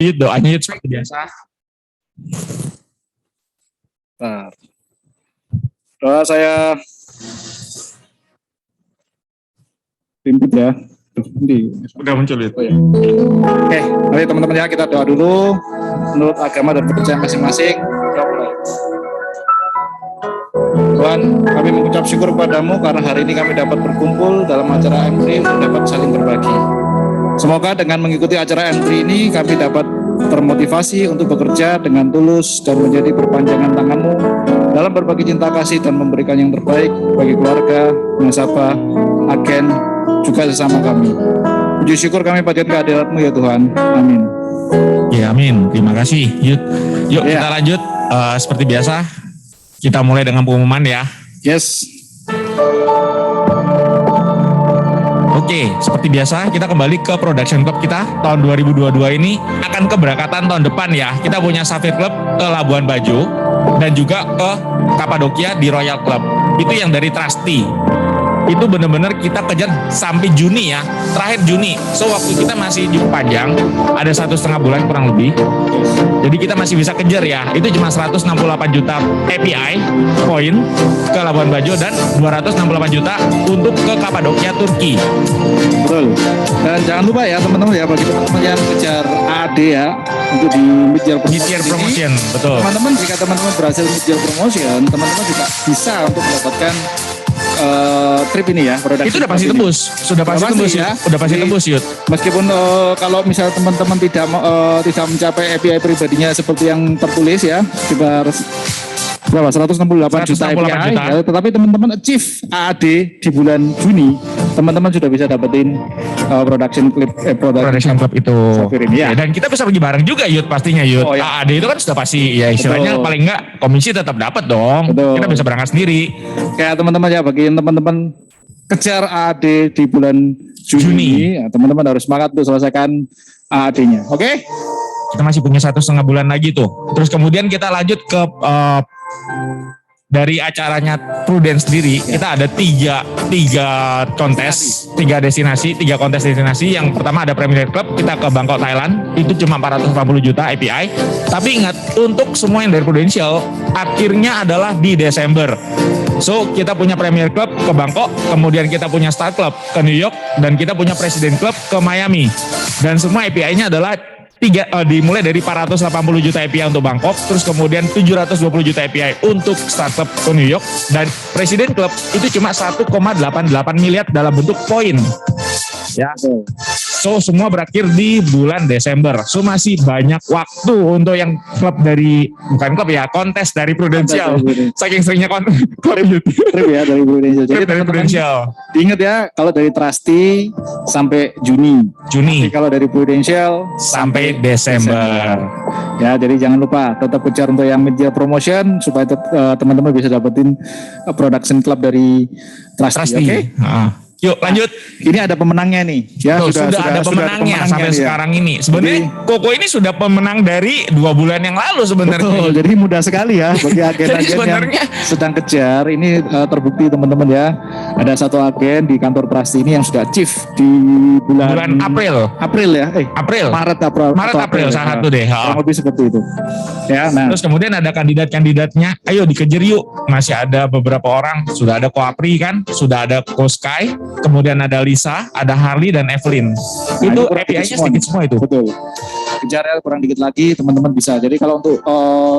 Yud, doanya Yud seperti biasa. Nah, doa saya pimpin ya. Udah muncul Yud. Oh, ya. Oke, mari teman-teman ya kita doa dulu menurut agama dan kepercayaan masing-masing. Kita mulai. Tuhan, kami mengucap syukur kepadamu karena hari ini kami dapat berkumpul dalam acara M3 untuk dapat saling berbagi. Semoga dengan mengikuti acara M3 ini kami dapat termotivasi untuk bekerja dengan tulus dan menjadi perpanjangan tanganmu dalam berbagi cinta kasih dan memberikan yang terbaik bagi keluarga, nasabah, agen, juga sesama kami. Puji syukur kami panjatkan kehadirat-mu ya Tuhan. Amin. Ya amin, terima kasih Yud. Yuk kita lanjut seperti biasa. Kita mulai dengan pengumuman ya. Yes. Oke, seperti biasa kita kembali ke production club kita tahun 2022 ini akan keberangkatan tahun depan ya. Kita punya Safir Club ke Labuan Bajo dan juga ke Kapadokia di Royal Club. Itu yang dari Trusty. Itu benar-benar kita kejar sampai Juni ya, terakhir Juni. So waktu kita masih cukup panjang, ada 1,5 bulan kurang lebih. Jadi kita masih bisa kejar ya. Itu cuma 168 juta API poin ke Labuan Bajo dan 268 juta untuk ke Kapadokia Turki. Betul. Dan jangan lupa ya teman-teman ya, bagi teman-teman yang kejar AD ya untuk di mid-year promotion, betul. Teman-teman jika teman-teman berhasil mid-year promotion, teman-teman juga bisa untuk mendapatkan trip ini ya, itu udah pasti tembus, sudah pasti tembus ya, udah pasti tembus Yud. Meskipun kalau misalnya teman-teman tidak mencapai API pribadinya seperti yang tertulis ya, sekitar berapa 168 juta API, ya, tetapi teman-teman achieve AAD di bulan Juni, teman-teman sudah bisa dapetin production club itu. Ini, ya. Dan kita bisa pergi bareng juga Yud pastinya Yud. Oh, ya. AAD itu kan sudah pasti ya istilahnya paling enggak komisi tetap dapat dong. Betul. Kita bisa berangkat sendiri. Kayak teman-teman ya, bagi teman-teman kejar AAD di bulan Juni. Ya, teman-teman harus semangat untuk selesaikan AAD-nya. Oke? Kita masih punya 1,5 bulan lagi tuh. Terus kemudian kita lanjut ke dari acaranya Prudence sendiri, kita ada tiga kontes, tiga kontes destinasi. Yang pertama ada Premier Club, kita ke Bangkok, Thailand, itu cuma 480 juta API. Tapi ingat, untuk semua yang dari Prudential, akhirnya adalah di Desember. So, kita punya Premier Club ke Bangkok, kemudian kita punya Star Club ke New York, dan kita punya President Club ke Miami. Dan semua API-nya adalah dimulai dari 480 juta API untuk Bangkok, terus kemudian 720 juta API untuk Startup ke New York, dan Presiden Club itu cuma 1,88 miliar dalam bentuk poin. Ya. So semua berakhir di bulan Desember. So masih banyak waktu untuk yang klub dari, bukan klub ya, kontes dari Prudential. Saking seringnya trip ya dari Prudential. Jadi dari Prudential. Diingat ya, kalau dari Trusty sampai Juni. Tapi kalau dari Prudential sampai Desember. Ya, jadi jangan lupa tetap kejar untuk yang media promotion supaya teman-teman bisa dapetin production club dari Trusty. Oke? Yuk lanjut. Ini ada pemenangnya nih. Ya, sudah ada pemenangnya sampai sekarang ini. Sebenarnya Koko ini sudah pemenang dari 2 bulan yang lalu sebenarnya. Betul, jadi mudah sekali ya bagi agen-agen yang sedang kejar. Ini terbukti teman-teman ya. Ada satu agen di kantor Trusty ini yang sudah achieve di bulan April ya. Maret April salah satu deh. Kurang lebih seperti itu. Ya, nah. Terus kemudian ada kandidatnya. Ayo dikejar yuk. Masih ada beberapa orang. Sudah ada Koapri kan, sudah ada Koskai. Kemudian ada Lisa, ada Harley dan Evelyn. Itu API-nya sedikit semua itu. Betul. Kejarnya kurang dikit lagi, teman-teman bisa. Jadi kalau untuk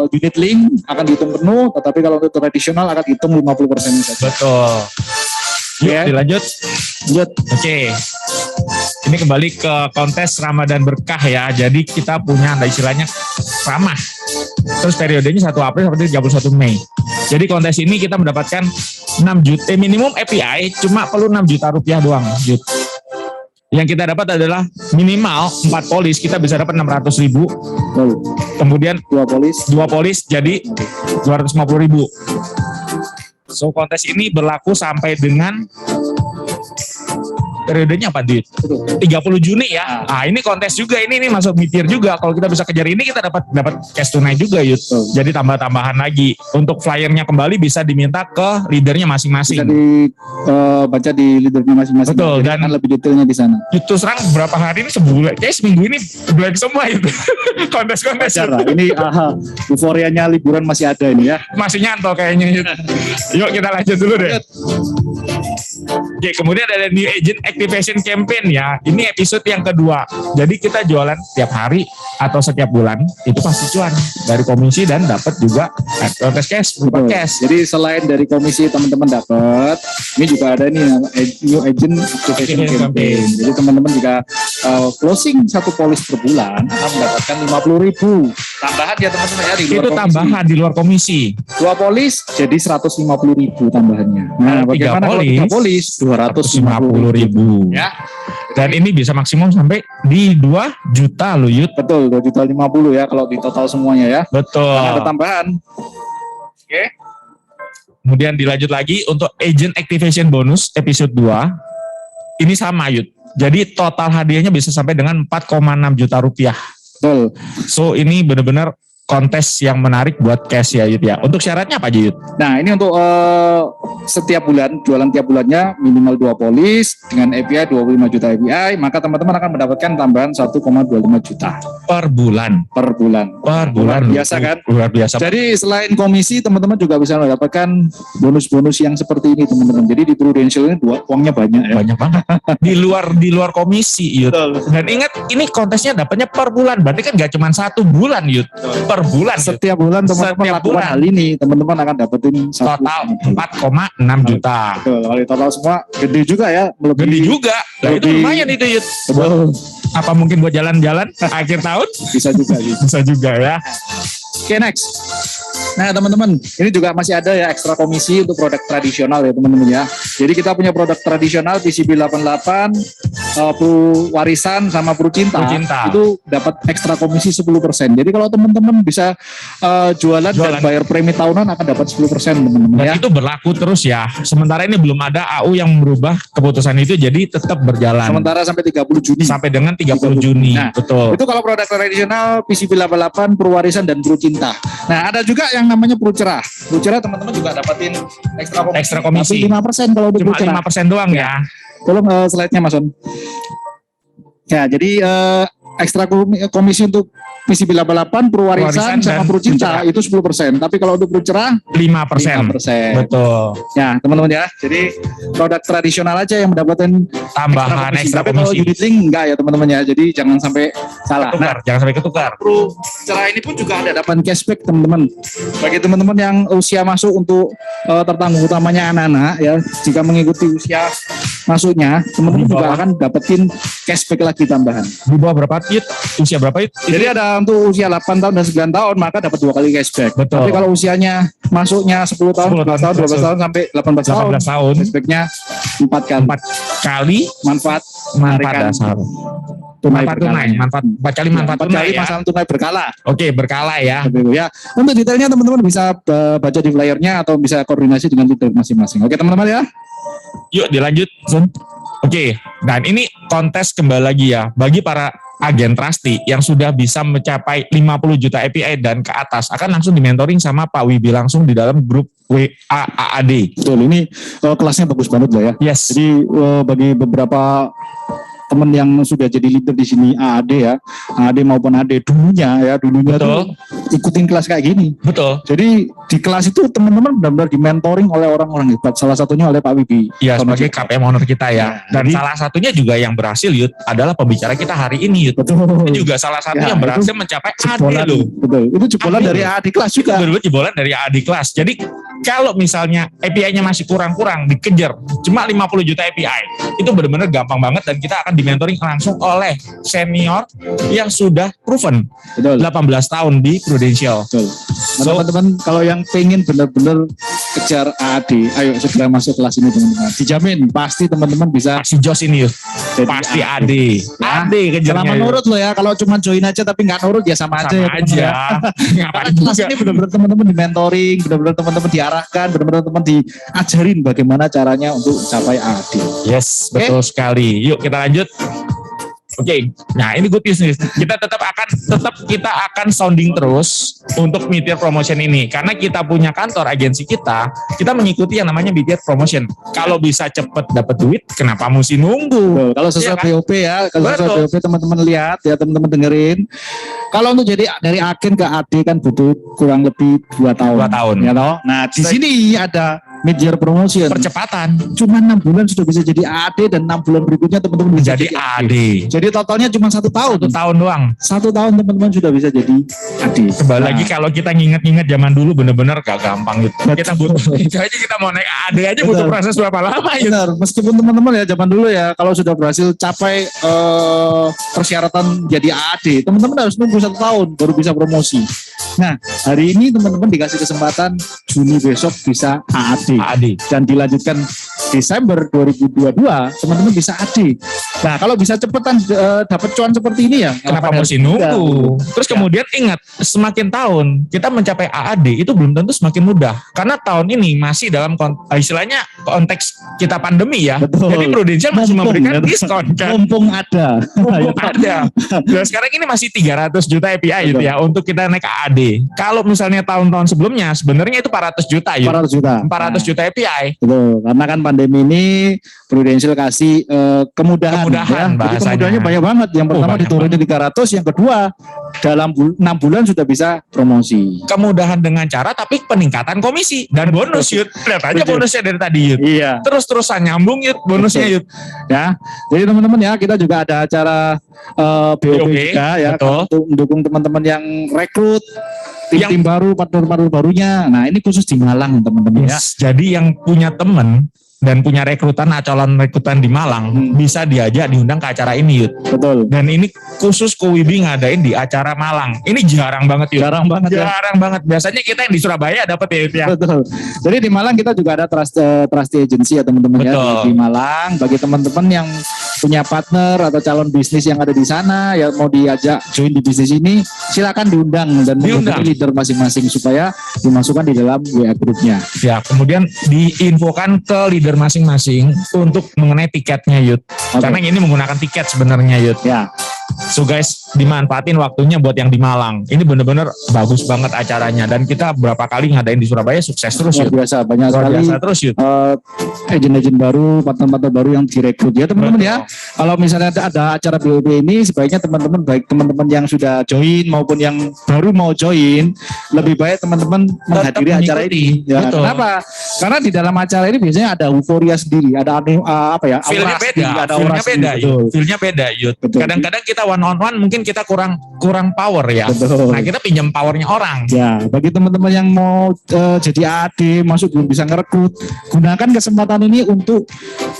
unit link akan dihitung penuh, tetapi kalau untuk tradisional akan dihitung 50% saja. Betul. Yuk, dilanjut. Oke. Ini kembali ke kontes Ramadan Berkah ya. Jadi kita punya istilahnya ramah. Terus periodenya 1 April sampai 31 Mei. Jadi kontes ini kita mendapatkan 6 juta minimum API, cuma perlu 6 juta rupiah doang. Yang kita dapat adalah minimal 4 polis, kita bisa dapat 600.000. Kemudian 2 polis jadi 250.000. So kontes ini berlaku sampai dengan periodenya apa Dit? 30 Juni ya. Ah ini kontes juga, ini masuk mid-year juga. Kalau kita bisa kejar ini kita dapat cash tunai juga Yud. Jadi tambah-tambahan lagi. Untuk flyernya kembali bisa diminta ke leadernya masing-masing. Bisa dibaca di leadernya masing-masing. Betul, dan kan lebih detailnya di sana. Itu serang berapa hari ini sebulan? Kayak seminggu ini blank semua itu. Kontes-kontes. Ini euforianya liburan masih ada ini ya. Masih nyantol kayaknya Yud. Yuk kita lanjut dulu deh. Oke, kemudian ada New Agent Activation Campaign ya. Ini episode yang kedua. Jadi kita jualan tiap hari atau setiap bulan itu pasti cuan dari komisi dan dapat juga kontes cash berupa cash. Jadi selain dari komisi teman-teman dapat, ini juga ada nih New Agent Activation Campaign. Jadi teman-teman juga closing satu polis per bulan akan mendapatkan 50.000 tambahan ya teman-teman ya di luar itu komisi. Tambahan di luar komisi. 2 polis jadi 150.000 tambahannya. Nah, bagaimana kalau 3 polis 250.000 ya. Dan ini bisa maksimum sampai di 2 juta loh Yud. Betul, 2.050 ya kalau di total semuanya ya. Betul. Karena ada tambahan. Oke. Kemudian dilanjut lagi untuk Agent Activation Bonus episode 2. Ini sama Yud. Jadi total hadiahnya bisa sampai dengan 4,6 juta rupiah. Betul. So ini benar-benar kontes yang menarik buat cash ya Yud ya. Untuk syaratnya apa aja Yud? Nah ini untuk setiap bulan, jualan tiap bulannya minimal 2 polis dengan API 25 juta API, maka teman-teman akan mendapatkan tambahan 1,25 juta per bulan. Per bulan. Luar biasa kan? Luar biasa. Jadi selain komisi teman-teman juga bisa mendapatkan bonus-bonus yang seperti ini teman-teman. Jadi di Prudential ini uangnya banyak ya. Banyak banget. di luar komisi Yud. Dan ingat ini kontesnya dapatnya per bulan. Berarti kan gak cuma 1 bulan Yud. Per bulan. Setiap bulan teman-teman lakukan hal ini, teman-teman akan dapetin total 4,6 juta. Betul, kalau total semua gede juga ya. Gede juga. Nah, itu lumayan itu Yud. Apa mungkin buat jalan-jalan akhir tahun? Bisa juga. Bisa juga ya. Oke, next. Nah teman-teman, ini juga masih ada ya ekstra komisi untuk produk tradisional ya teman-teman ya. Jadi kita punya produk tradisional PCB 88, Pro Warisan sama Pro Cinta. Itu dapat ekstra komisi 10%. Jadi kalau teman-teman bisa jualan dan bayar premi tahunan akan dapat 10% teman-teman ya. Dan itu berlaku terus ya. Sementara ini belum ada AU yang merubah keputusan itu, jadi tetap berjalan. Sementara sampai 30 Juni. Sampai dengan 30 Juni. Nah, betul. Itu kalau produk tradisional PCB 88, Pro Warisan dan Pro Cinta. Nah, ada juga yang namanya Pro Cerah. Pro Cerah teman-teman juga dapatin ekstra komisi. Tapi 5% kalau untuk Pro Cerah. 5% doang ya. Tolong slide-nya Mas On. Ya, jadi ekstra komisi untuk PCB 88, Pro Warisan sama Pro Cinta itu 10%. Tapi kalau untuk Pro Cerah 5%. Betul. Ya, teman-teman ya. Jadi produk tradisional aja yang mendapatkan tambahan ekstra komisi. Tapi kalau unit link enggak ya teman-teman ya. Jadi jangan sampai salah. Jangan sampai ketukar. Pro Cerah ini pun juga ada dapat cashback teman-teman. Bagi teman-teman yang usia masuk untuk tertanggung utamanya anak-anak ya, jika mengikuti usia masuknya, teman-teman juga akan dapetin cashback lagi tambahan. Di bawah berapa Yud? Usia berapa Yud? Jadi ada untuk usia 8 tahun dan 9 tahun maka dapat 2 kali cashback. Betul. Tapi kalau usianya masuknya 10 tahun, 11 tahun, 12 tahun sampai 18 tahun, cashbacknya 4 kali. 4 kali manfaat dasar. Manfaat tunai, manfaat 4 kali manfaat tunai ya. Masalah tunai berkala. Oke, berkala ya. Ya. Untuk detailnya teman-teman bisa baca di flyernya atau bisa koordinasi dengan leader masing-masing. Oke teman-teman ya. Yuk dilanjut Sun. Oke, dan ini kontes kembali lagi ya bagi para agen trustee yang sudah bisa mencapai 50 juta API dan ke atas akan langsung dimentoring sama Pak Wibi langsung di dalam grup AAD. Betul, ini kelasnya bagus banget loh ya. Yes. Jadi bagi beberapa teman yang sudah jadi leader di sini AAD ya, AAD maupun AD dulunya tuh ikutin kelas kayak gini. Betul. Jadi di kelas itu teman-teman benar-benar dimentoring oleh orang-orang hebat. Salah satunya oleh Pak Wibi. Ya sebagai KPM owner kita ya. Dan jadi, salah satunya juga yang berhasil Yud adalah pembicara kita hari ini Yud. Betul. Itu juga salah satu yang berhasil mencapai AD loh. Betul. Itu jebolan dari AAD kelas juga. Betul, jebolan dari AAD kelas. Jadi kalau misalnya API-nya masih kurang-kurang dikejar cuma 50 juta API itu benar-benar gampang banget dan kita akan di-mentoring langsung oleh senior yang sudah proven. Betul. 18 tahun di Prudential. Betul. Nah, teman-teman kalau yang pengen benar-benar kejar AAD, ayo segera masuk kelas ini teman-teman. Dijamin pasti teman-teman bisa Pasti Jos ini yuk. jadi Pasti AAD. AD. AD kejarnya. Selama Yud. nurut lo ya, kalau cuma join aja tapi nggak nurut ya sama aja ya Sama teman-teman aja. ya. Karena Ngapain kelas juga. ini benar-benar teman-teman di mentoring, benar-benar teman-teman diarahkan, benar-benar teman diajarin bagaimana caranya untuk capai AAD. Yes, Oke. betul sekali. Yuk kita lanjut. Oke, nah ini good news nih. Kita kita akan sounding terus untuk mid-year promotion ini karena kita punya kantor agensi kita mengikuti yang namanya mid-year promotion. Kalau bisa cepet dapat duit, kenapa mesti nunggu? Betul. Kalau sesuai Iya kan? BOP ya, kalau sesuai Betul. BOP teman-teman lihat ya, teman-teman dengerin. Kalau untuk jadi dari agen ke AD kan butuh kurang lebih 2 tahun. 2 tahun. Ya toh? Nah, di sini ada mid-year promotion. Percepatan Cuma 6 bulan sudah bisa jadi AD dan 6 bulan berikutnya teman-teman bisa menjadi jadi AD. Jadi totalnya cuma 1 tahun. 1 tahun doang. 1 tahun teman-teman sudah bisa jadi AD. Kembali Nah, lagi kalau kita nginget-nginget zaman dulu bener-bener gak gampang gitu. Kita butuh itu aja kita mau naik AD aja butuh Betul. proses berapa lama gitu. benar, meskipun teman-teman ya zaman dulu ya kalau sudah berhasil capai persyaratan jadi AAD, teman-teman harus nunggu 1 tahun baru bisa promosi. Nah, hari ini teman-teman dikasih kesempatan Juni besok bisa AAD AD. dan dilanjutkan Desember 2022 teman-teman bisa AD. Nah, kalau bisa cepetan dapat cuan seperti ini ya, Kenapa ngapain mesti harus nunggu? tunda? Terus kemudian ingat, semakin tahun kita mencapai AAD itu belum tentu semakin mudah. Karena tahun ini masih dalam istilahnya konteks kita pandemi ya. Betul. Jadi Prudential masih Mumpung, memberikan ya. diskon kan. Mumpung ada. Mumpung ada. Dan sekarang ini masih 300 juta API gitu Betul. ya untuk kita naik AAD. Kalau misalnya tahun-tahun sebelumnya sebenarnya itu 400 juta ya. 400 juta. 400 juta API. Betul, karena kan pandemi ini Prudential kasih kemudahan. Kemudahan Jadi bahasanya. kemudahannya banyak banget. Yang pertama banyak diturunin 300, yang kedua dalam 6 bulan sudah bisa promosi. Kemudahan dengan cara tapi peningkatan komisi dan bonus Yud. Lihat aja Betul. bonusnya dari tadi Yud. Iya, Terus-terusan nyambung Yud bonusnya Yud. ya. Jadi teman-teman ya, kita juga ada acara BOP BOP, juga ya, betul. untuk mendukung teman-teman yang rekrut tim-tim Yang- baru, partner-partner barunya. Nah, ini khusus di Malang teman-teman ya. Yes. Jadi yang punya temen dan punya rekrutan calon rekrutan di Malang bisa diajak diundang ke acara ini Yud. Betul. Dan ini khusus Kuwibi ngadain di acara Malang. Ini jarang banget Yud. Jarang banget ya. Jarang banget. Biasanya kita yang di Surabaya dapat ya Yud ya. Betul. Jadi di Malang kita juga ada trusty agency ya teman-teman ya Betul. di Malang. Bagi teman-teman yang punya partner atau calon bisnis yang ada di sana yang mau diajak join di bisnis ini, silakan diundang dan Diundang. menghubungi leader masing-masing supaya dimasukkan di dalam WA grupnya. Ya, kemudian diinfokan ke leader masing-masing untuk mengenai tiketnya Yud. Oke. Karena ini menggunakan tiket sebenarnya Yud. Ya, So guys, dimanfaatin waktunya buat yang di Malang. Ini bener-bener bagus banget acaranya dan kita berapa kali ngadain di Surabaya sukses terus luar Yud. biasa banyak Luar sekali biasa terus Yud. agen-agen baru, partner-partner baru yang direkrut ya teman-teman ya. Kalau misalnya ada acara BOB ini, sebaiknya teman-teman, baik teman-teman yang sudah join maupun yang baru mau join, lebih baik teman-teman menghadiri acara mengikuti. ini. Ya, Betul. kenapa? Karena di dalam acara ini biasanya ada euforia sendiri, ada apa ya? Feelnya aura beda, sendiri, ada feelnya aura beda, sendiri, Yud. betul. Feelnya beda, Yud. Betul. Kadang-kadang kita one on one mungkin kita kurang power ya. Betul. Nah kita pinjam powernya orang. Ya, bagi teman-teman yang mau jadi AD, masuk belum bisa ngerekrut, gunakan kesempatan ini untuk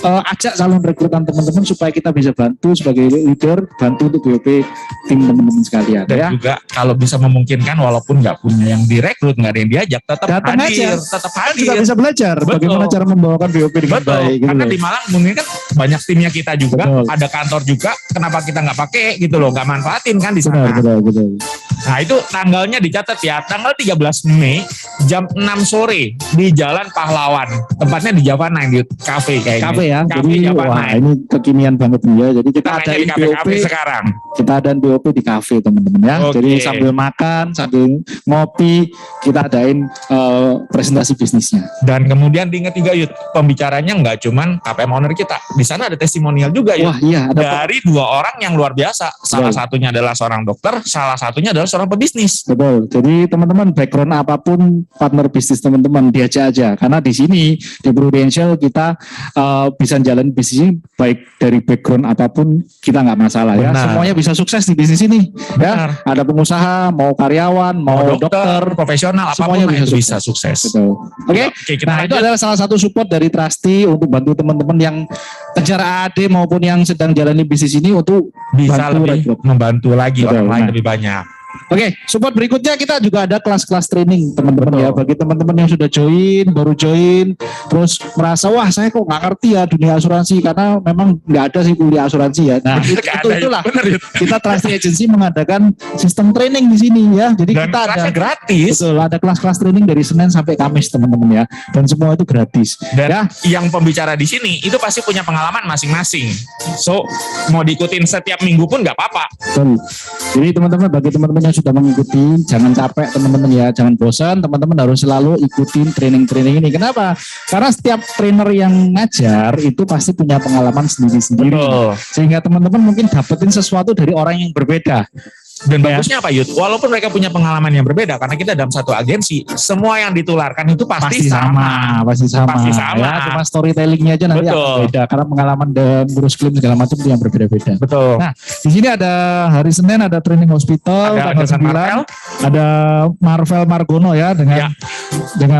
ajak calon rekrutan teman-teman supaya kita bisa bantu sebagai leader, bantu untuk BOP tim teman-teman sekalian Dan ya. juga kalau bisa memungkinkan walaupun nggak punya yang direkrut, nggak ada yang diajak, tetap Datang hadir, aja. tetap Kan hadir. juga bisa belajar Betul. bagaimana cara membawakan BOP dengan Betul, baik gitu karena loh. di Malang mungkin kan banyak timnya kita juga, Betul. ada kantor juga, kenapa kita nggak pakai gitu loh, nggak manfaatin kan di sana. Betul. Nah itu tanggalnya dicatat ya, tanggal 13 Mei jam 6 sore di Jalan Pahlawan, tempatnya di Java Nine Cafe kayaknya. Kafe ya. Cafe Jadi Java wah Nine. ini kekinian banget nih ya. Jadi kita Kita nanya adain di BOP, kafe-kafe sekarang. kita adain BOP di kafe teman-teman ya. Oke. Jadi sambil makan, sambil ngopi, kita adain presentasi bisnisnya. Dan kemudian diingat juga Yud, pembicaranya nggak cuman KPM owner kita. Di sana ada testimonial juga Yud. Wah iya ada Dari 2 orang yang luar biasa. Salah Betul. satunya adalah seorang dokter, salah satunya adalah seorang pebisnis. betul. Jadi teman-teman background apapun partner bisnis teman-teman diajak aja. Karena di sini di Prudential kita bisa jalan bisnis ini baik dari background apapun kita nggak masalah ya. Benar. Semuanya bisa sukses di bisnis ini. Ya. Benar. Ada pengusaha, mau karyawan, mau dokter, profesional, apapun semuanya lah bisa itu bisa sukses. betul. Oke. Oke, kita Nah itu lanjut. adalah salah satu support dari Trusty untuk bantu teman-teman yang kejar AAD maupun yang sedang jalani bisnis ini untuk Bisa bantu lebih rekrut. membantu lagi Betul, orang lain nah. lebih banyak. Oke, support berikutnya kita juga ada kelas-kelas training teman-teman ya. Bagi teman-teman yang sudah join, baru join, terus merasa wah saya kok nggak ngerti ya dunia asuransi karena memang nggak ada sih kuliah asuransi ya. Nah itulah kita Trusty Agency mengadakan sistem training di sini ya. Jadi Dan kita ada gratis. Betul, ada kelas-kelas training dari Senin sampai Kamis teman-teman ya. Dan semua itu gratis. Dan ya. yang pembicara di sini itu pasti punya pengalaman masing-masing. So mau diikutin setiap minggu pun nggak apa-apa. Betul. Jadi teman-teman, bagi teman-teman yang sudah mengikuti, jangan capek teman-teman ya, jangan bosan, teman-teman harus selalu ikutin training-training ini. Kenapa? Karena setiap trainer yang ngajar itu pasti punya pengalaman sendiri-sendiri. Sehingga teman-teman mungkin dapetin sesuatu dari orang yang berbeda. Dan bagusnya apa Yud? Walaupun mereka punya pengalaman yang berbeda, karena kita dalam satu agensi, semua yang ditularkan itu pasti sama. Pasti sama. Ya, cuma storytellingnya aja nanti akan beda. Karena pengalaman dan ngurus klaim segala macam itu yang berbeda-beda. Betul. Nah, di sini ada hari Senin ada training hospital, tanggal 9, ada Marvel Margono ya dengan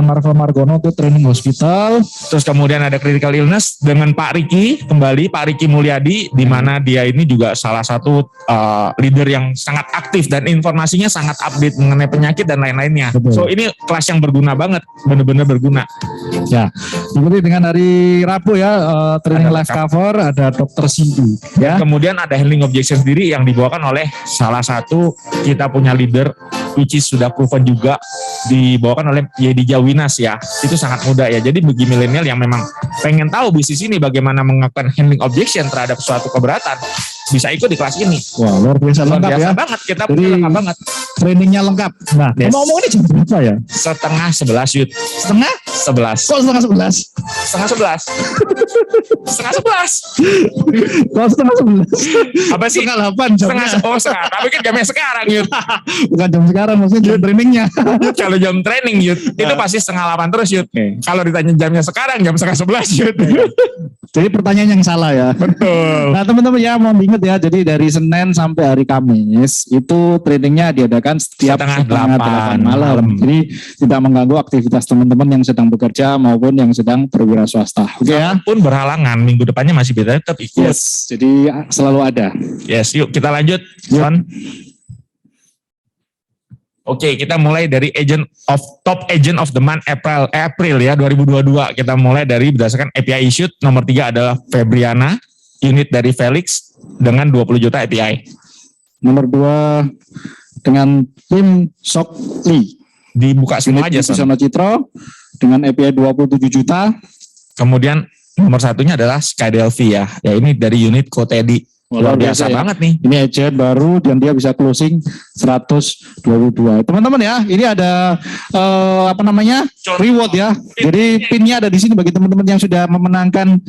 Marvel Margono itu training hospital. Terus kemudian ada critical illness dengan Pak Riki, kembali Pak Riki Mulyadi, di mana dia ini juga salah satu leader yang sangat aktif dan informasinya sangat update mengenai penyakit dan lain-lainnya. Betul. So ini kelas yang berguna banget, benar-benar berguna. Ya, seperti dengan hari Rabu ya training live cover ada Dr. Sindu ya. Kemudian ada handling objection sendiri yang dibawakan oleh salah satu kita punya leader which is sudah proven juga, dibawakan oleh Yedi Jawinas ya. Itu sangat mudah ya. Jadi bagi milenial yang memang pengen tahu bisnis ini bagaimana melakukan handling objection terhadap suatu keberatan, bisa ikut di kelas ini. Wah, luar biasa lengkap ya. Banget, kita punya lengkap banget. Trainingnya lengkap. Nah, ngomong ini jam berapa ya? 10:30 Yud. 10:30. Kok 10:30? 10:30. 10:30. Kok 10:30? Apa sih? 7:30 jamnya. Setengah. Tapi kan jamnya sekarang Yud. Bukan jam sekarang, maksudnya jam trainingnya. Kalau jam training Yud, itu pasti 7:30 terus Yud. Kalau ditanya jamnya sekarang, jam 10:30 Yud. Jadi pertanyaan yang salah ya. Betul. Nah teman-teman ya, mohon diingat ya, jadi dari Senin sampai hari Kamis itu trainingnya diadakan setiap setengah 8 malam. Jadi tidak mengganggu aktivitas teman-teman yang sedang bekerja maupun yang sedang berwira swasta. Oke ya. Pun berhalangan, minggu depannya masih bisa tetap ikut. Yes, jadi selalu ada. Yes, yuk kita lanjut, Son. Oke, kita mulai dari top agent of the month April ya 2022. Kita mulai dari berdasarkan API issued, nomor 3 adalah Febriana, unit dari Felix dengan 20 juta API. Nomor 2 dengan tim Sok Lee. Dibuka semua aja, Son. Citro dengan API 27 juta. Kemudian nomor 1-nya adalah Skydelphi ya. Ya ini dari unit Kotedi. Luar biasa banget nih. Ini agent baru dan dia bisa closing 122. Teman-teman ya, ini ada reward ya. Jadi pinnya ada di sini bagi teman-teman yang sudah memenangkan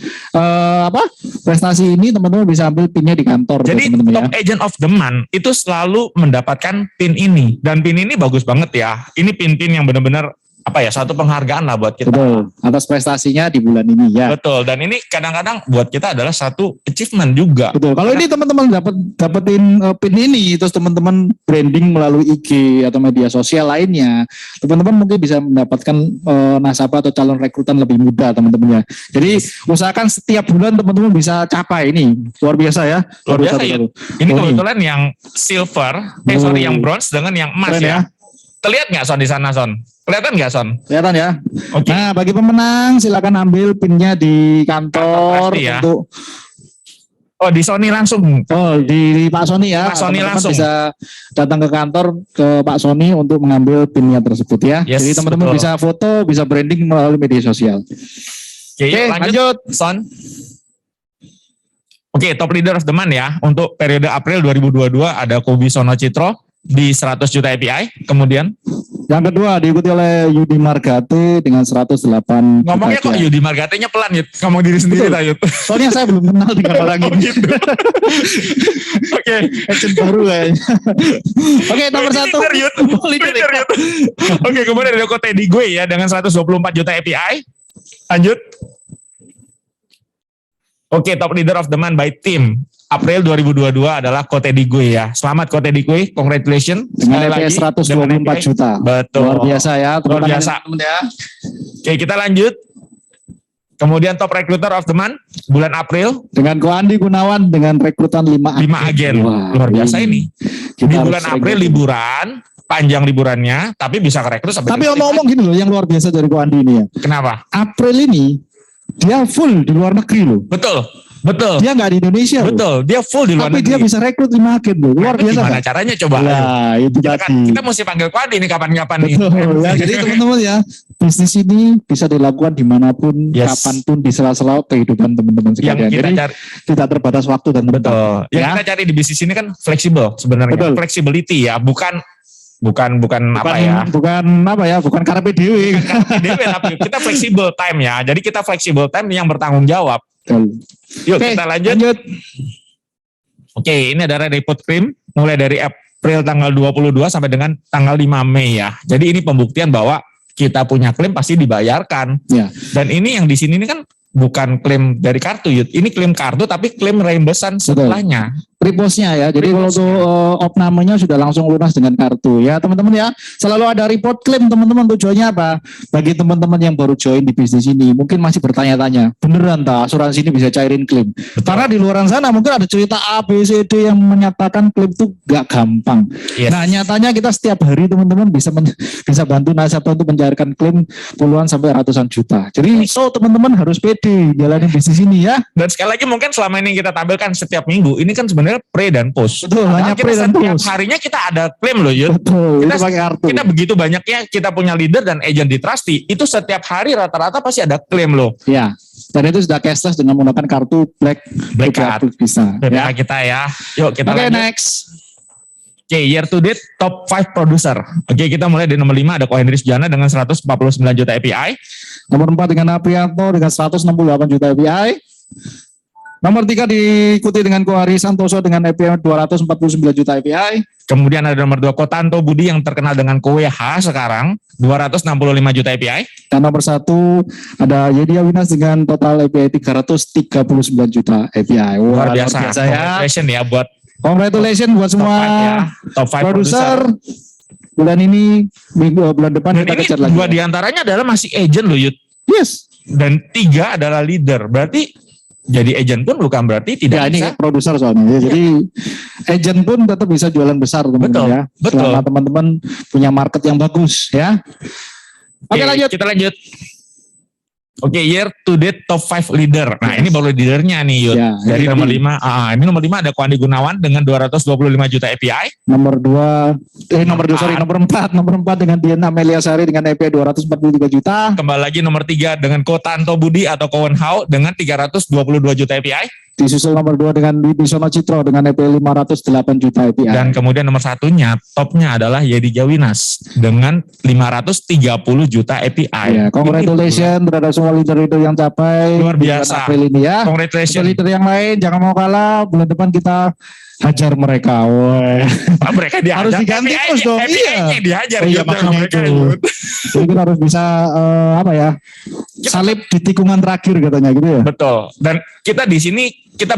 prestasi ini, teman-teman bisa ambil pinnya di kantor. Jadi top agent of the month itu selalu mendapatkan pin ini, dan pin ini bagus banget ya. Ini pin-pin yang benar-benar satu penghargaan lah buat kita. Betul, atas prestasinya di bulan ini ya. Betul, dan ini kadang-kadang buat kita adalah satu achievement juga. Betul, kalau ini teman-teman dapetin pin ini, terus teman-teman branding melalui IG atau media sosial lainnya, teman-teman mungkin bisa mendapatkan nasabah atau calon rekrutan lebih mudah teman-teman ya. Jadi usahakan setiap bulan teman-teman bisa capai ini, luar biasa ya. Luar biasa ya. Ini kebetulan yang silver, yang bronze dengan yang emas ya. Terlihat nggak Son di sana Son? Kelihatan nggak Son? Kelihatan ya. Okay. Nah bagi pemenang silakan ambil pinnya di kantor ya. untuk. Oh di Sony langsung. Oh di Pak Sony ya. Pak Sony langsung. Bisa datang ke kantor ke Pak Sony untuk mengambil pinnya tersebut ya. Yes, jadi teman-teman bisa foto, bisa branding melalui media sosial. Oke, lanjut Son. Oke, top leader of the month ya. Untuk periode April 2022 ada Kobi Sono Citro di 100 juta API. Kemudian yang kedua diikuti oleh Yudi Margate dengan 108 ngomongnya juta. Kok Yudi Margate-nya pelan Yud? Ngomong diri sendiri lah Yud. Soalnya saya belum kenal dengan orang ini. Gitu. Oke, agent baru kayaknya. Oke, nomor 1 leader Yud. Oke, kemudian ada Kotedi gue ya dengan 124 juta API. Lanjut. Oke, top leader of the month by team April 2022 adalah Kotedi gue ya. Selamat Kotedi gue, congratulations. Dengan API 124 juta. Betul. Luar biasa ya. Luar biasa. Ya. Oke, kita lanjut. Kemudian top recruiter of the month bulan April Dengan Ko Andi Gunawan dengan rekrutan 5 5 agen. Wah, Luar biasa ini. kita Di harus bulan sering April gitu. liburan, panjang liburannya, tapi bisa kerekrut sampai Tapi 5 ngomong gini loh, yang luar biasa dari Ko Andi ini ya. Kenapa? April ini dia full di luar negeri loh. Betul. Betul. Dia nggak di Indonesia loh. Betul. Dia full di luar Tapi negeri. dia bisa rekrut 5 agen loh. Luar Nah, itu biasa gimana kan? caranya coba? Nah, itu Kita, tadi. kita mesti panggil Ko Andi nih kapan-kapan nih. Betul ya. Jadi teman-teman ya, bisnis ini bisa dilakukan dimanapun, Yes. kapanpun, di sela-sela kehidupan teman-teman Yang sekalian. kita Jadi cari, tidak terbatas waktu dan tempat. betul. Yang Ya. kita cari di bisnis ini kan fleksibel sebenarnya. Betul. Flexibility ya, bukan Bukan karpe dewe. dewe, tapi kita fleksibel time ya. Jadi kita fleksibel time yang bertanggung jawab. Betul. Yuk Oke, kita lanjut. Oke, ini adalah report claim mulai dari April tanggal 22 sampai dengan tanggal 5 Mei ya. Jadi ini pembuktian bahwa kita punya klaim pasti dibayarkan. Ya. Dan ini yang di sini ini kan bukan klaim dari kartu, Yud. Ini klaim kartu tapi klaim reimbursan setelahnya. Reposnya ya. Jadi kalau Reposnya. tuh opnamenya sudah langsung lunas dengan kartu ya teman-teman ya. Selalu ada report claim teman-teman, tujuannya apa? Bagi teman-teman yang baru join di bisnis ini mungkin masih bertanya-tanya, beneran tak asuransi ini bisa cairin klaim? Karena di luar sana mungkin ada cerita A, B, C, D yang menyatakan klaim itu gak gampang. Yes. Nah nyatanya kita setiap hari teman-teman bisa bantu nasabah untuk mencairkan klaim puluhan sampai ratusan juta. Jadi teman-teman harus pede jalanin bisnis ini ya. Dan sekali lagi mungkin selama ini kita tampilkan setiap minggu, ini kan sebenarnya pre dan post. Betul, Padahal hanya kita pre dan setiap post. harinya kita ada klaim loh, Yud. Betul, Kita- itu pakai kartu. Kita begitu banyaknya kita punya leader dan agent di Trusty, itu setiap hari rata-rata pasti ada klaim loh. Ya, dan itu sudah cashless dengan menggunakan kartu Black Card. bisa. BPK Ya. kita ya. Yuk kita Oke, lanjut. next. Oke, year to date top 5 producer. Oke, kita mulai dari nomor 5 ada Ko Hendry Sujana dengan 149 juta API. Nomor 4 dengan Aprianto dengan 168 juta API. Nomor 3 diikuti dengan Ko Hari Santoso dengan API 249 juta API. Kemudian ada nomor 2 Ko Tanto Budi yang terkenal dengan Ko WH sekarang 265 juta API. Dan nomor 1 ada Yedia Winas dengan total API 339 juta API. Wah, Luar biasa. ya. Congratulations ya buat Congratulations buat top semua 5 ya. Top 5 produser. producer. Bulan ini, bulan depan Dan kita ini kejar lagi. 2 diantaranya adalah masih agent loh, Yud. Yes. Dan 3 adalah leader. Berarti jadi agent pun bukan berarti tidak Ya ini bisa. produser soalnya. Ya, jadi agent pun tetap bisa jualan besar teman-teman Betul, ya. betul. Selama teman-teman punya market yang bagus ya. Oke, lanjut. Kita lanjut. Oke, year to date top 5 leader. Nah, ini baru leadernya nih, Yud. Ya, Dari ini nomor tadi. 5, ini nomor 5 ada Ko Andi Gunawan dengan 225 juta API. Nomor 4 dengan Dian Amelia Sari dengan EP 243 juta. Kembali lagi nomor 3 dengan Ko Tanto Budi atau Ko Wenhao dengan 322 juta API. Disusul nomor 2 dengan Wibisono Citro dengan EP 508 juta API. Dan kemudian nomor satunya, topnya adalah Yedi Jawinas dengan 530 juta API. Ya, congratulations terhadap semua leader-leader yang capai Luar di bulan biasa. April ini ya. Untuk Congratulations. leader yang lain jangan mau kalah, bulan depan kita hajar mereka. Woi. Pak, mereka dihajar. Harus diganti API-nya terus dong, iya. dihajar. Oh iya, Yud, sama makanya mereka, itu. Yud. Jadi kita harus bisa salib di tikungan terakhir katanya gitu ya. Betul. Dan kita di sini kita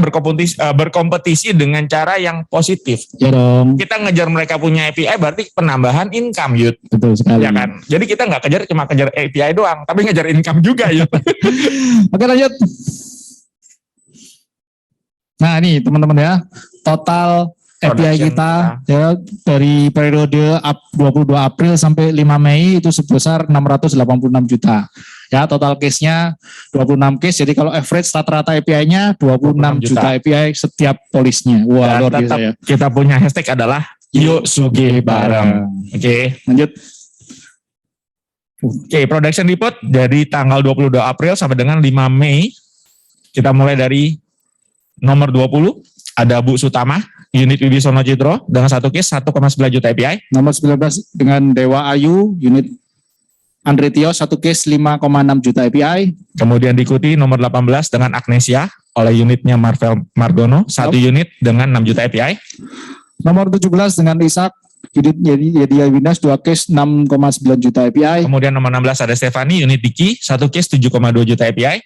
berkompetisi dengan cara yang positif. Ya dong, Kita ngejar mereka punya API berarti penambahan income, Yud. betul sekali. Ya kan? Jadi kita nggak cuma kejar API doang, tapi ngejar income juga, Yud. Oke, lanjut. Nah ini teman-teman ya, total API Production kita ya dari periode 22 April sampai 5 Mei itu sebesar 686 juta. Ya total case-nya 26 case. Jadi kalau average rata-rata API-nya 26 juta API setiap polisnya. Wah, Dan luar biasa tetap ya. kita punya hashtag adalah Yuk Sugih Bareng. Oke. Lanjut. Oke, production report dari tanggal 22 April sampai dengan 5 Mei. Kita mulai dari nomor 20 ada Bu Sutama, unit Wibisono Citro dengan 1 case 1,9 juta API. Nomor 19 dengan Dewa Ayu, unit Andre Tio, 1 case 5,6 juta API. Kemudian diikuti nomor 18 dengan Agnesia oleh unitnya Marvel Mardono, 1 unit dengan 6 juta API. Nomor 17 dengan Ishak, unit Yedia Winas, 2 case 6,9 juta API. Kemudian nomor 16 ada Stefani, unit Diki, 1 case 7,2 juta API.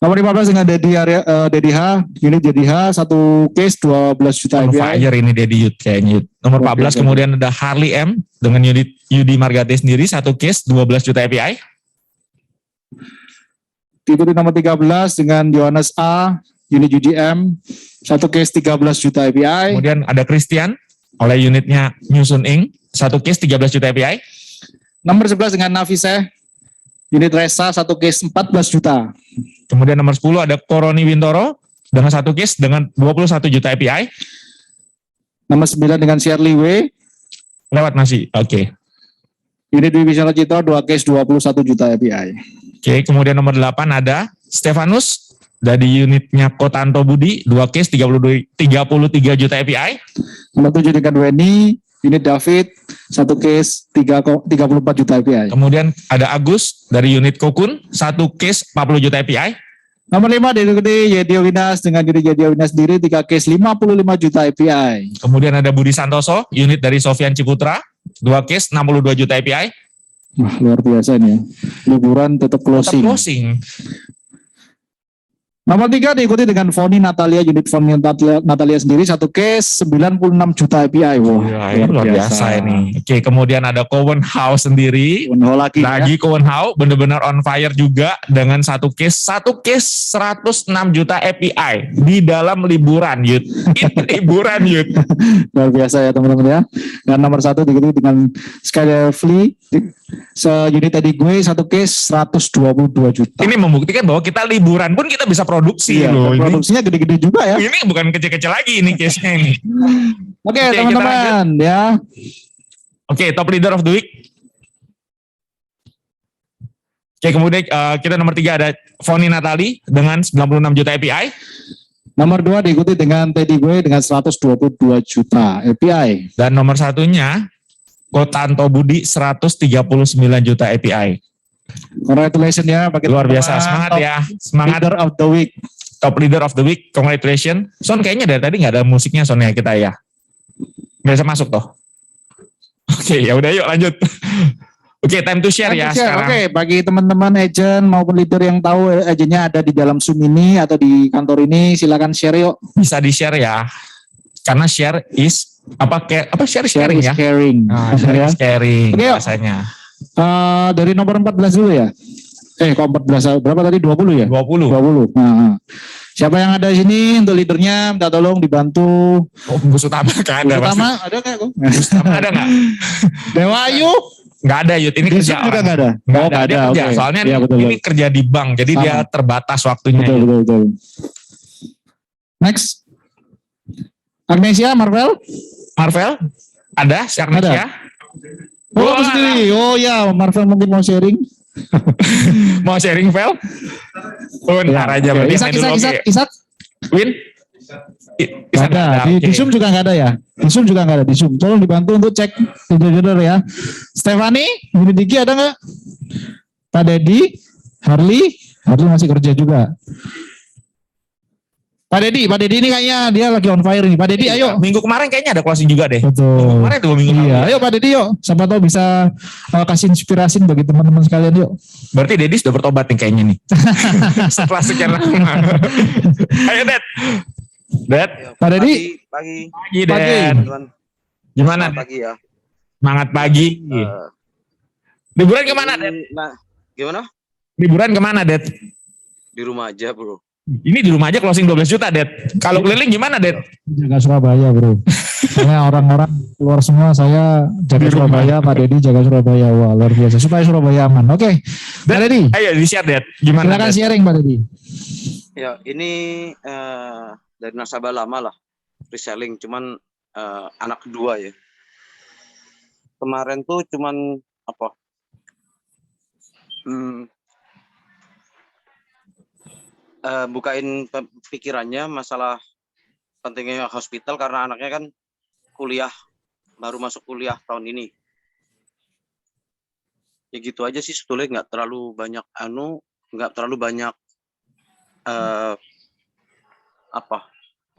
Nomor 15 dengan Dedi H, unit Dedi H, 1 case 12 juta On API. fire ini Dedi Yud kayaknya. Yud. Nomor Oke, 14 oke. kemudian ada Harley M dengan unit Yudi Margate sendiri, 1 case 12 juta API. diikuti nomor 13 dengan Yohanes A, unit UGM, 1 case 13 juta API. Kemudian ada Christian oleh unitnya Newson Inc. 1 case 13 juta API. Nomor 11 dengan Navise, unit Resa, 1 case 14 juta. Kemudian nomor 10 ada Koroni Wintoro dengan 1 case dengan 21 juta API. Nomor 9 dengan Shirley W, Lewat masih. Oke. unit Divisional Citro, 2 case 21 juta API. Oke, kemudian nomor 8 ada Stefanus dari unitnya Kotanto Budi, 2 case 33 juta API. Nomor 7 dengan Weni, unit David, 1 case 34 juta API. Kemudian ada Agus dari unit Kokun, 1 case 40 juta API. Nomor 5 diikuti Yedio Winas dengan unit Yedio Winas sendiri, 3 case 55 juta API. Kemudian ada Budi Santoso, unit dari Sofian Ciputra, 2 case 62 juta API. Wah, luar biasa nih ya. Liburan tetap Tetap closing. closing. Nomor 3 diikuti dengan Foni Natalia, unit Foni Natalia sendiri, 1 case 96 juta API. Wah, Wah, ini luar biasa ini. Oke, kemudian ada Cowen House sendiri. Lagi ya. Lagi Cowen House benar-benar on fire juga dengan 1 case 106 juta API di dalam liburan, Yud. Ini liburan, Yud. Luar biasa ya teman-teman ya. Dan nomor 1 diikuti dengan Skyler Flee, unit tadi gue 1 case 122 juta. Ini membuktikan bahwa kita liburan pun kita bisa produksi Iya, loh. produksinya gede-gede juga ya. Ini bukan kecil-kecil lagi ini case-nya ini. Oke, Oke, teman-teman ya. Oke, top leader of the week. Oke, kemudian kita nomor 3 ada Foni Natali dengan 96 juta API. Nomor 2 diikuti dengan Teddy gue dengan 122 juta API. Dan nomor satunya Kotanto Budi 139 juta API. Congratulations ya bagi Luar biasa, teman-teman. semangat Top ya. Semangat. Leader of the week. Top leader of the week, congratulations. Son kayaknya dari tadi nggak ada musiknya Son ya kita ya. Nggak bisa masuk toh. Oke, ya udah yuk lanjut. Oke, time to share ya sekarang. Oke, bagi teman-teman agent maupun leader yang tahu agentnya ada di dalam Zoom ini atau di kantor ini, silakan share yuk. Bisa di-share ya. Karena share is share is Share caring is ya. caring. Nah, share is caring Oke, yuk. bahasanya. Dari nomor 14 dulu ya. Kok 14 berapa tadi? 20 ya? 20. 20. Nah, siapa yang ada di sini untuk leadernya minta tolong dibantu. Oh, Gus Utama kan ada. Utama ada nggak? Gus Utama ada nggak? Dewa Ayu Nggak ada Yud, ini di kerja Zoom juga orang. nggak ada. Nggak Oh, ada, nggak dia ada. kerja. Oke. Soalnya Iya, betul, ini kerja di bank, jadi Sama. dia terbatas waktunya. betul, Yud. betul, betul. Next. Agnesia Marvel? Marvel ada, si Agnesia. Oh, aku sendiri. Oh ya, Marvel mungkin mau sharing. Mau sharing Vel? Oh, ntar aja Oke. berarti Isak, main dulu. Isak. Win? Nggak ada. Di Zoom juga nggak ada ya. Di Zoom juga nggak ada. Di Zoom. Tolong dibantu untuk cek leader ya. Stefani, Yuni Diki ada nggak? Pak Dedi, Harley masih kerja juga. Pak Dedi ini kayaknya dia lagi on fire nih. Pak Dedi, ayo. Minggu kemarin kayaknya ada closing juga deh. Betul. Kemarin 2 minggu lalu. Iya, ayo Pak Dedi yuk. Siapa tahu bisa kasih inspirasi bagi teman-teman sekalian yuk. Berarti Dedi sudah bertobat nih kayaknya nih. Setelah sekian lama. Ayo Ded. Ded. Pak Dedi. Pagi. Pagi Ded. Teman. Gimana? Selamat pagi ya. Semangat pagi. Liburan kemana Ded? Nah, gimana? Liburan kemana Ded? Di rumah aja, Bro. Ini di rumah aja closing 12 juta Ded. Kalau keliling gimana Ded? Jaga Surabaya bro. Karena orang-orang keluar semua, saya jaga Surabaya, Pak Dedi jaga Surabaya. Wah luar biasa. Supaya Surabaya aman. Oke. Pak Dedi. Ayo di-share Ded. Gimana Silakan Ded? sharing Pak Dedi. Ya, ini dari nasabah lama lah. Reselling, cuman anak kedua ya. Kemarin tuh cuman apa? Bukain pikirannya masalah pentingnya hospital karena anaknya kan kuliah, baru masuk kuliah tahun ini. Ya gitu aja sih sebetulnya, nggak terlalu banyak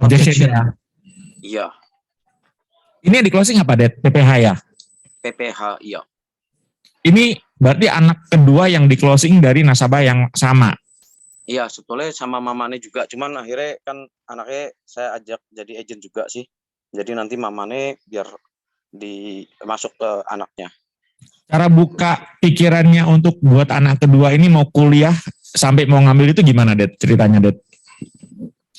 Objection ya. Iya, Ini yang di closing apa Ded? PPH ya? PPH iya. Ini berarti anak kedua yang di closing dari nasabah yang sama. Iya, sebetulnya sama mamane juga, cuman akhirnya kan anaknya saya ajak jadi agent juga sih. Jadi nanti mamane biar masuk ke anaknya. Cara buka pikirannya untuk buat anak kedua ini mau kuliah sampai mau ngambil itu gimana, Det? Ceritanya, Det?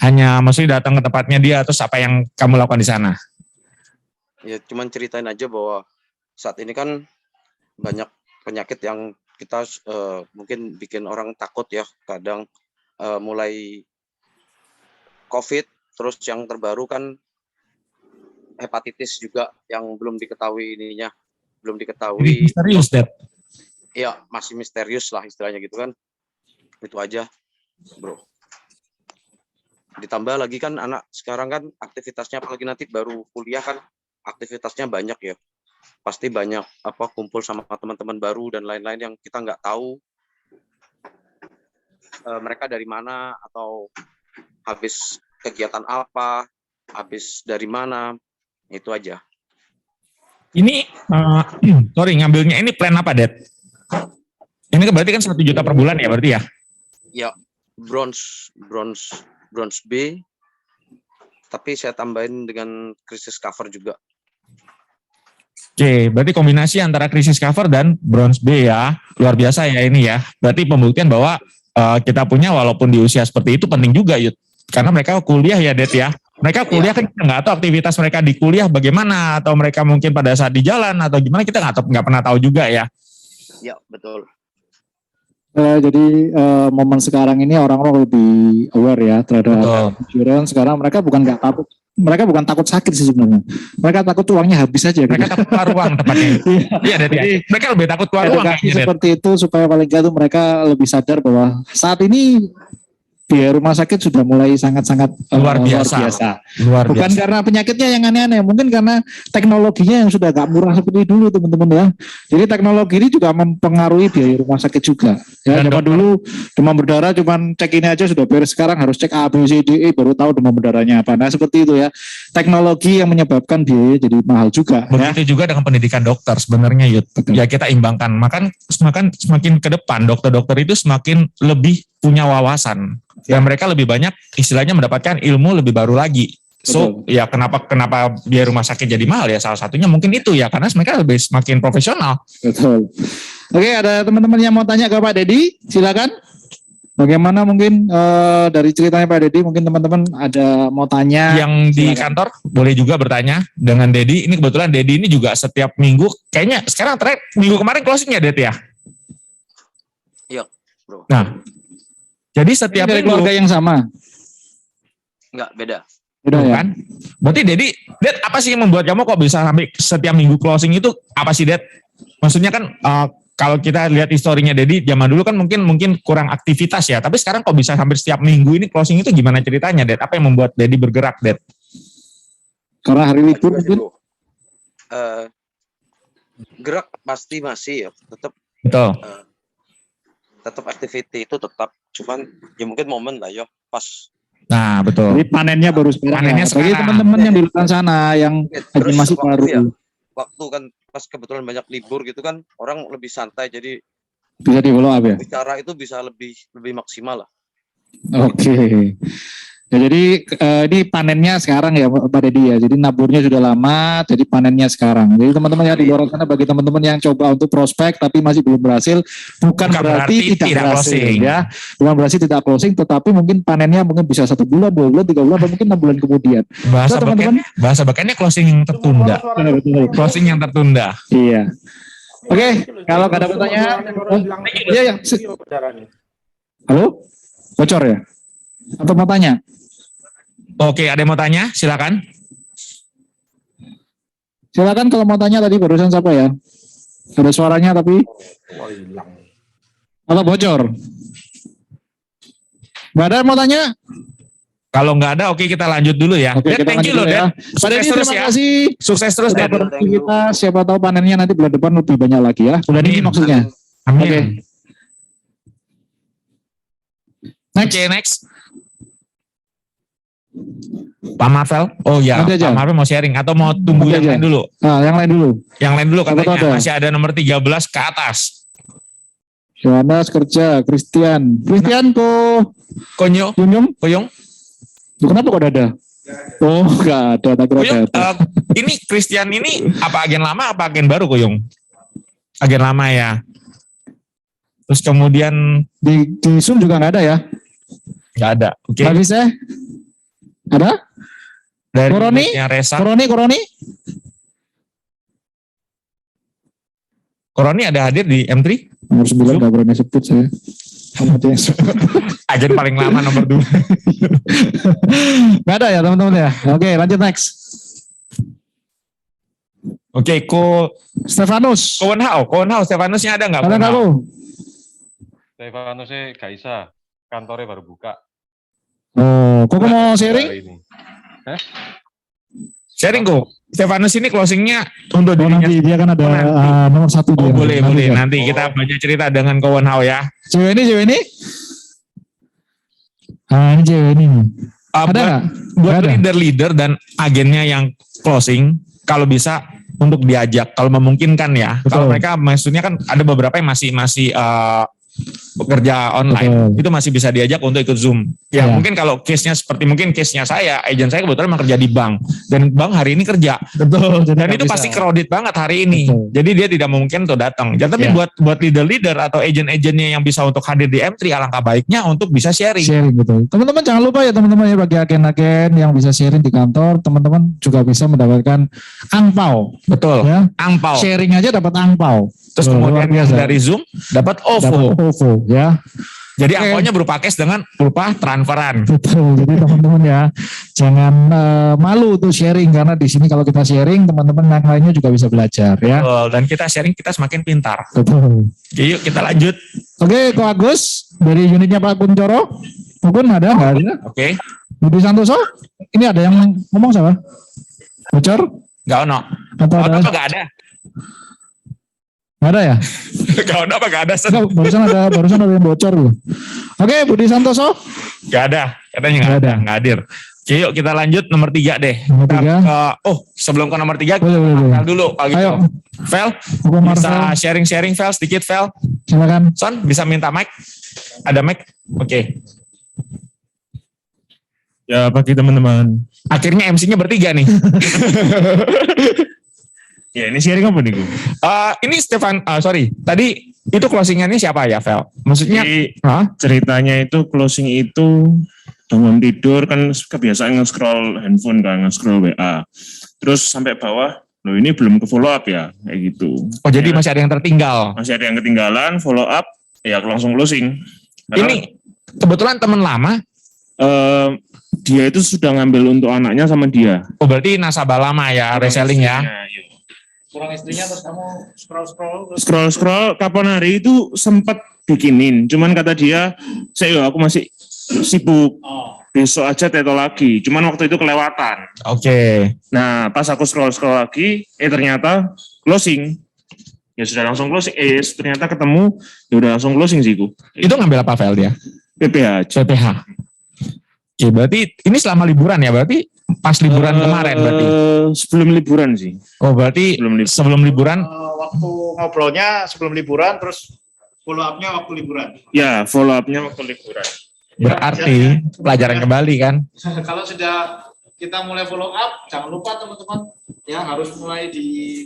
Hanya maksudnya datang ke tempatnya dia, terus apa yang kamu lakukan di sana? Ya cuman ceritain aja bahwa saat ini kan banyak penyakit yang kita mungkin bikin orang takut ya, kadang mulai COVID, terus yang terbaru kan hepatitis juga yang belum diketahui ininya, belum Ini diketahui. misterius, Det. Ya masih misterius lah istilahnya gitu kan. Itu aja, bro. Ditambah lagi kan anak sekarang kan aktivitasnya, apalagi nanti baru kuliah kan aktivitasnya banyak ya. Pasti banyak kumpul sama teman-teman baru dan lain-lain yang kita nggak tahu mereka dari mana atau habis kegiatan apa, habis dari mana, itu aja. Ini, sorry ngambilnya ini plan apa, Det? Ini berarti kan 1 juta per bulan ya berarti ya? Ya, bronze B, tapi saya tambahin dengan krisis cover juga. Oke, berarti kombinasi antara krisis cover dan bronze B ya. Luar biasa ya ini ya. Berarti pembuktian bahwa kita punya walaupun di usia seperti itu penting juga, Yud. Karena mereka kuliah ya, Det ya. Mereka kuliah kan kita nggak tahu aktivitas mereka di kuliah bagaimana, atau mereka mungkin pada saat di jalan atau gimana, kita nggak pernah tahu juga ya. Ya, betul. Jadi momen sekarang ini orang-orang lebih aware ya terhadap insurance. Sekarang mereka bukan nggak takut, mereka bukan takut sakit sih sebenarnya. Mereka takut uangnya habis saja. Mereka takut keluar uang tepatnya. Iya, Det ya. Mereka lebih takut keluar uang kayaknya, Det. Seperti itu supaya paling nggak tuh mereka lebih sadar bahwa saat ini biaya rumah sakit sudah mulai sangat-sangat luar biasa. Bukan karena penyakitnya yang aneh-aneh, mungkin karena teknologinya yang sudah gak murah seperti dulu teman-teman ya. Jadi teknologi ini juga mempengaruhi biaya rumah sakit juga. Ya, zaman dulu demam berdarah cuman cek ini aja sudah beres, sekarang harus cek A, B, C, D, E baru tahu demam berdarahnya apa. Nah seperti itu ya. Teknologi yang menyebabkan biaya jadi mahal juga. Begitu juga dengan pendidikan dokter sebenarnya, Yud. Ya kita imbangkan. Semakin ke depan dokter-dokter itu semakin lebih punya wawasan. Dan mereka lebih banyak istilahnya mendapatkan ilmu lebih baru lagi. So, ya kenapa biaya rumah sakit jadi mahal ya, salah satunya mungkin itu ya, karena mereka lebih semakin profesional. Betul. Oke, ada teman-teman yang mau tanya ke Pak Dedi, silakan. Bagaimana mungkin dari ceritanya Pak Dedi, mungkin teman-teman ada mau tanya. Yang di kantor boleh juga bertanya dengan Dedi. Ini kebetulan Dedi ini juga setiap minggu, kayaknya sekarang terakhir minggu kemarin closingnya, Det ya? Iya, bro. Nah, jadi setiap dari minggu, keluarga yang sama? Enggak, beda. Beda ya? Kan? Berarti Dedi, Det, apa sih yang membuat kamu kok bisa sampai setiap minggu closing itu? Apa sih, Det? Maksudnya kan kalau kita lihat historinya Dedi, zaman dulu kan mungkin kurang aktivitas ya, tapi sekarang kok bisa hampir setiap minggu ini closing itu gimana ceritanya, Det? Apa yang membuat Dedi bergerak, Det? Karena hari libur mungkin? Gerak pasti masih ya, tetap. Betul. Tetap activity itu tetap, cuman ya mungkin momen lah ya pas. Nah, betul. Jadi panennya baru sekarang. Panennya ya. Bagi sekarang. teman-teman yang di luar sana yang Terus masih waktu baru. ya, waktu kan pas kebetulan banyak libur gitu kan, orang lebih santai, jadi Bisa di follow up ya? bicara itu bisa lebih maksimal lah. Oke. Ya, jadi ini panennya sekarang ya Pak Dedi ya. Jadi naburnya sudah lama, jadi panennya sekarang. Jadi teman-teman yang di luar sana, bagi teman-teman yang coba untuk prospek tapi masih belum berhasil, bukan berarti tidak berhasil closing. ya. Bukan berarti tidak closing, tetapi mungkin panennya mungkin bisa 1 bulan, 2 bulan, 3 bulan, atau mungkin 6 bulan kemudian. Bahasa backendnya closing yang tertunda. Closing yang tertunda. Iya. Oke, kalau ada pertanyaan, iya ya. Halo, bocor ya? Atau mau tanya? Oke, ada yang mau tanya? Silakan. Silakan kalau mau tanya, tadi barusan siapa ya? Ada suaranya tapi atau bocor? Nggak ada yang mau tanya? Kalau nggak ada, oke kita lanjut dulu ya. Oke, Det, kita thank you loh, lanjut ya. Det. Sukses terus Terima ya. kasih. Sukses terus, Det. Kita siapa tahu panennya nanti bulan depan lebih banyak lagi ya. Bulan ini Amin. maksudnya. Amin. Oke. Oke, next. Pak Marvel. Oh ya, Nanti aja. Pak Marvel mau sharing atau mau tunggu Nanti yang aja. lain dulu? Nah, yang lain dulu. Yang lain dulu Siapa katanya. tahu ada. Masih ada nomor 13 ke atas. Yohanes kerja, Christian kok Konyo, Yunyum? Koyong. Loh, kenapa kok ada? Oh, nggak ada, tak kira Koyong, ada. ini Christian ini apa agen lama apa agen baru, Koyong? Agen lama ya. Terus kemudian Di Zoom juga nggak ada ya? nggak ada. Oke. Nggak bisa? Ada? Dari Koroni? unitnya Resa. Koroni ada hadir di M3. Nomor 9 nggak berani sebut saya. Agen paling lama nomor 2. Nggak ada ya teman-teman ya? Oke, lanjut next. Oke, Stefanus. Kowenhau, Stefanusnya ada nggak? Ada nggak lu? Stefanus sih gak bisa, kantornya baru buka. Oh, kok mau sharing? Hari ini. Sharing kok. Stefanus ini closingnya untuk Oh, dirinya. nanti dia kan ada nomor 1 dia. Oh, boleh. ya. Nanti kita banyak cerita dengan Kowenhau ya. Cewek ini? Ah, ini cewek ini. Ada nggak? Buat Nggak ada. leader-leader dan agennya yang closing, kalau bisa untuk diajak, kalau memungkinkan ya. Betul. Kalau mereka maksudnya kan ada beberapa yang masih bekerja online, Betul. itu masih bisa diajak untuk ikut Zoom. Ya, Ya. mungkin kalau case-nya seperti mungkin case-nya saya, agent saya kebetulan memang kerja di bank, dan bank hari ini kerja. Betul. Dan itu pasti crowded banget hari ini. Betul. Jadi dia tidak mungkin untuk datang. Tapi Ya. buat leader-leader atau agent-agentnya yang bisa untuk hadir di M3, alangkah baiknya untuk bisa sharing. Sharing betul. Teman-teman jangan lupa ya teman-teman ya, bagi agen-agen yang bisa sharing di kantor, teman-teman juga bisa mendapatkan angpau. Betul. Ya. Angpau. Sharing aja dapat angpau. Terus Tuh, kemudian luar biasa. dari Zoom dapat OVO. Dapat OVO ya. Jadi Oke. angpaunya berupa cash dengan berupa transferan. Betul. Jadi teman-teman ya jangan malu tuh sharing, karena di sini kalau kita sharing teman-teman yang lainnya juga bisa belajar ya. Betul. Dan kita sharing, kita semakin pintar. Betul. Oke, yuk kita lanjut. Oke, Ko Agus dari unitnya Pak Kuncoro. Mungkin ada nggak ada? Oke. Budi Santoso. Ini ada yang ngomong siapa? Bocor? Gak ono. Atau ada? Apa gak ada? Nggak ada ya? Gak ono apa gak ada? Enggak, barusan ada yang bocor loh. Oke, Budi Santoso. Gak ada. Katanya Nggak gak ada. ada. Gak hadir. Oke, yuk kita lanjut nomor 3 deh. Nomor Kita 3. sebelum ke nomor 3, Boleh. Vel dulu. Kalau gitu. Ayo, Vel, Hukum bisa Marvel. sharing-sharing Vel, sedikit Vel. Silakan. Son, bisa minta mic? Ada mic? Oke. Ya, bagi teman-teman. Akhirnya MC-nya bertiga nih. Ya, ini sharing apa nih, Gu? Ini Stefan, sorry. Tadi itu closingannya siapa ya, Vel? Maksudnya, Jadi, hah? ceritanya itu closing itu bangun tidur kan kebiasaan nge-scroll handphone kan, nge-scroll WA. Terus sampai bawah, loh ini belum ke follow up ya, kayak gitu. Oh, jadi Ya, masih ada yang tertinggal. masih ada yang ketinggalan, follow up, ya langsung closing. Karena, Ini kebetulan teman lama. dia itu sudah ngambil untuk anaknya sama dia. Oh, berarti nasabah lama ya, reselling ya. Iya. Kurang istrinya terus kamu scroll. Scroll kapan hari itu sempat bikinin, cuman kata dia, saya aku masih sibuk, besok aja teto lagi, cuman waktu itu kelewatan. Oke. Nah pas aku scroll lagi, ternyata closing, ya sudah langsung closing, ternyata ketemu, ya udah langsung closing sih ku. Itu ngambil apa file dia? PPH. CPH. Oke, berarti ini selama liburan ya, berarti pas liburan kemarin berarti. Sebelum liburan sih. Oh, berarti sebelum liburan. Waktu ngobrolnya sebelum liburan, terus follow up-nya waktu liburan. Ya follow up-nya waktu liburan. Berarti pelajaran kembali kan? Kalau sudah kita mulai follow up, jangan lupa teman-teman ya harus mulai di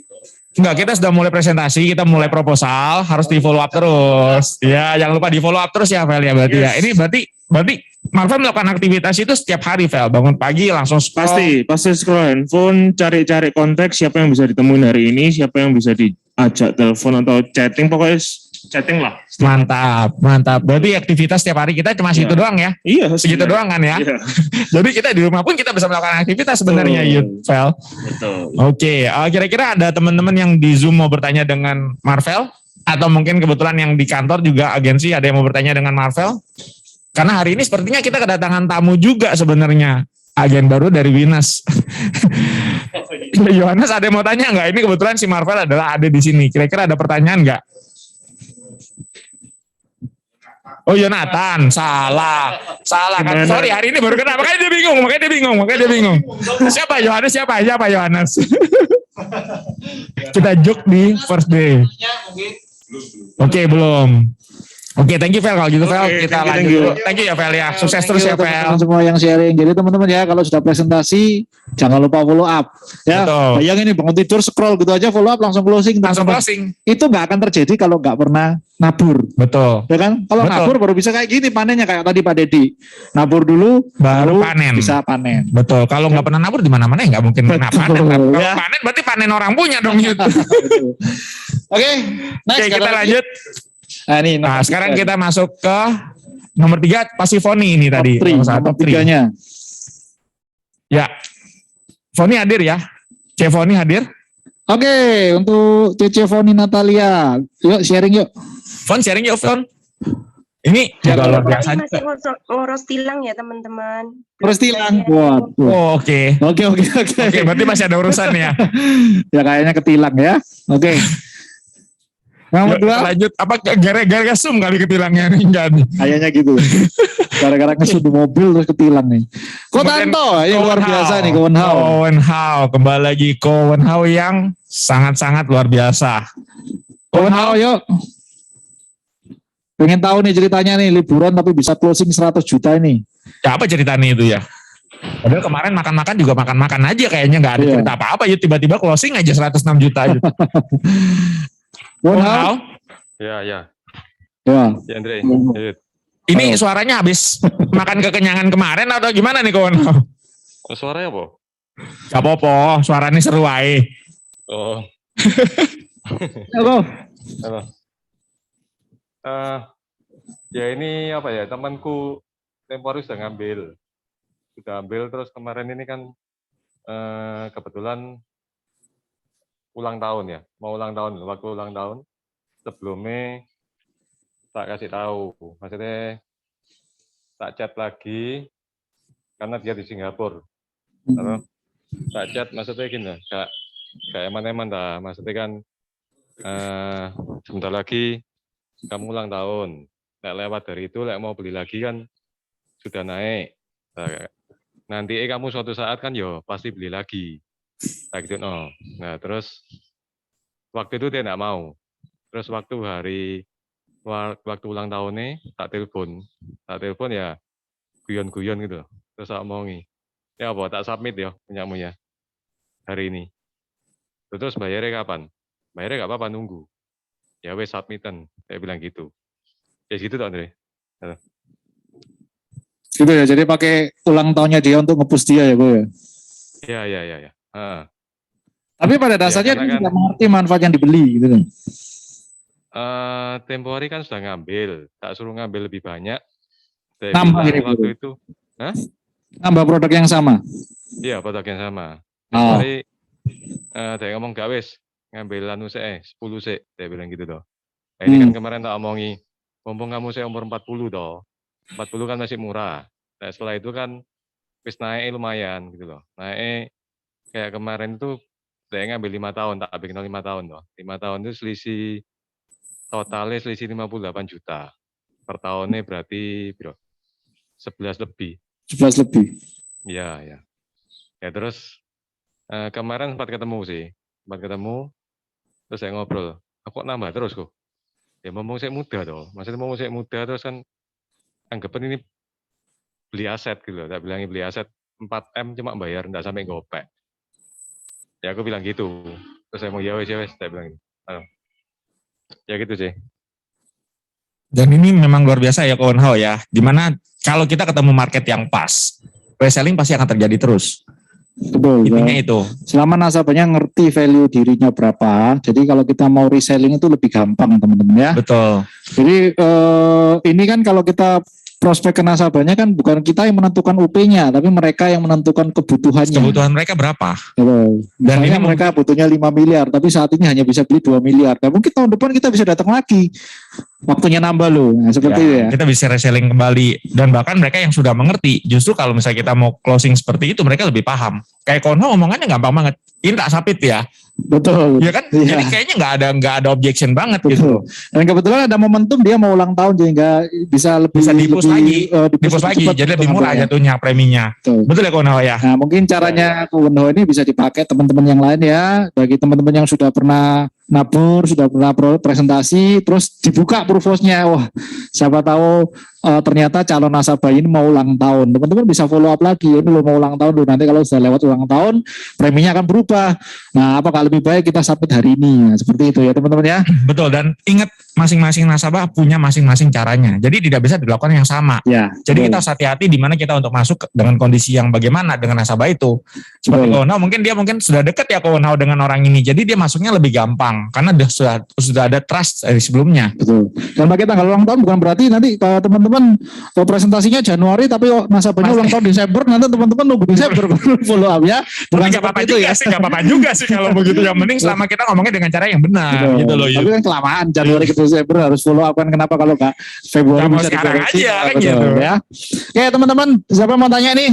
Enggak, kita sudah mulai presentasi, kita mulai proposal, harus di follow up terus. Ya, jangan lupa di follow up terus ya, Vel ya berarti ya. Ini berarti Marvel melakukan aktivitas itu setiap hari, Vel. Bangun pagi langsung scroll. Pasti scroll handphone, cari-cari konteks siapa yang bisa ditemuin hari ini, siapa yang bisa diajak telepon atau chatting, pokoknya chatting lah. Mantap. Berarti aktivitas setiap hari kita cuma situ doang ya? Iya, Segitu doang kan ya? Iya. Jadi kita di rumah pun kita bisa melakukan aktivitas sebenarnya, Vel. Betul. Oke, kira-kira ada teman-teman yang di Zoom mau bertanya dengan Marvel? Atau mungkin kebetulan yang di kantor juga agensi ada yang mau bertanya dengan Marvel? Karena hari ini sepertinya kita kedatangan tamu juga sebenarnya. Agen baru dari Winas. Yohanes ada yang mau tanya nggak? Ini kebetulan si Marvel adalah ada di sini. Kira-kira ada pertanyaan nggak? Oh, Yonatan, salah kan? Gimana? Sorry, hari ini baru kenal. Makanya dia bingung. Siapa Yohanes? Siapa Yohanes? Kita joke di first day. mungkin Oke, belum. Oke, thank you Vel kalau gitu Vel. Oke, Kita thank you, lanjut thank you. dulu. Thank you ya Vel ya. Sukses terus ya Vel. Teman-teman semua yang sharing. Jadi teman-teman ya kalau sudah presentasi jangan lupa follow up. Ya, Betul. bayangin nih bangun tidur scroll gitu aja follow up langsung closing. Langsung teman-teman. closing. Itu nggak akan terjadi kalau nggak pernah nabur. Betul. Ya kan? Kalau Betul. nabur baru bisa kayak gini panennya kayak tadi Pak Dedi. Nabur dulu Baru panen. bisa panen. Betul. Kalau nggak pernah nabur di mana-mana ya nggak mungkin kena Betul, panen. Kalau ya. panen berarti panen orang punya dong gitu. Oke, next Oke, kita kata lagi. lanjut. Nah, ini Nah, sekarang kita masuk ke nomor 3 pasti Foni ini tadi. nomor Top three. 3-nya. Ya. Foni hadir ya. C Foni hadir. Oke, untuk Cece Foni Natalia. Yuk sharing yuk. Fon sharing yuk Fon. Ini juga luar biasa. Masih ngurus tilang ya teman-teman. Terus tilang. Waduh. Oh, oke. Oke. Oke, berarti masih ada urusan ya. Ya kayaknya ketilang ya. Oke. Nomor 2 Lanjut. Apa gara-gara Zoom kali ketilangnya nih enggak nih. kayaknya gitu. Gara-gara ngesut di mobil terus ketilang nih. Kotanto yang luar biasa nih Kowen Hao. Kowen Hao. Kembali lagi Kowen Hao yang sangat-sangat luar biasa. Kowen Hao yuk. Pengen tahu nih ceritanya nih liburan tapi bisa closing 100 juta ini. Ya apa ceritanya itu ya? Padahal kemarin makan-makan juga makan-makan aja kayaknya nggak ada Iya. cerita apa-apa ya tiba-tiba closing aja 106 juta aja. Kowen Kowen Hao. Hao, Ya. Ya. Ya Andre. Ayo. ini suaranya habis makan kekenyangan kemarin atau gimana nih Kowen Hao? Suaranya apa? Gak apa-apa, suaranya seru aja. Oh. Halo. Apa? Ya ini apa ya, temanku temporis sudah ambil terus kemarin ini kan kebetulan ulang tahun ya, mau ulang tahun, waktu ulang tahun sebelumnya tak kasih tahu, maksudnya tak chat lagi karena dia di Singapura, terus tak chat maksudnya gini, gak eman-eman dah, maksudnya kan sebentar lagi kamu ulang tahun, lewat dari itu mau beli lagi kan sudah naik. Nanti kamu suatu saat kan yo pasti beli lagi. Kayak gitu no. Nah, terus waktu itu dia enggak mau. Terus waktu ulang tahunnya tak telepon ya guyon-guyon gitu. Terus tak omongi. Ya apa tak submit ya punyamu ya hari ini. Terus bayarnya kapan? Bayarnya enggak apa-apa nunggu. Ya wes submitan. Saya bilang gitu. Ya gitu tuh Andre. Gitu ya, jadi pakai ulang tahunnya dia untuk nge-push dia ya, Bu ya. Ya. Tapi pada dasarnya karena dia kan- tidak mengerti manfaat yang dibeli gitu kan. Tempo hari kan sudah ngambil, tak suruh ngambil lebih banyak. Saya Nambah bilang ini, waktu Bu. itu, Nambah produk yang sama. iya produk yang sama. Oh. Tempo hari, dia ngomong gak wes, ngambil anu saya 10 sih, saya bilang gitu toh. Nah, ini kan kemarin tak omongi, mumpung kamu saya umur 40 toh, 40 kan masih murah. Nah setelah itu kan, wis naik lumayan gitu loh. Naik kayak kemarin itu, saya ngambil 5 tahun, tak bikin 5 tahun toh. 5 tahun itu totalnya selisih 58 juta. Per tahunnya berarti bro, 11 lebih. 11 lebih. Iya. Ya terus kemarin sempat ketemu, terus saya ngobrol, kok nambah terus kok? Ya ngomong saya muda toh, maksudnya ngomong saya muda terus kan anggapan ini beli aset gitu loh, tak bilangnya beli aset 4M cuma bayar, enggak sampai gopek. Ya aku bilang gitu, terus saya mau ya wes, saya bilang gitu. Ya gitu sih. Dan ini memang luar biasa ya Kowen Hao ya. Dimana kalau kita ketemu market yang pas, reselling pasti akan terjadi terus. Betul. Intinya Ya. itu. Selama nasabahnya ngerti value dirinya berapa, jadi kalau kita mau reselling itu lebih gampang teman-teman ya. Betul. Jadi ini kan kalau kita prospek ke nasabahnya kan bukan kita yang menentukan UP-nya, tapi mereka yang menentukan kebutuhannya. Kebutuhan mereka berapa? Betul. Dan Misalnya ini mereka butuhnya 5 miliar, tapi saat ini hanya bisa beli 2 miliar. Nah, mungkin tahun depan kita bisa datang lagi. Waktunya nambah loh. Nah, seperti itu ya. Kita bisa reselling kembali. Dan bahkan mereka yang sudah mengerti, justru kalau misalnya kita mau closing seperti itu, mereka lebih paham. Kayak Kowen Hao omongannya gampang banget. Ini tak sapit ya. Betul. Ya kan? Iya. Jadi kayaknya nggak ada objection banget gitu. Betul. Dan kebetulan ada momentum dia mau ulang tahun sehingga bisa lebih Bisa dipus lagi. dipus Dipus lagi, cepat jadi lebih murah pengambilannya. jatuhnya preminya. Betul. Betul ya Kowen Hao ya? Nah, mungkin caranya Kowen Hao ini bisa dipakai teman-teman yang lain ya. Bagi teman-teman yang sudah pernah nabur, sudah pernah presentasi, terus dibuka purpose-nya. Wah, siapa tahu ternyata calon nasabah ini mau ulang tahun. Teman-teman bisa follow up lagi. Ini lo mau ulang tahun, nanti kalau sudah lewat ulang tahun, preminya akan berubah. Nah, apakah lebih baik kita submit hari ini? Nah, seperti itu ya teman-teman ya. Betul, dan ingat masing-masing nasabah punya masing-masing caranya. Jadi tidak bisa dilakukan yang sama. Ya. Jadi kita harus hati-hati di mana kita untuk masuk dengan kondisi yang bagaimana dengan nasabah itu. Seperti Betul. Kownau, mungkin dia sudah dekat ya Kownau dengan orang ini. Jadi dia masuknya lebih gampang karena sudah ada trust dari sebelumnya. Betul. Dan pakai tanggal ulang tahun bukan berarti nanti teman-teman presentasinya Januari tapi nasabahnya ulang tahun Desember, nanti teman-teman nunggu Desember follow up ya. Bukan Nggak apa-apa seperti itu juga ya. sih, nggak apa-apa juga sih kalau begitu. Yang penting selama kita ngomongnya dengan cara yang benar, Betul. gitu loh. Tapi kan kelamaan Januari ke Desember harus follow up kan, kenapa kalau nggak Februari Mau bisa sekarang dikoreksi? aja, kan Betul, gitu. ya. Oke teman-teman, siapa yang mau tanya nih?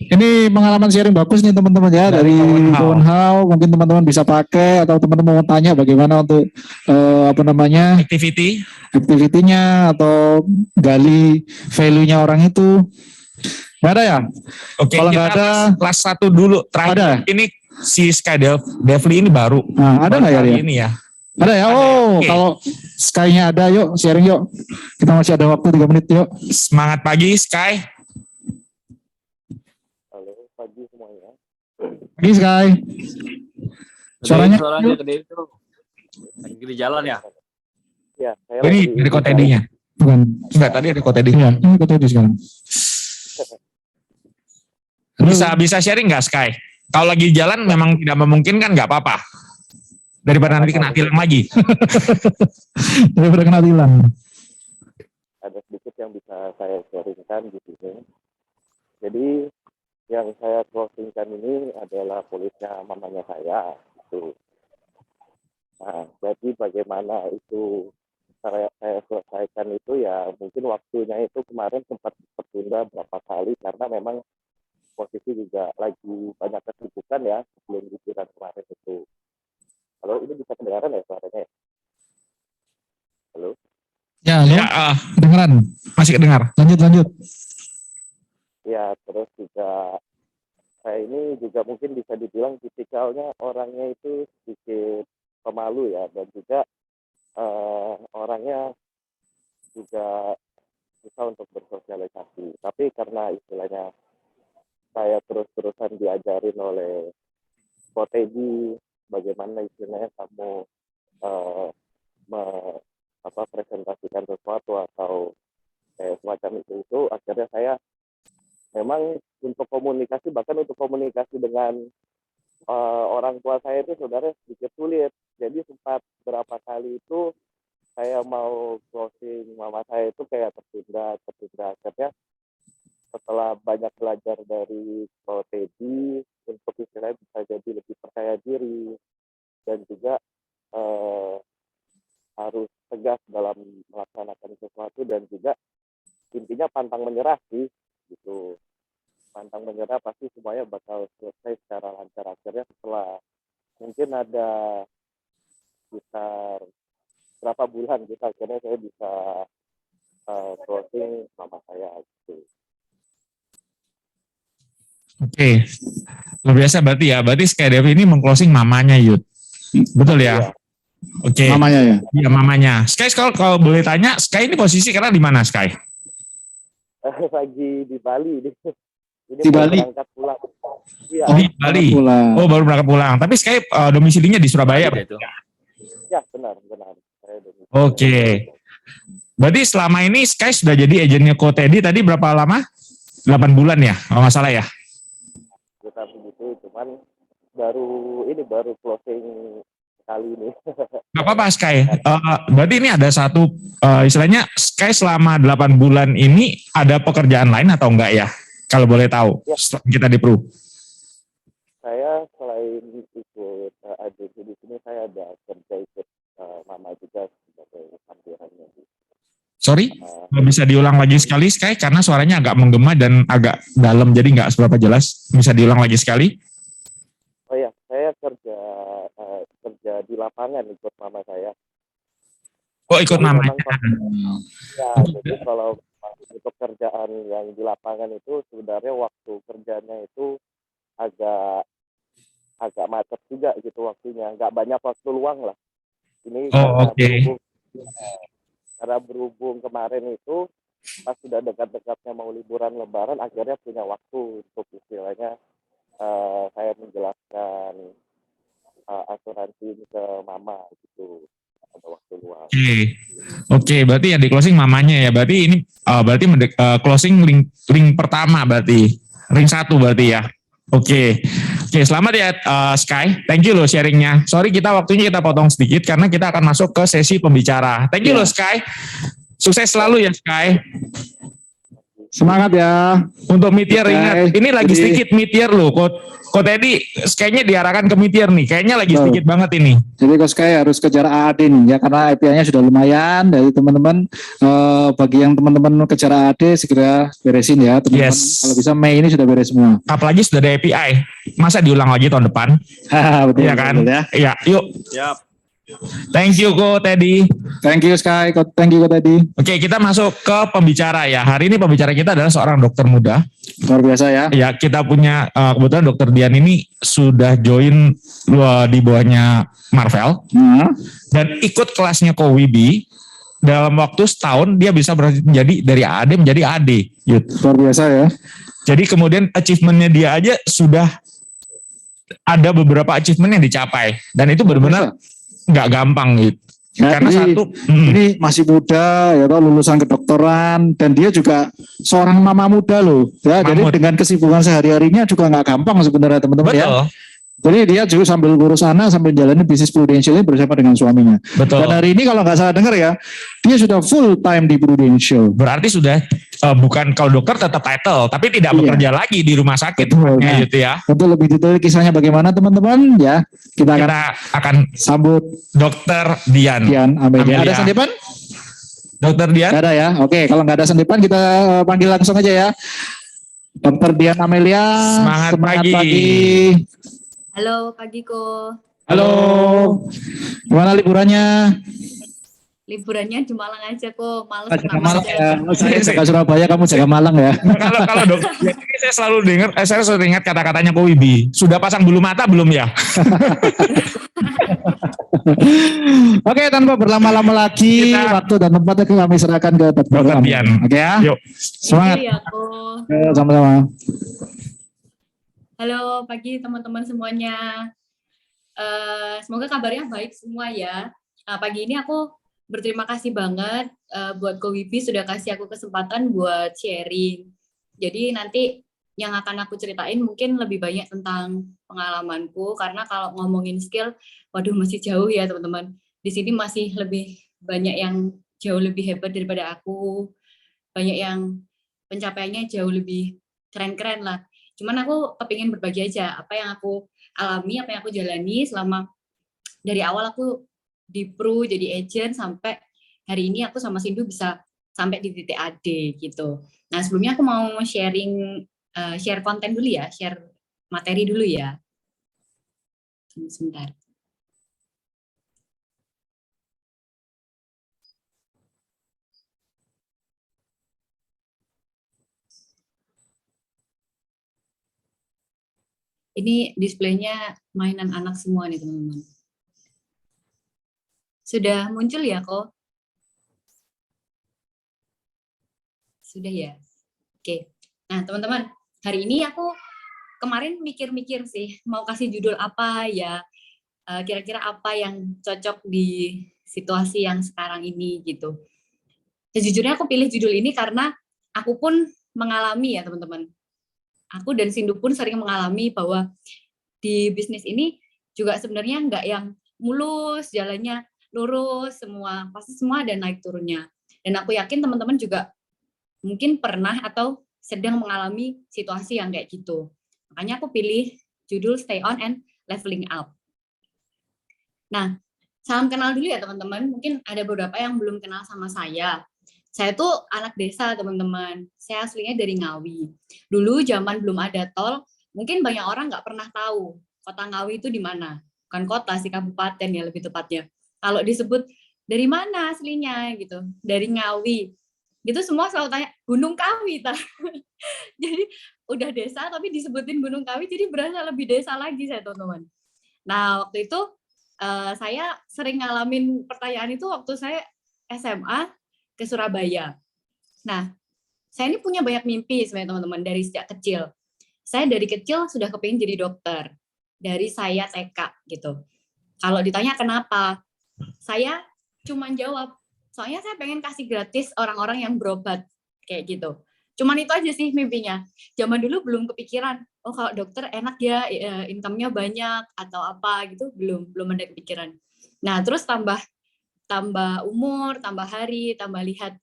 Ini pengalaman sharing bagus nih teman-teman ya dari Kownau. Mungkin teman-teman bisa pakai atau teman-teman mau tanya bagaimana untuk Activity. activity-nya atau gali value-nya orang itu. Nggak ada ya? Oke, Kalau kita nggak ada, kelas 1 dulu. Terakhir ada. ini si Sky Devli ini baru. Nah, ada Baru nggak ya kali dia? ini ya? Ada ya? Ada ya? Oh, Oke. kalau Sky-nya ada, yuk sharing yuk. Kita masih ada waktu 3 menit yuk. Semangat pagi Sky. Halo, pagi semuanya. Pagi Sky. Suaranya gede itu. Lagi di jalan ya? Ya, saya Ini dari KTD-nya. bukan. Enggak, tadi ada KTD. Iya, ini kata itu sekarang. Bisa sharing nggak Sky? Kalau lagi jalan memang tidak memungkinkan nggak apa-apa. Daripada nanti kena tilang lagi. Daripada kena tilang. ada sedikit yang bisa saya sharingkan di sini. Jadi yang saya closingkan ini adalah polisnya mamanya saya. Itu. Nah, jadi bagaimana itu saya selesaikan itu ya mungkin waktunya itu kemarin sempat tertunda berapa kali karena memang posisi juga lagi banyak kesibukan ya sebelum liburan kemarin itu. Halo, ini bisa kedengaran ya suaranya? Halo? Ya, halo. Ya, Kedengeran. masih kedengar. Lanjut. Ya, terus juga saya ini juga mungkin bisa dibilang tipikalnya orangnya itu sedikit pemalu ya, dan juga orangnya juga susah untuk bersosialisasi. Tapi karena istilahnya saya terus-terusan diajarin oleh strategi bagaimana istilahnya kamu presentasikan sesuatu atau semacam itu, akhirnya saya memang untuk komunikasi, bahkan untuk komunikasi dengan orang tua saya itu saudara sedikit sulit. Jadi sempat berapa kali itu saya mau closing mama saya itu kayak tertunda. Akhirnya setelah banyak belajar dari Ko Teddy untuk istilahnya bisa jadi lebih percaya diri dan juga harus tegas dalam melaksanakan sesuatu, dan juga intinya pantang menyerah sih gitu. Pantang menyerah, pasti semuanya bakal selesai secara lancar. Akhirnya setelah mungkin ada sekitar berapa bulan gitu, akhirnya saya bisa closing sama saya gitu. Oke. Luar biasa berarti ya. Berarti Skydev ini mengclosing mamanya Yud. Betul ya? Iya. Oke. Namanya ya. Iya, mamanya. Sky, kalau boleh tanya, Sky ini posisi karena di mana Sky? Lagi di Bali nih. Ini Di baru Bali? berangkat pulang. Iya. Di Bali. Pulang. Oh, baru berangkat pulang. Tapi Sky domisilinya di Surabaya. Ya, benar. Saya udah Oke. Berarti selama ini Sky sudah jadi agennya Ko Teddy tadi berapa lama? 8 bulan ya, kalau nggak salah ya? kita begitu, cuman baru closing kali ini. Nggak apa-apa Sky. Berarti ini ada satu, istilahnya Sky selama 8 bulan ini ada pekerjaan lain atau enggak ya? Kalau boleh tahu, Ya. setelah kita di Pro. Saya selain ikut agensi di sini, saya ada kerja ikut mama juga sebagai sambilannya. Sorry, bisa diulang lagi sekali Sky karena suaranya agak menggema dan agak dalam jadi nggak seberapa jelas. Bisa diulang lagi sekali? Oh ya, saya kerja di lapangan ikut mama saya. Oh, ikut Jadi mamanya. memang ya, jadi kalau untuk kerjaan yang di lapangan itu sebenarnya waktu kerjanya itu agak agak macet juga gitu waktunya, nggak banyak waktu luang lah. Ini Oh, oke. karena berhubung kemarin itu pas sudah dekat-dekatnya mau liburan Lebaran, akhirnya punya waktu untuk istilahnya saya menjelaskan asuransi ini ke mama gitu, ada waktu luang. Oke, berarti yang di closing mamanya ya. Berarti ini berarti closing link pertama berarti. Ring 1 berarti ya. Oke. Oke, selamat ya Sky. Thank you loh sharingnya. Sorry waktunya kita potong sedikit karena kita akan masuk ke sesi pembicara. Thank you loh Sky. Sukses selalu ya Sky. Semangat ya. Untuk mid-year Oke. ingat, ini lagi Jadi- sedikit mid-year loh. Kok Teddy kayaknya diarahkan ke mid-year nih. Kayaknya lagi Betul. sedikit banget ini. Jadi Coach Kai harus kejar AAD nih ya, karena API-nya sudah lumayan dari teman-teman. Bagi yang teman-teman kejar AAD segera beresin ya teman-teman. Yes. Kalau bisa Mei ini sudah beres semua. Apalagi sudah ada API. Masa diulang lagi tahun depan? Betul, Iya kan? betul ya. Iya, yuk. Siap. Thank you Ko Teddy. Thank you Sky, thank you tadi. Oke, kita masuk ke pembicara ya. Hari ini pembicara kita adalah seorang dokter muda. Luar biasa ya. Ya, kita punya kebetulan dokter Dian ini sudah join di bawahnya Marvel Nah, dan ikut kelasnya Ko Wibi. Dalam waktu setahun dia bisa menjadi dari AD menjadi AD. Yud. luar biasa ya. Jadi kemudian achievementnya dia aja sudah ada beberapa achievement yang dicapai dan itu benar-benar nggak gampang gitu. Ya, Karena jadi satu, ini masih muda ya toh, lulusan kedokteran, dan dia juga seorang mama muda loh ya. Jadi Mahmud. dengan kesibukan sehari-harinya juga nggak gampang sebenarnya teman-teman ya. betul, Jadi dia juga sambil ngurus anak sambil jalani bisnis Prudential ini bersama dengan suaminya. betul. Dan hari ini kalau nggak salah dengar ya, dia sudah full time di Prudential. Berarti sudah bukan kalau dokter tetap title, tapi tidak Iya. bekerja lagi di rumah sakit. Betul, tepatnya nah. gitu ya. Tentu lebih detail kisahnya bagaimana teman-teman ya. Kita akan Kita akan sambut dokter Dian. Dian Amelia. Amelia. Ada sendipan? Dokter Dian, Nggak ada ya. Oke, kalau nggak ada sendipan kita panggil langsung aja ya. Dokter Dian Amelia. Semangat pagi. Halo Pagi Ko, Halo. Gimana liburannya? liburannya di Malang aja kok, males Jaga kena Malang macet. ya. Saya jaga Surabaya, kamu jaga Malang ya. kalau dokter Dian ini saya selalu dengar, saya selalu ingat kata-katanya Ko Wibi. Sudah pasang bulu mata belum ya? Oke, tanpa berlama-lama lagi, Kita- waktu dan tempatnya kami serahkan ke Dokter Dokter Amelia. Dian. Oke ya. Yuk. Semangat. Iya Ko. Sama-sama. Halo pagi teman-teman semuanya. Semoga kabarnya baik semua ya. Pagi ini aku berterima kasih banget buat Ko Wibi sudah kasih aku kesempatan buat sharing. Jadi nanti yang akan aku ceritain mungkin lebih banyak tentang pengalamanku, karena kalau ngomongin skill, waduh masih jauh ya teman-teman. Di sini masih lebih banyak yang jauh lebih hebat daripada aku, banyak yang pencapaiannya jauh lebih keren-keren lah. Cuman aku kepingin berbagi aja apa yang aku alami, apa yang aku jalani selama dari awal aku di Pro jadi agent sampai hari ini aku sama Sindu bisa sampai di titik AD gitu. Nah sebelumnya aku mau share konten dulu ya, share materi dulu ya. Sebentar. Ini displaynya mainan anak semua nih teman-teman. Sudah muncul ya kok? Sudah ya? Oke. Nah teman-teman, hari ini aku kemarin mikir-mikir sih, mau kasih judul apa ya, kira-kira apa yang cocok di situasi yang sekarang ini gitu. Sejujurnya aku pilih judul ini karena aku pun mengalami ya teman-teman. Aku dan Sindu pun sering mengalami bahwa di bisnis ini juga sebenarnya nggak yang mulus, jalannya lurus semua, pasti semua ada naik turunnya. Dan aku yakin teman-teman juga mungkin pernah atau sedang mengalami situasi yang kayak gitu. Makanya aku pilih judul Stay On and Leveling Up. Nah, salam kenal dulu ya teman-teman. Mungkin ada beberapa yang belum kenal sama saya. Saya tuh anak desa teman-teman. Saya aslinya dari Ngawi. Dulu zaman belum ada tol, mungkin banyak orang nggak pernah tahu kota Ngawi itu di mana. Bukan kota sih, kabupaten ya lebih tepatnya. Kalau disebut dari mana aslinya gitu, dari Ngawi. Itu semua selalu tanya, Gunung Kawi, ta. Jadi udah desa tapi disebutin Gunung Kawi, jadi berasa lebih desa lagi saya, teman-teman. Nah, waktu itu saya sering ngalamin pertanyaan itu waktu saya SMA ke Surabaya. Nah, saya ini punya banyak mimpi sebenarnya teman-teman dari sejak kecil. Saya dari kecil sudah kepingin jadi dokter. Dari saya TK gitu. Kalau ditanya kenapa, saya cuma jawab, soalnya saya pengen kasih gratis orang-orang yang berobat kayak gitu. Cuman itu aja sih mimpinya. Zaman dulu belum kepikiran, oh kalau dokter enak ya, income-nya banyak atau apa gitu, belum ada kepikiran. Nah, terus tambah umur, tambah hari, tambah lihat,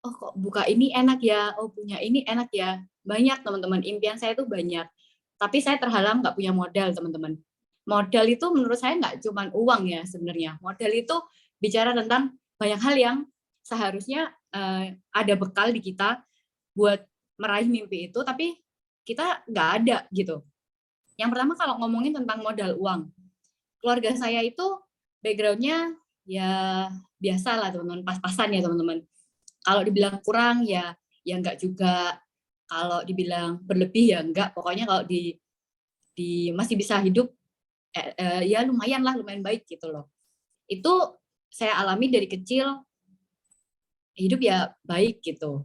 oh kok buka ini enak ya, oh punya ini enak ya. Banyak teman-teman, impian saya itu banyak. Tapi saya terhalang nggak punya modal, teman-teman. Modal itu menurut saya nggak cuma uang ya sebenarnya. Modal itu bicara tentang banyak hal yang seharusnya ada bekal di kita buat meraih mimpi itu, tapi kita nggak ada gitu. Yang pertama kalau ngomongin tentang modal uang, keluarga saya itu background-nya ya biasa lah teman-teman, pas-pasan ya teman-teman. Kalau dibilang kurang ya enggak juga. Kalau dibilang berlebih ya enggak. Pokoknya kalau di masih bisa hidup ya lumayan baik gitu loh. Itu saya alami dari kecil, hidup ya baik gitu.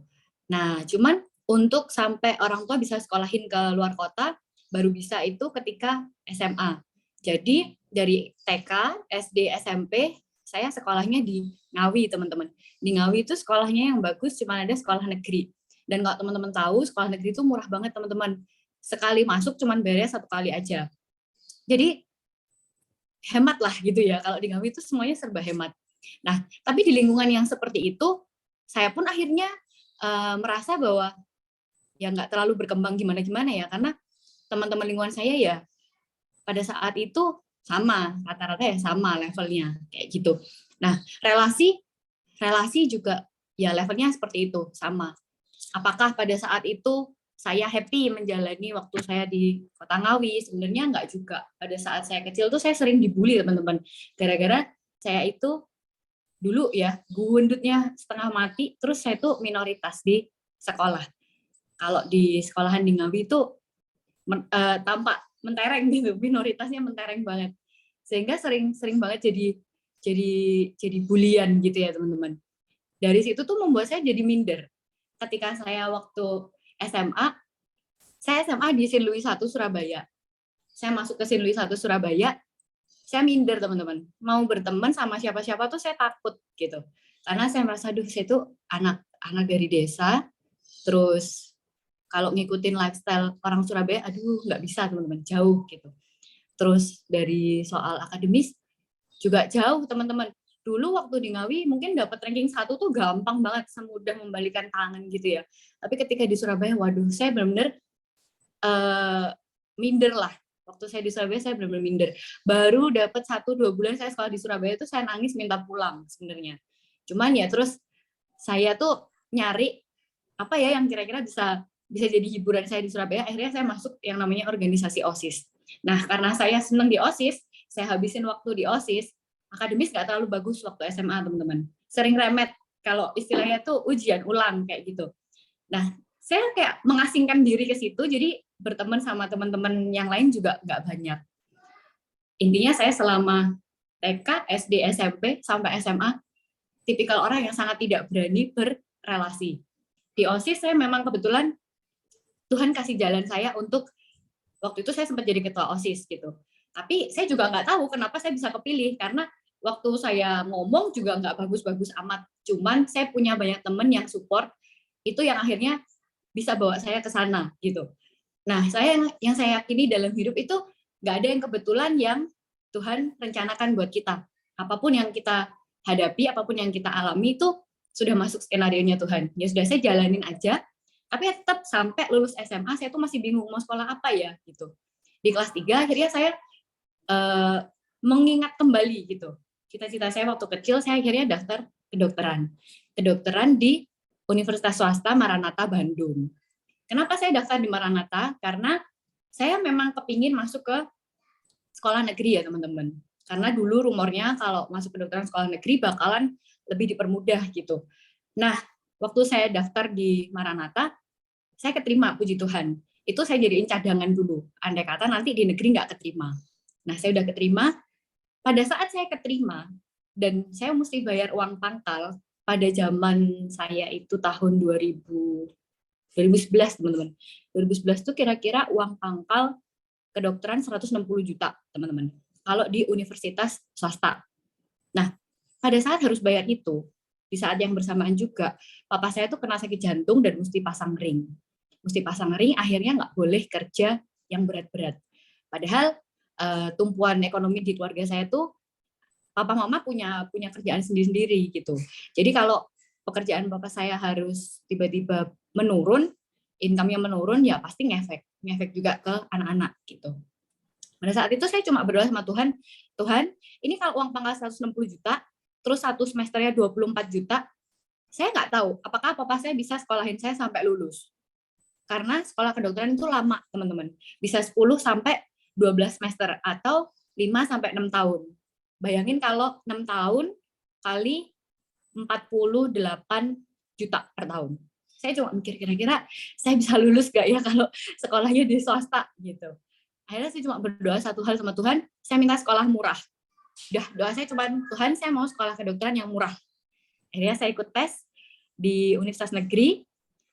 Nah, cuman untuk sampai orang tua bisa sekolahin ke luar kota baru bisa itu ketika SMA. Jadi dari TK, SD, SMP saya sekolahnya di Ngawi, teman-teman. Di Ngawi itu sekolahnya yang bagus cuma ada sekolah negeri. Dan kalau teman-teman tahu, sekolah negeri itu murah banget, teman-teman. Sekali masuk cuma bayar 1 kali aja. Jadi hemat lah gitu ya. Kalau di Ngawi itu semuanya serba hemat. Nah, tapi di lingkungan yang seperti itu, saya pun akhirnya merasa bahwa ya nggak terlalu berkembang gimana-gimana ya, karena teman-teman lingkungan saya ya pada saat itu sama, rata-rata ya sama levelnya, kayak gitu. Nah, relasi juga ya levelnya seperti itu, sama. Apakah pada saat itu saya happy menjalani waktu saya di Kota Ngawi? Sebenarnya enggak juga. Pada saat saya kecil tuh saya sering dibully, teman-teman. Gara-gara saya itu dulu ya, gundutnya setengah mati, terus saya tuh minoritas di sekolah. Kalau di sekolahan di Ngawi itu tampak mentereng gitu, minoritasnya mentereng banget, sehingga sering banget jadi bulian gitu ya teman-teman. Dari situ tuh membuat saya jadi minder. Ketika saya waktu SMA, saya SMA di Sin Louis 1 Surabaya. Saya masuk ke Sin Louis 1 Surabaya, saya minder teman-teman. Mau berteman sama siapa-siapa tuh saya takut gitu. Karena saya merasa, aduh saya tuh anak dari desa, terus kalau ngikutin lifestyle orang Surabaya, aduh nggak bisa teman-teman, jauh gitu. Terus dari soal akademis juga jauh teman-teman. Dulu waktu di Ngawi mungkin dapat ranking 1 tuh gampang banget, semudah membalikan tangan gitu ya. Tapi ketika di Surabaya, waduh saya benar-benar minder lah. Waktu saya di Surabaya saya benar-benar minder. Baru dapat 1-2 bulan saya sekolah di Surabaya itu saya nangis minta pulang sebenarnya. Cuman ya terus saya tuh nyari apa ya yang kira-kira bisa jadi hiburan saya di Surabaya. Akhirnya saya masuk yang namanya organisasi OSIS. Nah, karena saya senang di OSIS, saya habisin waktu di OSIS. Akademis nggak terlalu bagus waktu SMA, teman-teman. Sering remet, kalau istilahnya tuh ujian ulang kayak gitu. Nah, saya kayak mengasingkan diri ke situ, jadi berteman sama teman-teman yang lain juga nggak banyak. Intinya saya selama TK, SD, SMP, sampai SMA, tipikal orang yang sangat tidak berani berrelasi. Di OSIS saya memang kebetulan Tuhan kasih jalan saya untuk, waktu itu saya sempat jadi ketua OSIS gitu. Tapi saya juga nggak tahu kenapa saya bisa kepilih, karena waktu saya ngomong juga nggak bagus-bagus amat. Cuman saya punya banyak teman yang support, itu yang akhirnya bisa bawa saya ke sana gitu. Nah, yang saya yakini dalam hidup itu nggak ada yang kebetulan yang Tuhan rencanakan buat kita. Apapun yang kita hadapi, apapun yang kita alami itu sudah masuk skenario-nya Tuhan. Ya sudah, saya jalanin aja. Tapi tetap sampai lulus SMA saya tuh masih bingung mau sekolah apa ya gitu. Di kelas 3 akhirnya saya mengingat kembali gitu. Cita-cita saya waktu kecil, saya akhirnya daftar kedokteran di Universitas Swasta Maranatha Bandung. Kenapa saya daftar di Maranatha? Karena saya memang kepingin masuk ke sekolah negeri ya teman-teman. Karena dulu rumornya kalau masuk kedokteran sekolah negeri bakalan lebih dipermudah gitu. Nah, waktu saya daftar di Maranatha, saya keterima, puji Tuhan. Itu saya jadiin cadangan dulu. Andai kata nanti di negeri nggak keterima. Nah, saya udah keterima. Pada saat saya keterima, dan saya mesti bayar uang pangkal, pada zaman saya itu tahun 2011, teman-teman. 2011 itu kira-kira uang pangkal kedokteran 160 juta, teman-teman. Kalau di universitas swasta. Nah, pada saat harus bayar itu, di saat yang bersamaan juga, papa saya tuh kena sakit jantung dan mesti pasang ring. Akhirnya nggak boleh kerja yang berat-berat. Padahal tumpuan ekonomi di keluarga saya tuh papa mama punya kerjaan sendiri-sendiri gitu. Jadi kalau pekerjaan papa saya harus tiba-tiba menurun, income-nya menurun, ya pasti ngefek juga ke anak-anak gitu. Pada saat itu saya cuma berdoa sama Tuhan, Tuhan, ini kalau uang pangkal 160 juta, terus satu semesternya 24 juta, saya nggak tahu apakah papa saya bisa sekolahin saya sampai lulus. Karena sekolah kedokteran itu lama, teman-teman. Bisa 10 sampai 12 semester atau 5 sampai 6 tahun. Bayangin kalau 6 tahun kali 48 juta per tahun. Saya cuma mikir kira-kira saya bisa lulus gak ya kalau sekolahnya di swasta gitu. Akhirnya saya cuma berdoa satu hal sama Tuhan, saya minta sekolah murah. Udah, doa saya cuma, Tuhan saya mau sekolah kedokteran yang murah. Akhirnya saya ikut tes di universitas negeri,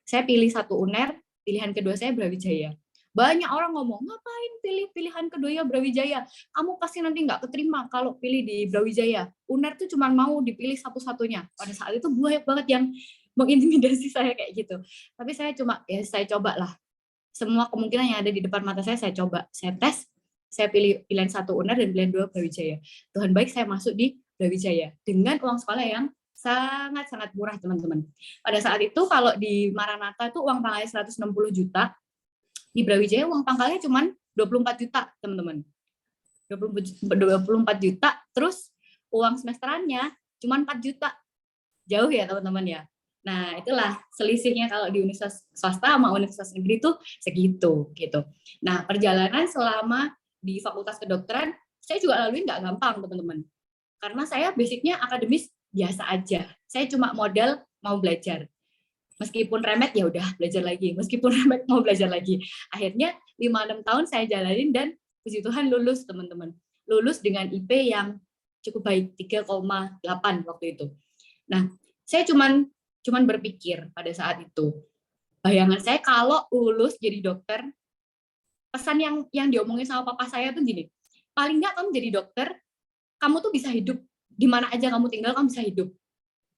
saya pilih satu UNER, pilihan kedua saya Brawijaya. Banyak orang ngomong, ngapain pilih pilihan kedua ya Brawijaya? Kamu pasti nanti nggak keterima kalau pilih di Brawijaya. UNER tuh cuma mau dipilih satu-satunya. Pada saat itu banyak banget yang mengintimidasi saya kayak gitu. Tapi saya coba lah. Semua kemungkinan yang ada di depan mata saya coba. Saya tes, saya pilih pilihan satu UNER dan pilihan dua Brawijaya. Tuhan baik, saya masuk di Brawijaya dengan uang sekolah yang sangat-sangat murah, teman-teman. Pada saat itu kalau di Maranatha itu uang pangkalnya 160 juta, di Brawijaya uang pangkalnya cuma 24 juta, teman-teman. 24 juta, terus uang semesterannya cuma 4 juta. Jauh ya, teman-teman ya. Nah, itulah selisihnya kalau di universitas swasta sama universitas negeri itu segitu gitu. Nah, perjalanan selama di Fakultas Kedokteran saya juga lalui nggak gampang, teman-teman. Karena saya basicnya akademis biasa aja. Saya cuma modal mau belajar. Meskipun remet ya udah belajar lagi. Meskipun remet mau belajar lagi. Akhirnya 5-6 tahun saya jalanin dan puji Tuhan lulus, teman-teman. Lulus dengan IP yang cukup baik, 3,8 waktu itu. Nah, saya cuman berpikir pada saat itu. Bayangan saya kalau lulus jadi dokter, pesan yang diomongin sama papa saya tuh gini, paling nggak kamu jadi dokter, kamu tuh bisa hidup di mana aja kamu tinggal, kamu bisa hidup.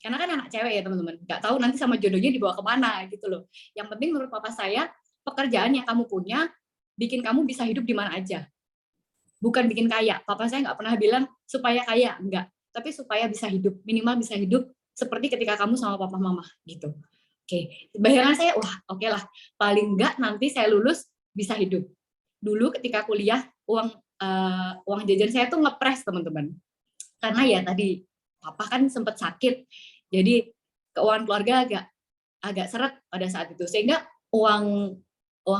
Karena kan anak cewek ya, teman-teman. Nggak tahu nanti sama jodohnya dibawa kemana gitu loh. Yang penting menurut papa saya, pekerjaan yang kamu punya bikin kamu bisa hidup di mana aja. Bukan bikin kaya. Papa saya nggak pernah bilang supaya kaya, enggak. Tapi supaya bisa hidup, minimal bisa hidup seperti ketika kamu sama papa mama gitu. Oke, bayangan saya, wah oke lah. Paling nggak nanti saya lulus bisa hidup. Dulu ketika kuliah, uang jajan saya tuh ngepres, teman-teman. Karena ya tadi papa kan sempat sakit, jadi keuangan keluarga agak seret pada saat itu, sehingga uang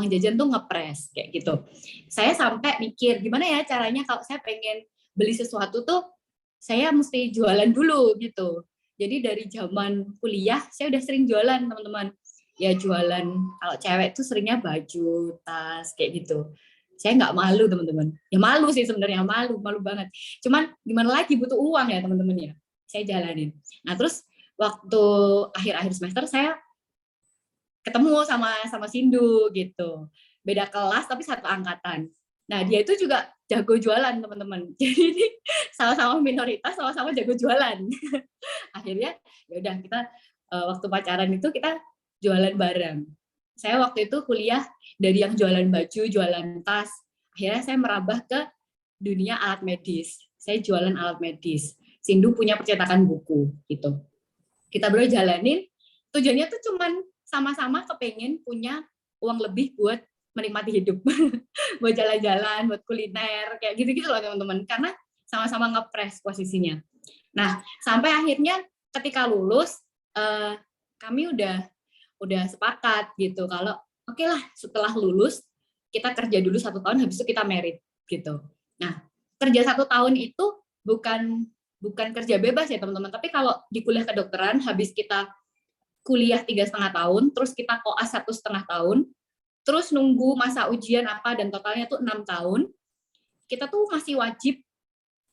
jajan tuh ngepres kayak gitu. Saya sampai mikir gimana ya caranya kalau saya pengen beli sesuatu tuh saya mesti jualan dulu gitu. Jadi dari zaman kuliah saya udah sering jualan, teman-teman. Ya jualan, kalau cewek tuh seringnya baju, tas kayak gitu. Saya nggak malu, teman-teman. Ya malu sih sebenarnya, malu banget. Cuman gimana lagi, butuh uang ya teman-teman ya. Saya jalanin. Nah terus waktu akhir-akhir semester saya ketemu sama Sindu gitu. Beda kelas tapi satu angkatan. Nah dia itu juga jago jualan, teman-teman. Jadi ini sama-sama minoritas, sama-sama jago jualan. Akhirnya ya udah kita waktu pacaran itu kita jualan bareng. Saya waktu itu kuliah dari yang jualan baju, jualan tas, akhirnya saya merambah ke dunia alat medis. Saya jualan alat medis. Sindu punya percetakan buku gitu. Kita berdua jalanin, tujuannya tuh cuman sama-sama kepengen punya uang lebih buat menikmati hidup. Buat jalan-jalan, buat kuliner, kayak gitu-gitu loh teman-teman. Karena sama-sama ngepres posisinya. Nah, sampai akhirnya ketika lulus, kami udah sepakat gitu kalau oke lah setelah lulus kita kerja dulu 1 tahun, habis itu kita merit gitu. Nah kerja 1 tahun itu bukan kerja bebas ya teman-teman, tapi kalau di kuliah kedokteran habis kita kuliah 3,5 tahun, terus kita koas 1,5 tahun, terus nunggu masa ujian apa, dan totalnya tuh 6 tahun, kita tuh masih wajib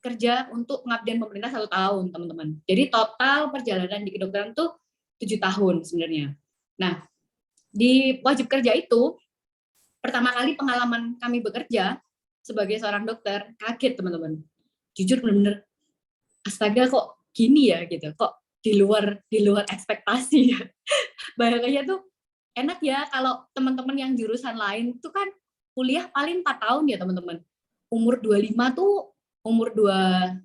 kerja untuk pengabdian pemerintah 1 tahun, teman-teman. Jadi total perjalanan di kedokteran tuh 7 tahun sebenarnya. Nah, di wajib kerja itu, pertama kali pengalaman kami bekerja sebagai seorang dokter, kaget teman-teman. Jujur benar-benar, astaga kok gini ya gitu, kok di luar ekspektasi ya. Bayangannya tuh enak ya kalau teman-teman yang jurusan lain tuh kan kuliah paling 4 tahun ya teman-teman. Umur 25 tuh umur 23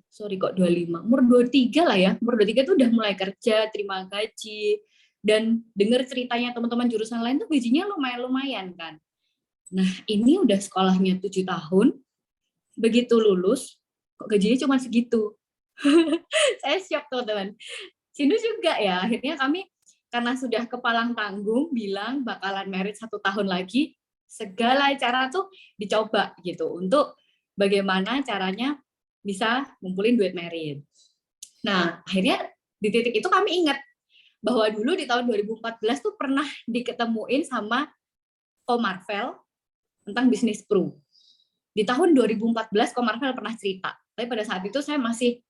lah ya. Umur 23 tuh udah mulai kerja, terima gaji, dan dengar ceritanya teman-teman jurusan lain tuh gajinya lumayan kan. Nah, ini udah sekolahnya 7 tahun, begitu lulus kok gajinya cuma segitu. Saya shock teman-teman. Sindu juga ya, akhirnya kami karena sudah kepalang tanggung bilang bakalan merit 1 tahun lagi, segala cara tuh dicoba gitu untuk bagaimana caranya bisa ngumpulin duit merit. Nah, akhirnya di titik itu kami ingat bahwa dulu di tahun 2014 tuh pernah diketemuin sama Komarvel tentang bisnis pro. Di tahun 2014 Komarvel pernah cerita, tapi pada saat itu saya masih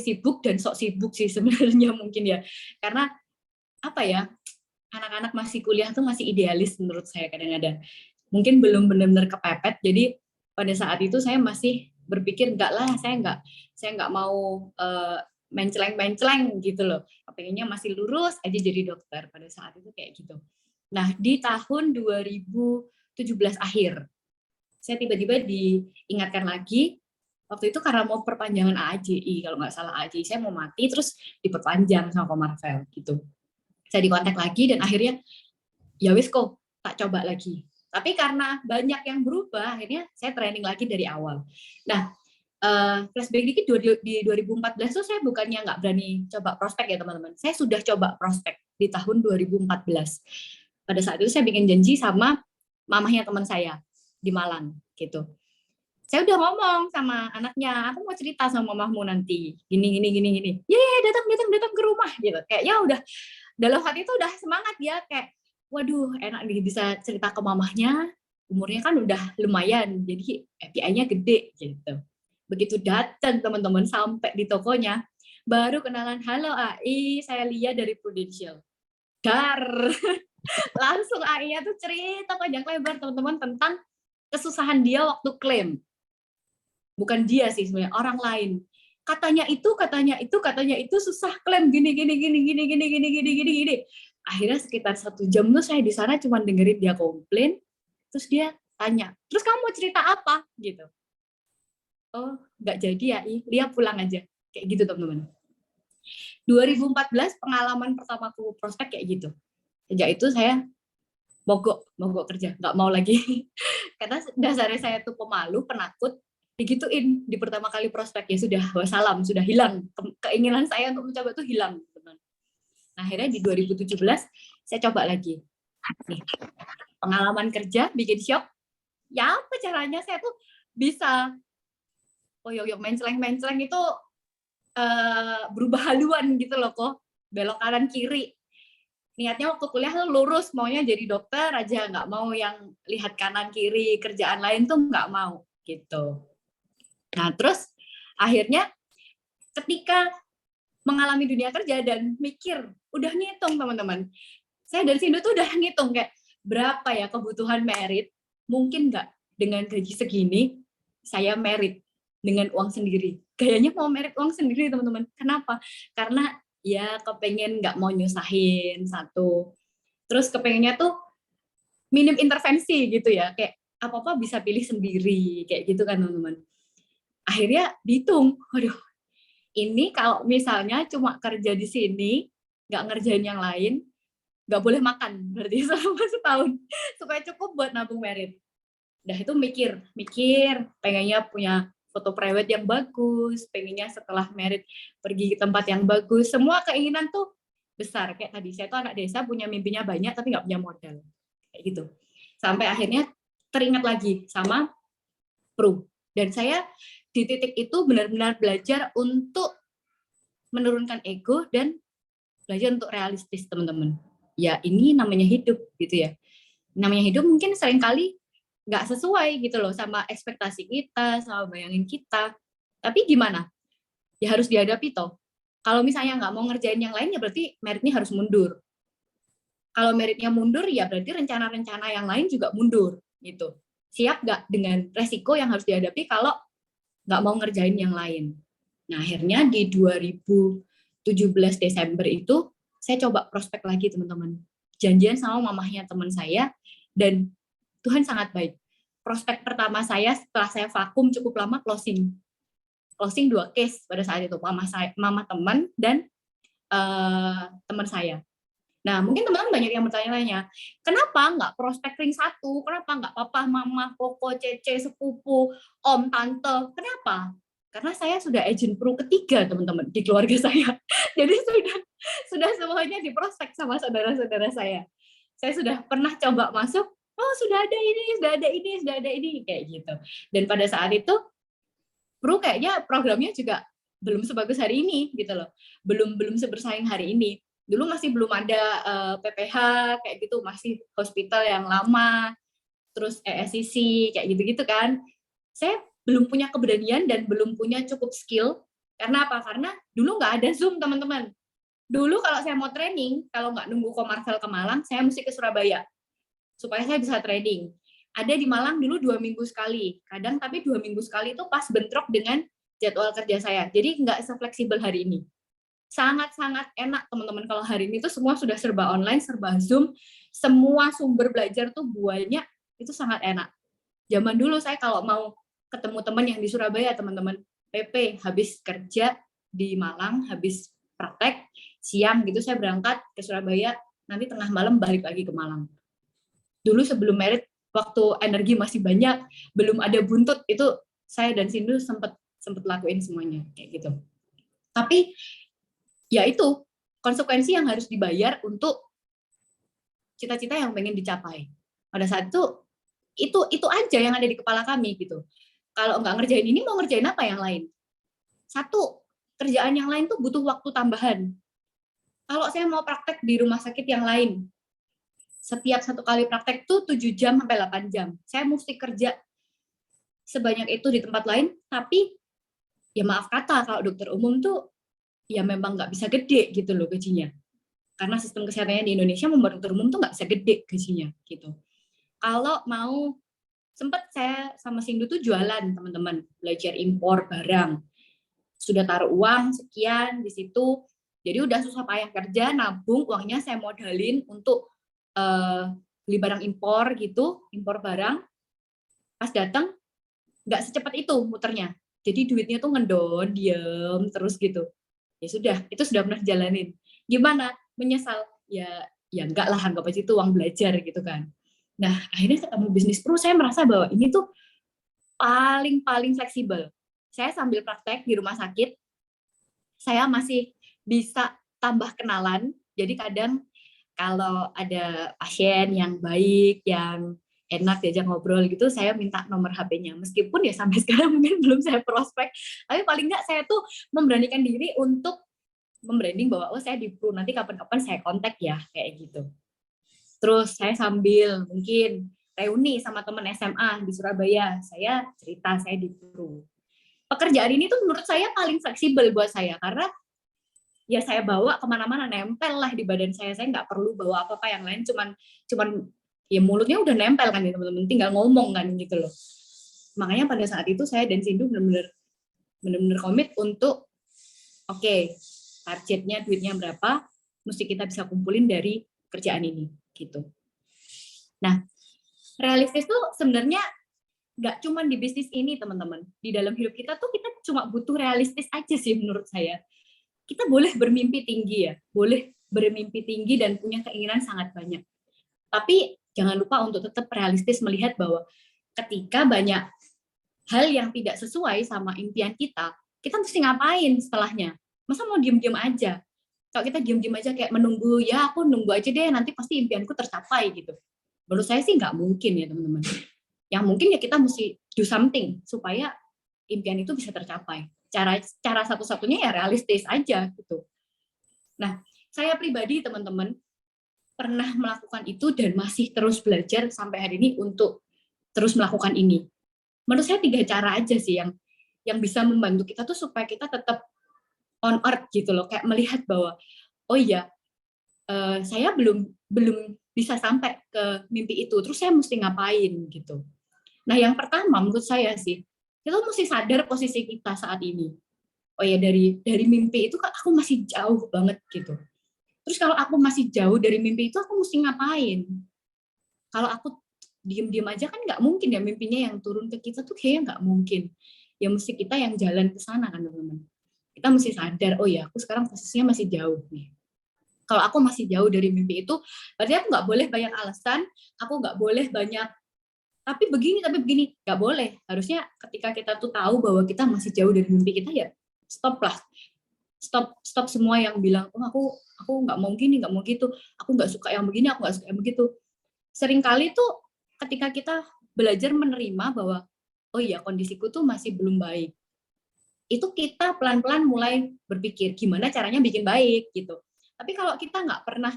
sibuk dan sok sibuk sih sebenarnya mungkin ya, karena apa ya, anak-anak masih kuliah tuh masih idealis menurut saya kadang-kadang, mungkin belum benar-benar kepepet. Jadi pada saat itu saya masih berpikir enggak lah, saya nggak mau menceleng gitu loh, pengennya masih lurus aja jadi dokter pada saat itu kayak gitu. Nah, di tahun 2017 akhir saya tiba-tiba diingatkan lagi. Waktu itu karena mau perpanjangan AAJI, kalau nggak salah AAJI saya mau mati, terus diperpanjang sama Komarvel gitu. Saya dikontak lagi dan akhirnya ya wis kok tak coba lagi. Tapi karena banyak yang berubah, akhirnya saya training lagi dari awal. Nah, flashback dikit, di 2014 tuh saya bukannya nggak berani coba prospek ya teman-teman. Saya sudah coba prospek di tahun 2014. Pada saat itu saya bikin janji sama mamahnya teman saya di Malang gitu. Saya udah ngomong sama anaknya, aku mau cerita sama mamahmu nanti, gini. Datang ke rumah gitu. Kayak ya udah, dalam hati itu udah semangat ya, kayak waduh enak nih bisa cerita ke mamahnya, umurnya kan udah lumayan, jadi API-nya gede gitu. Begitu datang teman-teman sampai di tokonya, baru kenalan, halo AI, saya Lia dari Prudential. Dar, langsung AI-nya tuh cerita panjang lebar teman-teman tentang kesusahan dia waktu klaim. Bukan dia sih sebenarnya, orang lain. Katanya itu susah klaim gini. Akhirnya sekitar 1 jam tuh saya di sana cuma dengerin dia komplain, terus dia tanya, terus kamu mau cerita apa gitu. Oh, nggak jadi ya, Lia pulang aja. Kayak gitu teman-teman. 2014 pengalaman pertamaku prospek kayak gitu. Sejak itu saya mogok kerja, nggak mau lagi. Karena dasarnya saya tuh pemalu, penakut, digituin di pertama kali prospek ya sudah wassalam, sudah hilang keinginan saya untuk mencoba itu hilang teman. Nah, akhirnya di 2017 saya coba lagi nih, pengalaman kerja bikin shock ya, apa caranya saya tuh bisa menceleng itu berubah haluan gitu loh, kok belok kanan kiri. Niatnya waktu kuliah tuh lurus, maunya jadi dokter aja, nggak mau yang lihat kanan kiri, kerjaan lain tuh nggak mau gitu. Nah, terus akhirnya ketika mengalami dunia kerja dan mikir, udah ngitung teman-teman. Saya dari Sindu tuh udah ngitung kayak berapa ya kebutuhan merit, mungkin nggak dengan gaji segini saya merit dengan uang sendiri. Kayaknya mau merit uang sendiri teman-teman. Kenapa? Karena ya kepengen nggak mau nyusahin satu. Terus kepengennya tuh minim intervensi gitu ya, kayak apa-apa bisa pilih sendiri, kayak gitu kan teman-teman. Akhirnya dihitung, waduh, ini kalau misalnya cuma kerja di sini, nggak ngerjain yang lain, nggak boleh makan, berarti selama setahun, supaya cukup buat nabung merit. Udah itu mikir, pengennya punya foto private yang bagus, pengennya setelah merit pergi ke tempat yang bagus, semua keinginan tuh besar. Kayak tadi, saya tuh anak desa, punya mimpinya banyak, tapi nggak punya modal. Kayak gitu. Sampai akhirnya teringat lagi sama Pro. Dan saya di titik itu benar-benar belajar untuk menurunkan ego dan belajar untuk realistis teman-teman. Ya ini namanya hidup gitu ya. Namanya hidup mungkin seringkali nggak sesuai gitu loh sama ekspektasi kita, sama bayangin kita. Tapi gimana? Ya harus dihadapi toh. Kalau misalnya nggak mau ngerjain yang lain ya berarti meritnya harus mundur. Kalau meritnya mundur ya berarti rencana-rencana yang lain juga mundur gitu. Siap nggak dengan resiko yang harus dihadapi kalau nggak mau ngerjain yang lain. Nah akhirnya di 2017 Desember itu saya coba prospek lagi teman-teman. Janjian sama mamahnya teman saya dan Tuhan sangat baik. Prospek pertama saya setelah saya vakum cukup lama closing 2 case pada saat itu, mama teman dan teman saya. Nah mungkin teman-teman banyak yang bertanya-tanya, kenapa nggak prospek ring 1? Kenapa nggak papa, mama, koko, cece, sepupu, om, tante? Kenapa? Karena saya sudah agent pro ketiga teman-teman di keluarga saya. Jadi sudah semuanya diprospek sama saudara-saudara saya. Saya sudah pernah coba masuk, oh sudah ada ini, sudah ada ini, sudah ada ini, kayak gitu. Dan pada saat itu, pro kayaknya programnya juga belum sebagus hari ini gitu loh. Belum sebersaing hari ini. Dulu masih belum ada PPH kayak gitu, masih hospital yang lama, terus ESCC kayak gitu-gitu kan. Saya belum punya keberanian dan belum punya cukup skill. Karena apa? Karena dulu nggak ada Zoom, teman-teman. Dulu kalau saya mau training, kalau nggak nunggu komersial ke Malang, saya mesti ke Surabaya. Supaya saya bisa training. Ada di Malang dulu 2 minggu sekali. Kadang tapi 2 minggu sekali itu pas bentrok dengan jadwal kerja saya. Jadi nggak se-fleksibel hari ini. Sangat-sangat enak, teman-teman. Kalau hari ini tuh semua sudah serba online, serba Zoom. Semua sumber belajar tuh banyak. Itu sangat enak. Zaman dulu saya kalau mau ketemu teman yang di Surabaya, teman-teman, PP, habis kerja di Malang, habis praktek, siang gitu saya berangkat ke Surabaya, nanti tengah malam balik lagi ke Malang. Dulu sebelum merit, waktu energi masih banyak, belum ada buntut, itu saya dan Sindu sempat lakuin semuanya, kayak gitu. Tapi, ya itu, konsekuensi yang harus dibayar untuk cita-cita yang pengen dicapai. Pada saat itu aja yang ada di kepala kami gitu. Kalau nggak ngerjain ini, mau ngerjain apa yang lain? Satu, kerjaan yang lain tuh butuh waktu tambahan. Kalau saya mau praktek di rumah sakit yang lain, setiap 1 kali praktek tuh 7 jam sampai 8 jam. Saya mesti kerja sebanyak itu di tempat lain, tapi ya maaf kata, kalau dokter umum tuh ya memang nggak bisa gede gitu loh gajinya. Karena sistem kesehatannya di Indonesia membuat dokter umum tuh nggak bisa gede gajinya gitu. Kalau mau, sempat saya sama Sindu tuh jualan, teman-teman, belajar impor barang. Sudah taruh uang sekian di situ, jadi udah susah payah kerja, nabung, uangnya saya modalin untuk beli barang impor gitu, impor barang. Pas datang, nggak secepat itu muternya. Jadi duitnya tuh ngendon, diem, terus gitu. Ya sudah, itu sudah pernah jalanin. Gimana? Menyesal? Ya enggak lah, anggap aja itu uang belajar gitu kan. Nah, akhirnya ketemu bisnis pro, saya merasa bahwa ini tuh paling fleksibel. Saya sambil praktek di rumah sakit, saya masih bisa tambah kenalan. Jadi kadang kalau ada pasien yang baik, yang enak diajak ngobrol gitu, saya minta nomor HP-nya. Meskipun ya sampai sekarang mungkin belum saya prospek, tapi paling nggak saya tuh memberanikan diri untuk membranding bahwa oh saya di pro, nanti kapan-kapan saya kontak ya, kayak gitu. Terus saya sambil mungkin reuni sama teman SMA di Surabaya, saya cerita saya di pro. Pekerjaan ini tuh menurut saya paling fleksibel buat saya, karena ya saya bawa kemana-mana, nempel lah di badan saya nggak perlu bawa apa-apa yang lain, cuman ya mulutnya udah nempel kan ya teman-teman, tinggal ngomong kan gitu loh. Makanya pada saat itu saya dan Sindu benar-benar komit untuk oke, targetnya duitnya berapa, mesti kita bisa kumpulin dari kerjaan ini gitu. Nah, realistis tuh sebenarnya nggak cuma di bisnis ini teman-teman, di dalam hidup kita tuh kita cuma butuh realistis aja sih menurut saya. Kita boleh bermimpi tinggi ya, boleh bermimpi tinggi dan punya keinginan sangat banyak. Tapi jangan lupa untuk tetap realistis melihat bahwa ketika banyak hal yang tidak sesuai sama impian kita mesti ngapain setelahnya? Masa mau diem-diem aja? Kalau kita diem-diem aja kayak menunggu, ya aku nunggu aja deh, nanti pasti impianku tercapai gitu. Menurut saya sih nggak mungkin ya teman-teman. Yang mungkin ya kita mesti do something supaya impian itu bisa tercapai. Cara satu-satunya ya realistis aja gitu. Nah, saya pribadi teman-teman pernah melakukan itu dan masih terus belajar sampai hari ini untuk terus melakukan ini. Menurut saya 3 cara aja sih yang bisa membantu kita tuh supaya kita tetap on earth gitu loh, kayak melihat bahwa oh iya, saya belum bisa sampai ke mimpi itu, terus saya mesti ngapain gitu. Nah, yang pertama menurut saya sih, kita mesti sadar posisi kita saat ini. Oh ya, dari mimpi itu kan aku masih jauh banget gitu. Terus kalau aku masih jauh dari mimpi itu, aku mesti ngapain? Kalau aku diem-diem aja kan nggak mungkin ya, mimpinya yang turun ke kita tuh kayaknya nggak mungkin. Ya mesti kita yang jalan ke sana kan teman-teman. Kita mesti sadar, oh ya aku sekarang posisinya masih jauh nih. Kalau aku masih jauh dari mimpi itu, berarti aku nggak boleh banyak alasan, aku nggak boleh banyak tapi begini, nggak boleh. Harusnya ketika kita tuh tahu bahwa kita masih jauh dari mimpi kita, ya stop lah. Stop semua yang bilang, oh aku nggak mau gini, nggak mau gitu, aku nggak suka yang begini, aku nggak suka yang begitu. Seringkali tuh ketika kita belajar menerima bahwa, oh iya kondisiku tuh masih belum baik, itu kita pelan-pelan mulai berpikir, gimana caranya bikin baik gitu. Tapi kalau kita nggak pernah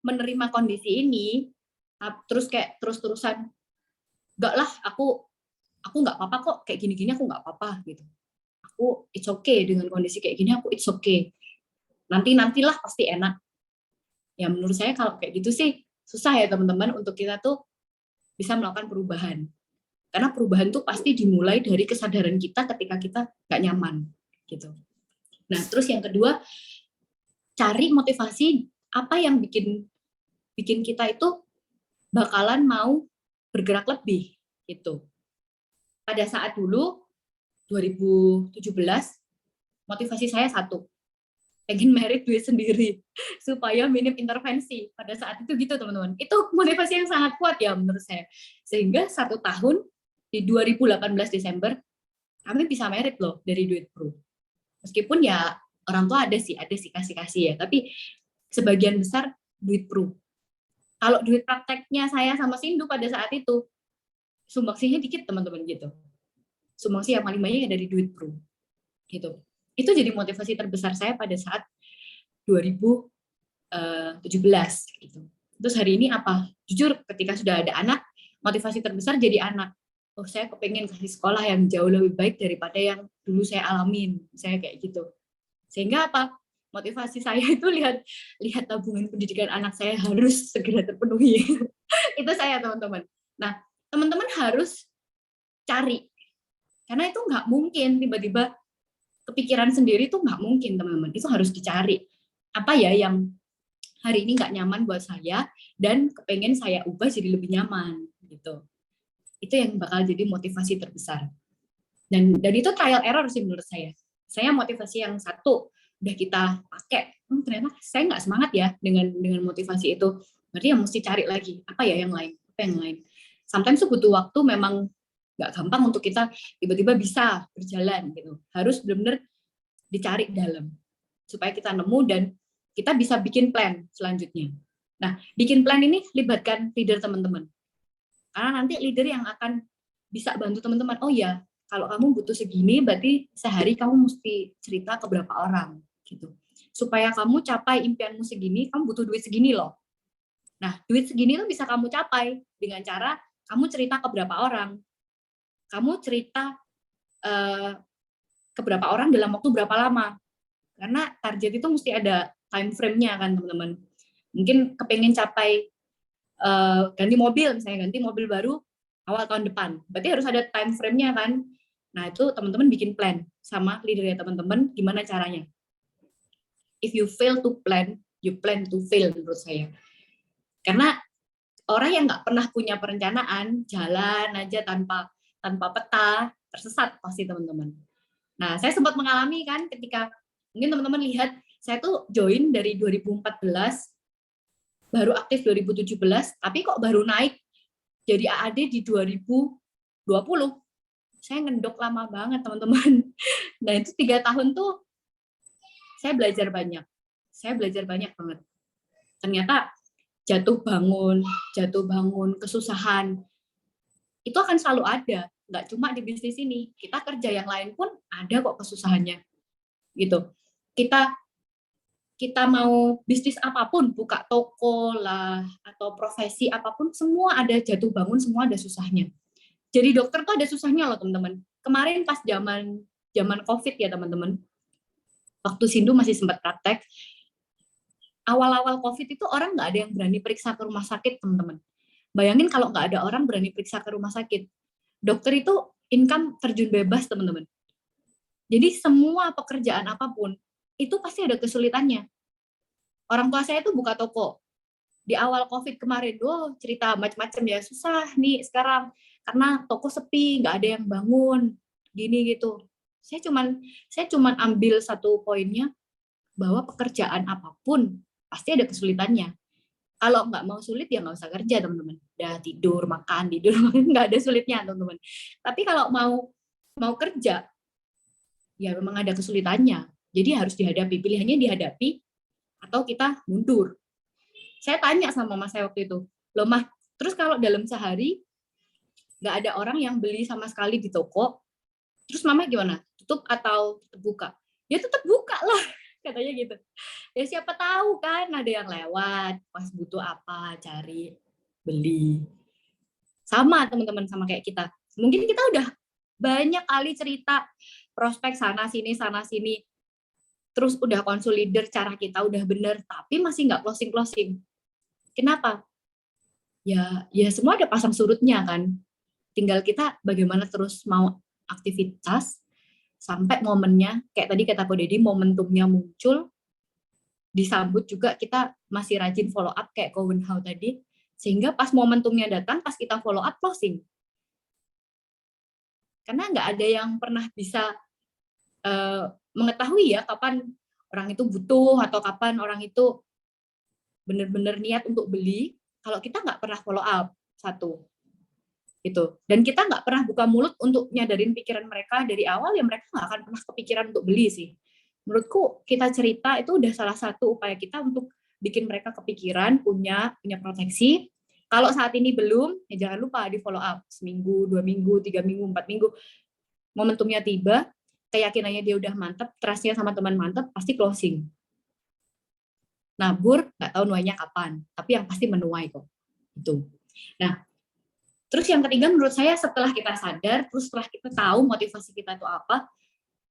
menerima kondisi ini, terus kayak terus-terusan, enggak lah, aku nggak apa-apa kok, kayak gini-gini aku nggak apa-apa gitu. Aku it's okay dengan kondisi kayak gini, aku it's okay. Nantilah pasti enak. Ya menurut saya kalau kayak gitu sih susah ya teman-teman untuk kita tuh bisa melakukan perubahan. Karena perubahan tuh pasti dimulai dari kesadaran kita ketika kita nggak nyaman gitu. Nah, terus yang kedua, cari motivasi apa yang bikin kita itu bakalan mau bergerak lebih gitu. Pada saat dulu 2017 motivasi saya satu, pengen merit duit sendiri supaya minim intervensi. Pada saat itu gitu teman-teman. Itu motivasi yang sangat kuat ya menurut saya. Sehingga 1 tahun di 2018 Desember kami bisa merit loh dari duit pro. Meskipun ya orang tua ada sih kasih ya, tapi sebagian besar duit pro. Kalau duit prakteknya saya sama Sindu pada saat itu, sumbangsihnya dikit teman-teman gitu. Sumbangsih yang paling banyak dari duit pro. Gitu. Itu jadi motivasi terbesar saya pada saat 2017 gitu. Terus hari ini apa? Jujur ketika sudah ada anak, motivasi terbesar jadi anak. Oh, saya kepengen kasih sekolah yang jauh lebih baik daripada yang dulu saya alamin. Saya kayak gitu. Sehingga apa? Motivasi saya itu lihat tabungan pendidikan anak saya harus segera terpenuhi. Itu saya teman-teman. Nah, teman-teman harus cari. Karena itu nggak mungkin tiba-tiba kepikiran sendiri tuh nggak mungkin teman-teman. Itu harus dicari. Apa ya yang hari ini nggak nyaman buat saya dan kepengen saya ubah jadi lebih nyaman gitu. Itu yang bakal jadi motivasi terbesar. Dan itu trial error sih menurut saya. Saya motivasi yang satu udah kita pakai, ternyata saya nggak semangat ya dengan motivasi itu. Berarti yang mesti cari lagi apa ya yang lain, Sometimes itu butuh waktu, memang nggak gampang untuk kita tiba-tiba bisa berjalan gitu. Harus benar-benar dicari dalam supaya kita nemu dan kita bisa bikin plan selanjutnya. Nah, bikin plan ini libatkan leader teman-teman. Karena nanti leader yang akan bisa bantu teman-teman. Oh ya, kalau kamu butuh segini, berarti sehari kamu mesti cerita ke berapa orang, gitu. Supaya kamu capai impianmu segini, kamu butuh duit segini loh. Nah, duit segini tuh bisa kamu capai dengan cara kamu cerita ke berapa orang. Kamu cerita ke berapa orang dalam waktu berapa lama. Karena target itu mesti ada time frame-nya kan, teman-teman. Mungkin kepengen capai ganti mobil, misalnya ganti mobil baru awal tahun depan. Berarti harus ada time frame-nya kan. Nah, itu teman-teman bikin plan sama leadernya teman-teman gimana caranya. If you fail to plan, you plan to fail menurut saya. Karena orang yang nggak pernah punya perencanaan, jalan aja tanpa peta, tersesat pasti teman-teman. Nah, saya sempat mengalami kan ketika mungkin teman-teman lihat saya tuh join dari 2014, baru aktif 2017, tapi kok baru naik jadi AAD di 2020. Saya ngendok lama banget teman-teman. Nah itu 3 tahun tuh saya belajar banyak banget. Ternyata jatuh bangun, kesusahan itu akan selalu ada. Nggak cuma di bisnis ini, kita kerja yang lain pun ada kok kesusahannya, gitu. Kita kita mau bisnis apapun, buka toko lah, atau profesi apapun, semua ada jatuh bangun, semua ada susahnya. Jadi dokter tuh ada susahnya loh teman-teman. Kemarin pas zaman COVID ya teman-teman, waktu Sindu masih sempat praktek, awal-awal COVID itu orang nggak ada yang berani periksa ke rumah sakit teman-teman. Bayangin kalau nggak ada orang berani periksa ke rumah sakit. Dokter itu income terjun bebas teman-teman. Jadi semua pekerjaan apapun, itu pasti ada kesulitannya. Orang tua saya tuh buka toko. Di awal COVID kemarin, cerita macam-macam ya, susah nih sekarang. Karena toko sepi, nggak ada yang bangun, gini gitu. Saya cuman ambil satu poinnya, bahwa pekerjaan apapun, pasti ada kesulitannya. Kalau nggak mau sulit, ya nggak usah kerja, teman-teman. Udah tidur, makan, nggak ada sulitnya, teman-teman. Tapi kalau mau kerja, ya memang ada kesulitannya. Jadi harus dihadapi. Pilihannya dihadapi atau kita mundur. Saya tanya sama mas saya waktu itu, loh mah, terus kalau dalam sehari nggak ada orang yang beli sama sekali di toko, terus mama gimana? Tutup atau tetap buka? Ya tetap buka lah, katanya gitu. Ya siapa tahu kan ada yang lewat, pas butuh apa, cari, beli. Sama teman-teman, sama kayak kita. Mungkin kita udah banyak kali cerita prospek sana sini, terus udah konsolider cara kita udah bener, tapi masih nggak closing. Kenapa? Ya semua ada pasang surutnya kan. Tinggal kita bagaimana terus mau aktivitas sampai momennya, kayak tadi kata Ko Deddy, momentumnya muncul, disambut juga kita masih rajin follow up kayak Ko Wenhao tadi, sehingga pas momentumnya datang, pas kita follow up, closing. Karena nggak ada yang pernah bisa mengetahui ya kapan orang itu butuh atau kapan orang itu benar-benar niat untuk beli kalau kita nggak pernah follow up satu itu, dan kita nggak pernah buka mulut untuk nyadarin pikiran mereka dari awal, ya mereka nggak akan pernah kepikiran untuk beli sih. Menurutku kita cerita itu udah salah satu upaya kita untuk bikin mereka kepikiran, punya proteksi. Kalau saat ini belum, ya jangan lupa di follow up seminggu, 2 minggu, 3 minggu, 4 minggu, momentumnya tiba, keyakinannya dia udah mantep, trust-nya sama teman mantep, pasti closing. Nabur, nggak tahu nuainya kapan, tapi yang pasti menuai kok. Itu. Nah, terus yang ketiga menurut saya setelah kita sadar, terus setelah kita tahu motivasi kita itu apa,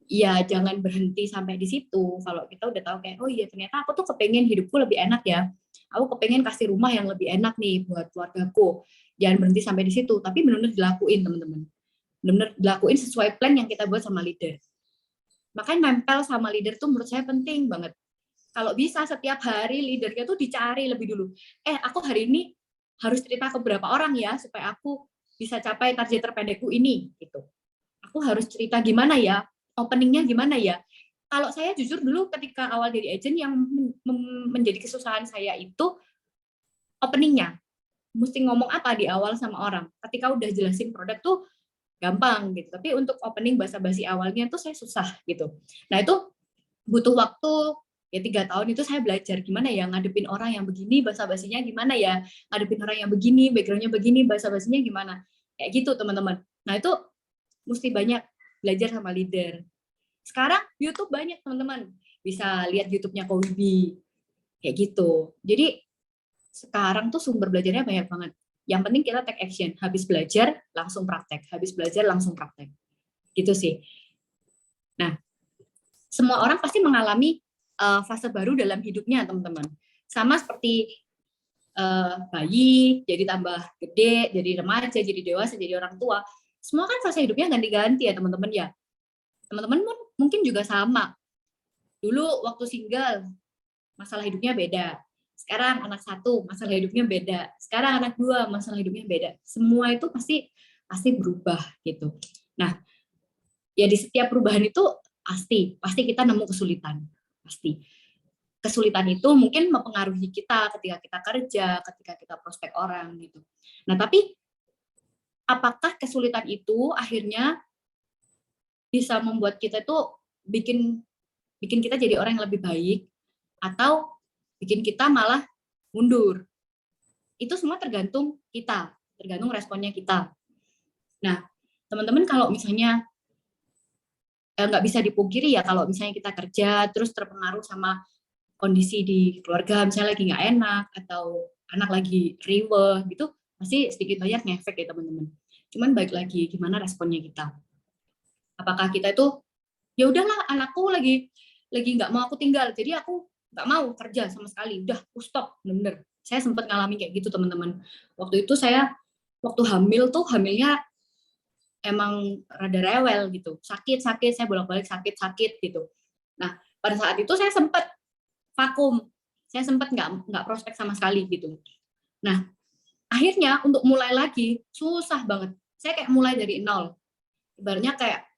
ya jangan berhenti sampai di situ. Kalau kita udah tahu kayak, oh iya ternyata aku tuh kepengen hidupku lebih enak ya, aku kepengen kasih rumah yang lebih enak nih buat keluargaku. Jangan berhenti sampai di situ, tapi benar-benar dilakuin teman-teman. Benar-benar dilakuin sesuai plan yang kita buat sama leader. Makanya nempel sama leader tuh menurut saya penting banget. Kalau bisa setiap hari leadernya tuh dicari lebih dulu. Aku hari ini harus cerita ke berapa orang ya supaya aku bisa capai target terpendekku ini gitu. Aku harus cerita gimana ya, openingnya gimana ya. Kalau saya jujur dulu ketika awal jadi agent, yang menjadi kesusahan saya itu openingnya. Mesti ngomong apa di awal sama orang. Ketika udah jelasin produk tuh gampang gitu, tapi untuk opening basa-basi awalnya tuh saya susah gitu. Nah itu butuh waktu ya 3 tahun, itu saya belajar gimana ya ngadepin orang yang begini, basa-basinya gimana ya, ngadepin orang yang begini, backgroundnya begini, basa-basinya gimana, kayak gitu teman-teman. Nah itu mesti banyak belajar sama leader. Sekarang YouTube banyak teman-teman, bisa lihat YouTube-nya Ko Wibi kayak gitu. Jadi sekarang tuh sumber belajarnya banyak banget. Yang penting kita take action, habis belajar langsung praktek, habis belajar langsung praktek. Gitu sih. Nah, semua orang pasti mengalami fase baru dalam hidupnya, teman-teman. Sama seperti bayi, jadi tambah gede, jadi remaja, jadi dewasa, jadi orang tua. Semua kan fase hidupnya ganti-ganti ya, teman-teman ya. Teman-teman mungkin juga sama. Dulu waktu single, masalah hidupnya beda. Sekarang anak 1, masalah hidupnya beda. Sekarang anak 2, masalah hidupnya beda. Semua itu pasti berubah gitu. Nah, ya di setiap perubahan itu pasti kita nemu kesulitan. Pasti. Kesulitan itu mungkin mempengaruhi kita ketika kita kerja, ketika kita prospek orang gitu. Nah, tapi apakah kesulitan itu akhirnya bisa membuat kita itu bikin kita jadi orang yang lebih baik, atau bikin kita malah mundur? Itu semua tergantung kita, tergantung responnya kita. Nah, teman-teman kalau misalnya nggak bisa dipungkiri ya, kalau misalnya kita kerja terus terpengaruh sama kondisi di keluarga misalnya lagi nggak enak atau anak lagi riweh gitu, pasti sedikit banyak ngefek ya teman-teman. Cuman baik lagi gimana responnya kita. Apakah kita itu ya udahlah anakku lagi nggak mau aku tinggal, jadi aku nggak mau kerja sama sekali, udah aku stop, bener-bener. Saya sempat ngalamin kayak gitu teman-teman. Waktu itu saya waktu hamil tuh hamilnya emang rada rewel gitu, sakit saya bolak-balik sakit gitu. Nah pada saat itu saya sempat vakum, saya sempat nggak prospek sama sekali gitu. Nah akhirnya untuk mulai lagi susah banget, saya kayak mulai dari nol, ibaratnya kayak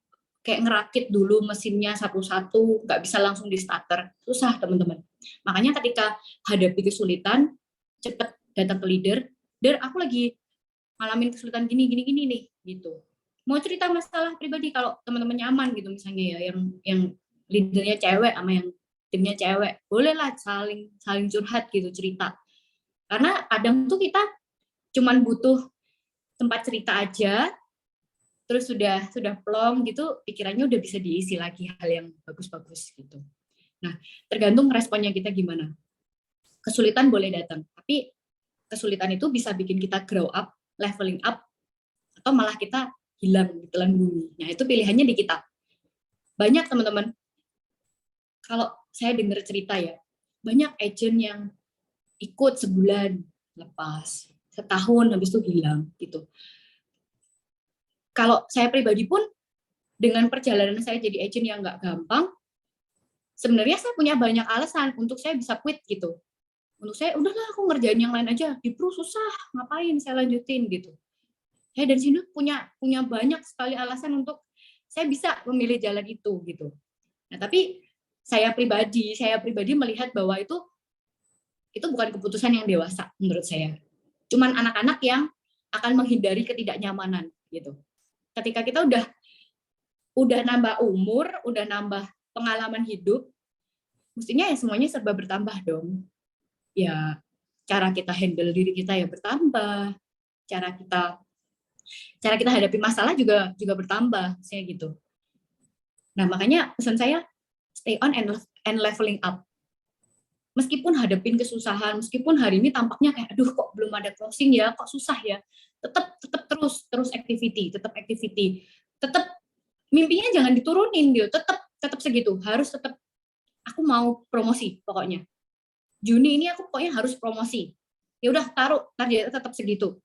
ngerakit dulu mesinnya satu-satu, nggak bisa langsung di starter, susah teman-teman. Makanya ketika hadapi kesulitan, cepet datang ke leader aku lagi ngalamin kesulitan gini nih, gitu. Mau cerita masalah pribadi kalau teman-teman nyaman gitu misalnya ya, yang leadernya cewek sama yang timnya cewek, bolehlah saling curhat gitu, cerita. Karena kadang tuh kita cuman butuh tempat cerita aja, terus sudah plong gitu, pikirannya udah bisa diisi lagi hal yang bagus-bagus gitu. Nah, tergantung responnya kita gimana. Kesulitan boleh datang, tapi kesulitan itu bisa bikin kita grow up, leveling up, atau malah kita hilang di telan bumi. Nah, itu pilihannya di kita. Banyak teman-teman, kalau saya dengar cerita ya, banyak agent yang ikut sebulan, lepas, setahun, habis itu hilang gitu. Kalau saya pribadi pun, dengan perjalanan saya jadi agent yang nggak gampang, sebenarnya saya punya banyak alasan untuk saya bisa quit gitu. Untuk saya, udahlah aku ngerjain yang lain aja, di Pro susah, ngapain saya lanjutin gitu. Saya dari sini punya banyak sekali alasan untuk saya bisa memilih jalan itu gitu. Nah tapi saya pribadi melihat bahwa itu bukan keputusan yang dewasa menurut saya. Cuman anak-anak yang akan menghindari ketidaknyamanan gitu. Ketika kita udah nambah umur, udah nambah pengalaman hidup, mestinya ya semuanya serba bertambah dong. Ya cara kita handle diri kita ya bertambah, cara kita hadapi masalah juga bertambah, saya gitu. Nah makanya pesan saya stay on and leveling up. Meskipun hadapin kesusahan, meskipun hari ini tampaknya kayak aduh kok belum ada closing ya, kok susah ya, tetap terus activity, tetap mimpinya jangan diturunin gitu, tetap segitu, harus tetap aku mau promosi pokoknya. Juni ini aku pokoknya harus promosi. Ya udah taruh targetnya tetap segitu.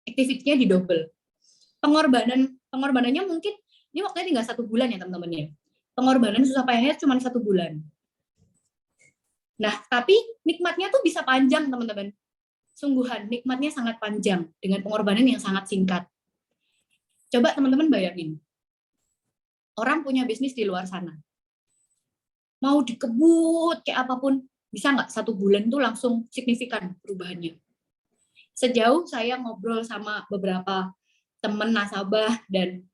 Activity-nya didouble. Pengorbanannya mungkin ini waktunya tinggal 1 bulan ya teman-teman ya. Pengorbanan susah payahnya cuma 1 bulan. Nah, tapi nikmatnya tuh bisa panjang, teman-teman. Sungguhan, nikmatnya sangat panjang dengan pengorbanan yang sangat singkat. Coba teman-teman bayangin. Orang punya bisnis di luar sana. Mau dikebut kayak apapun, bisa nggak 1 bulan tuh langsung signifikan perubahannya. Sejauh saya ngobrol sama beberapa teman nasabah dan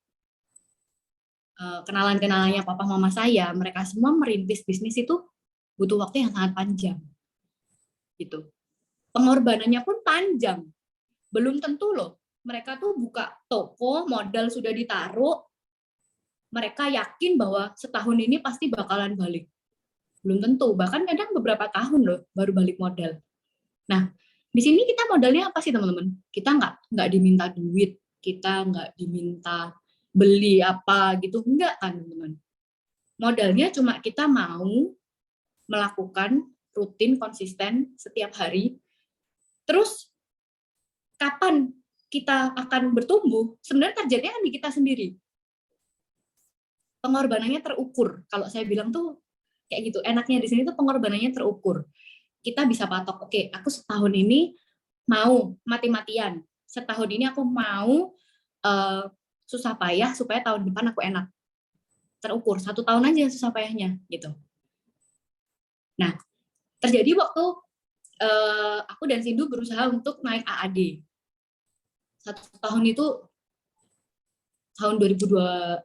kenalan-kenalannya papa mama saya, mereka semua merintis bisnis itu butuh waktu yang sangat panjang. Gitu. Pengorbanannya pun panjang. Belum tentu loh. Mereka tuh buka toko, modal sudah ditaruh, mereka yakin bahwa setahun ini pasti bakalan balik. Belum tentu, bahkan kadang beberapa tahun loh baru balik modal. Nah, di sini kita modalnya apa sih teman-teman? Kita nggak diminta duit, kita nggak diminta beli apa gitu, enggak kan teman-teman. Modalnya cuma kita mau melakukan rutin, konsisten, setiap hari. Terus, kapan kita akan bertumbuh? Sebenarnya targetnya kan di kita sendiri. Pengorbanannya terukur. Kalau saya bilang tuh, kayak gitu. Enaknya di sini tuh pengorbanannya terukur. Kita bisa patok, oke, aku setahun ini mau mati-matian. Setahun ini aku mau susah payah supaya tahun depan aku enak. Terukur, 1 tahun aja susah payahnya, gitu. Nah, terjadi waktu aku dan Sindu berusaha untuk naik AAD. 1 tahun itu tahun 2020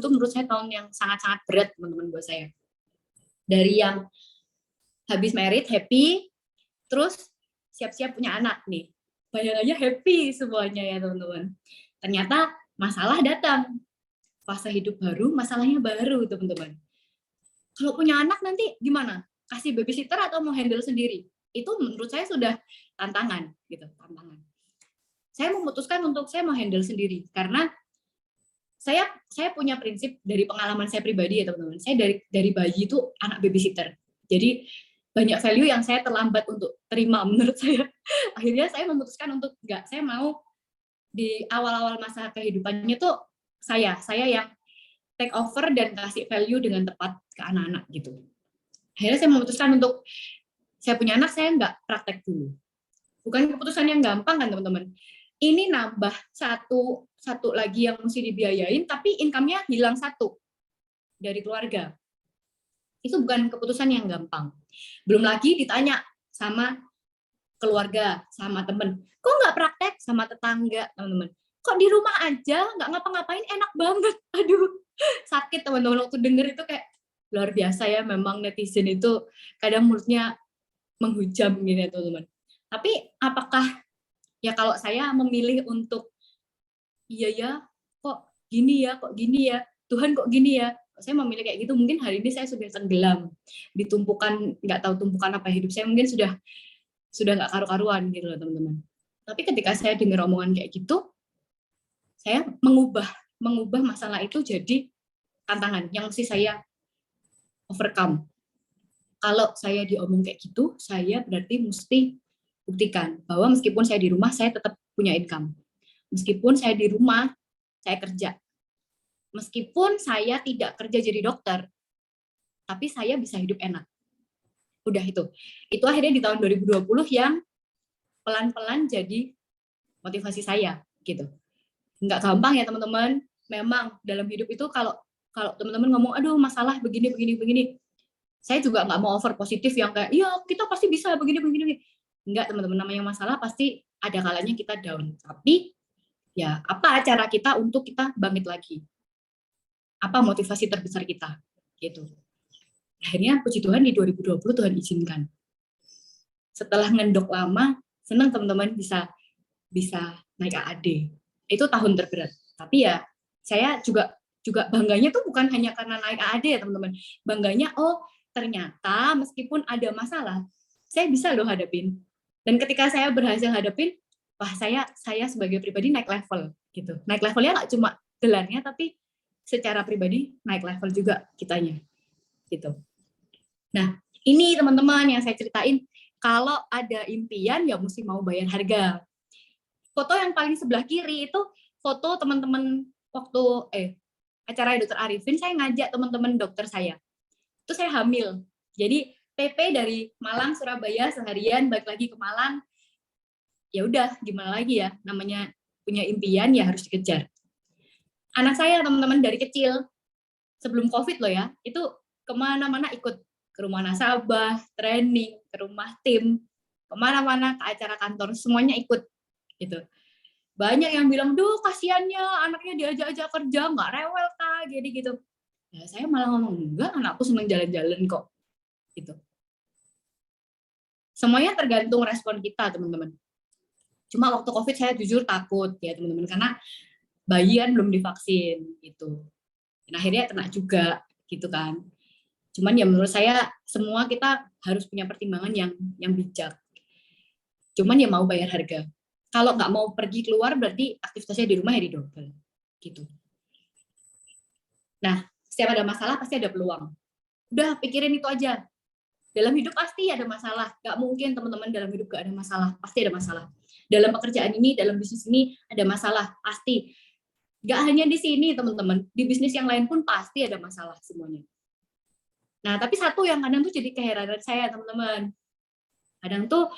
itu menurut saya tahun yang sangat-sangat berat teman-teman buat saya. Dari yang habis merit happy, terus siap-siap punya anak nih. Bayangannya happy semuanya ya teman-teman. Ternyata masalah datang. Fase hidup baru, masalahnya baru teman-teman. Kalau punya anak nanti gimana? Kasih babysitter atau mau handle sendiri? Itu menurut saya sudah tantangan gitu, tantangan. Saya memutuskan untuk saya mau handle sendiri karena saya punya prinsip dari pengalaman saya pribadi ya teman-teman. Saya dari bayi itu anak babysitter. Jadi banyak value yang saya terlambat untuk terima menurut saya. Akhirnya saya memutuskan untuk enggak, saya mau di awal-awal masa kehidupannya tuh saya yang take over dan kasih value dengan tepat ke anak-anak gitu. Akhirnya saya memutuskan untuk saya punya anak, saya nggak praktek dulu. Bukan keputusan yang gampang kan teman-teman. Ini nambah satu lagi yang mesti dibiayain, tapi income-nya hilang satu dari keluarga. Itu bukan keputusan yang gampang. Belum lagi ditanya sama keluarga, sama temen, kok nggak praktek sama tetangga, teman-teman. Kok di rumah aja, nggak ngapa-ngapain, enak banget. Aduh, sakit teman-teman waktu denger itu kayak luar biasa ya, memang netizen itu kadang mulutnya menghujam gitu ya teman-teman. Tapi apakah ya kalau saya memilih untuk iya ya, kok gini ya, Tuhan kok gini ya, saya memilih kayak gitu, mungkin hari ini saya sudah tenggelam di tumpukan, nggak tahu tumpukan apa hidup saya, mungkin sudah nggak karu-karuan gitu loh teman-teman. Tapi ketika saya dengar omongan kayak gitu, saya mengubah masalah itu jadi tantangan yang mesti saya overcome. Kalau saya diomong kayak gitu, saya berarti mesti buktikan bahwa meskipun saya di rumah, saya tetap punya income. Meskipun saya di rumah, saya kerja. Meskipun saya tidak kerja jadi dokter, tapi saya bisa hidup enak. Udah itu. Itu akhirnya di tahun 2020 yang pelan-pelan jadi motivasi saya gitu. Nggak gampang ya teman-teman. Memang dalam hidup itu kalau teman-teman ngomong, aduh masalah begini. Saya juga nggak mau over positif yang kayak, iya kita pasti bisa begini. Enggak teman-teman, namanya masalah pasti ada kalanya kita down. Tapi ya apa cara kita untuk kita bangkit lagi? Apa motivasi terbesar kita? Gitu. Akhirnya puji Tuhan di 2020 Tuhan izinkan. Setelah ngendok lama, senang teman-teman bisa naik AAD. Itu tahun terberat. Tapi ya saya juga bangganya tuh bukan hanya karena naik AAD ya teman-teman. Bangganya ternyata meskipun ada masalah, saya bisa loh hadapin. Dan ketika saya berhasil hadapin, wah saya sebagai pribadi naik level gitu. Naik levelnya nggak cuma gelarnya, tapi secara pribadi naik level juga kitanya. Gitu. Nah, ini teman-teman yang saya ceritain, kalau ada impian ya mesti mau bayar harga. Foto yang paling sebelah kiri itu foto teman-teman waktu acara Dr. Arifin, saya ngajak teman-teman dokter saya. Itu saya hamil. Jadi PP dari Malang Surabaya seharian balik lagi ke Malang. Ya udah, gimana lagi ya? Namanya punya impian ya harus dikejar. Anak saya teman-teman dari kecil sebelum Covid loh ya, itu kemana-mana ikut, ke rumah nasabah, training, ke rumah tim, kemana-mana, ke acara kantor, semuanya ikut gitu. Banyak yang bilang, duh kasiannya anaknya diajak-ajak kerja, nggak rewel kah, jadi gitu. Ya saya malah ngomong, enggak, anakku seneng jalan-jalan kok. Gitu. Semuanya tergantung respon kita teman-teman. Cuma waktu Covid saya jujur takut ya teman-teman, karena bayian belum divaksin gitu. Dan akhirnya kena juga gitu kan. Cuman ya menurut saya semua kita harus punya pertimbangan yang bijak. Cuman ya mau bayar harga. Kalau nggak mau pergi keluar berarti aktivitasnya di rumah ya didobel gitu. Nah, setiap ada masalah pasti ada peluang. Udah pikirin itu aja. Dalam hidup pasti ada masalah. Nggak mungkin teman-teman dalam hidup nggak ada masalah. Pasti ada masalah. Dalam pekerjaan ini, dalam bisnis ini ada masalah. Pasti. Nggak hanya di sini teman-teman. Di bisnis yang lain pun pasti ada masalah semuanya. Nah, tapi satu yang kadang tuh jadi keheranan saya, teman-teman. Kadang tuh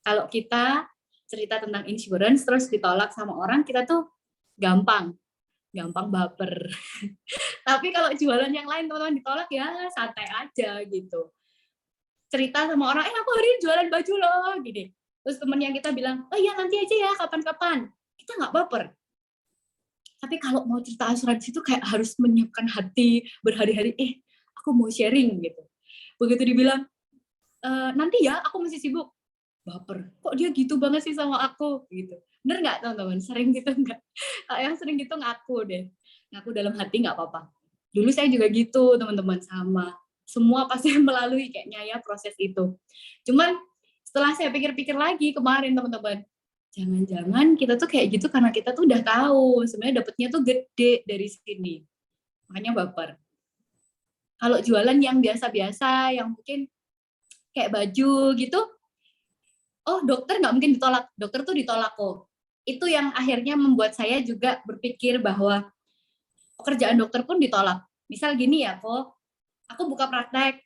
kalau kita cerita tentang insurance terus ditolak sama orang, kita tuh gampang baper. Tapi kalau jualan yang lain teman-teman ditolak ya santai aja gitu. Cerita sama orang, aku hari ini jualan baju loh, gini. Terus temennya kita bilang, oh iya nanti aja ya, kapan-kapan. Kita nggak baper. Tapi kalau mau cerita asuransi itu kayak harus menyiapkan hati berhari-hari, aku mau sharing gitu. Begitu dibilang, nanti ya aku masih sibuk. Baper, kok dia gitu banget sih sama aku gitu. Bener nggak teman-teman? Sering gitu nggak? Yang sering gitu ngaku deh. Ngaku dalam hati nggak apa-apa. Dulu saya juga gitu, teman-teman, sama. Semua pasti melalui kayaknya ya proses itu. Cuman setelah saya pikir-pikir lagi kemarin, teman-teman, jangan-jangan kita tuh kayak gitu karena kita tuh udah tahu sebenarnya dapetnya tuh gede dari sini. Makanya baper. Kalau jualan yang biasa-biasa, yang mungkin kayak baju gitu, oh dokter nggak mungkin ditolak, dokter tuh ditolak kok. Itu yang akhirnya membuat saya juga berpikir bahwa pekerjaan dokter pun ditolak. Misal gini ya kok, aku buka praktek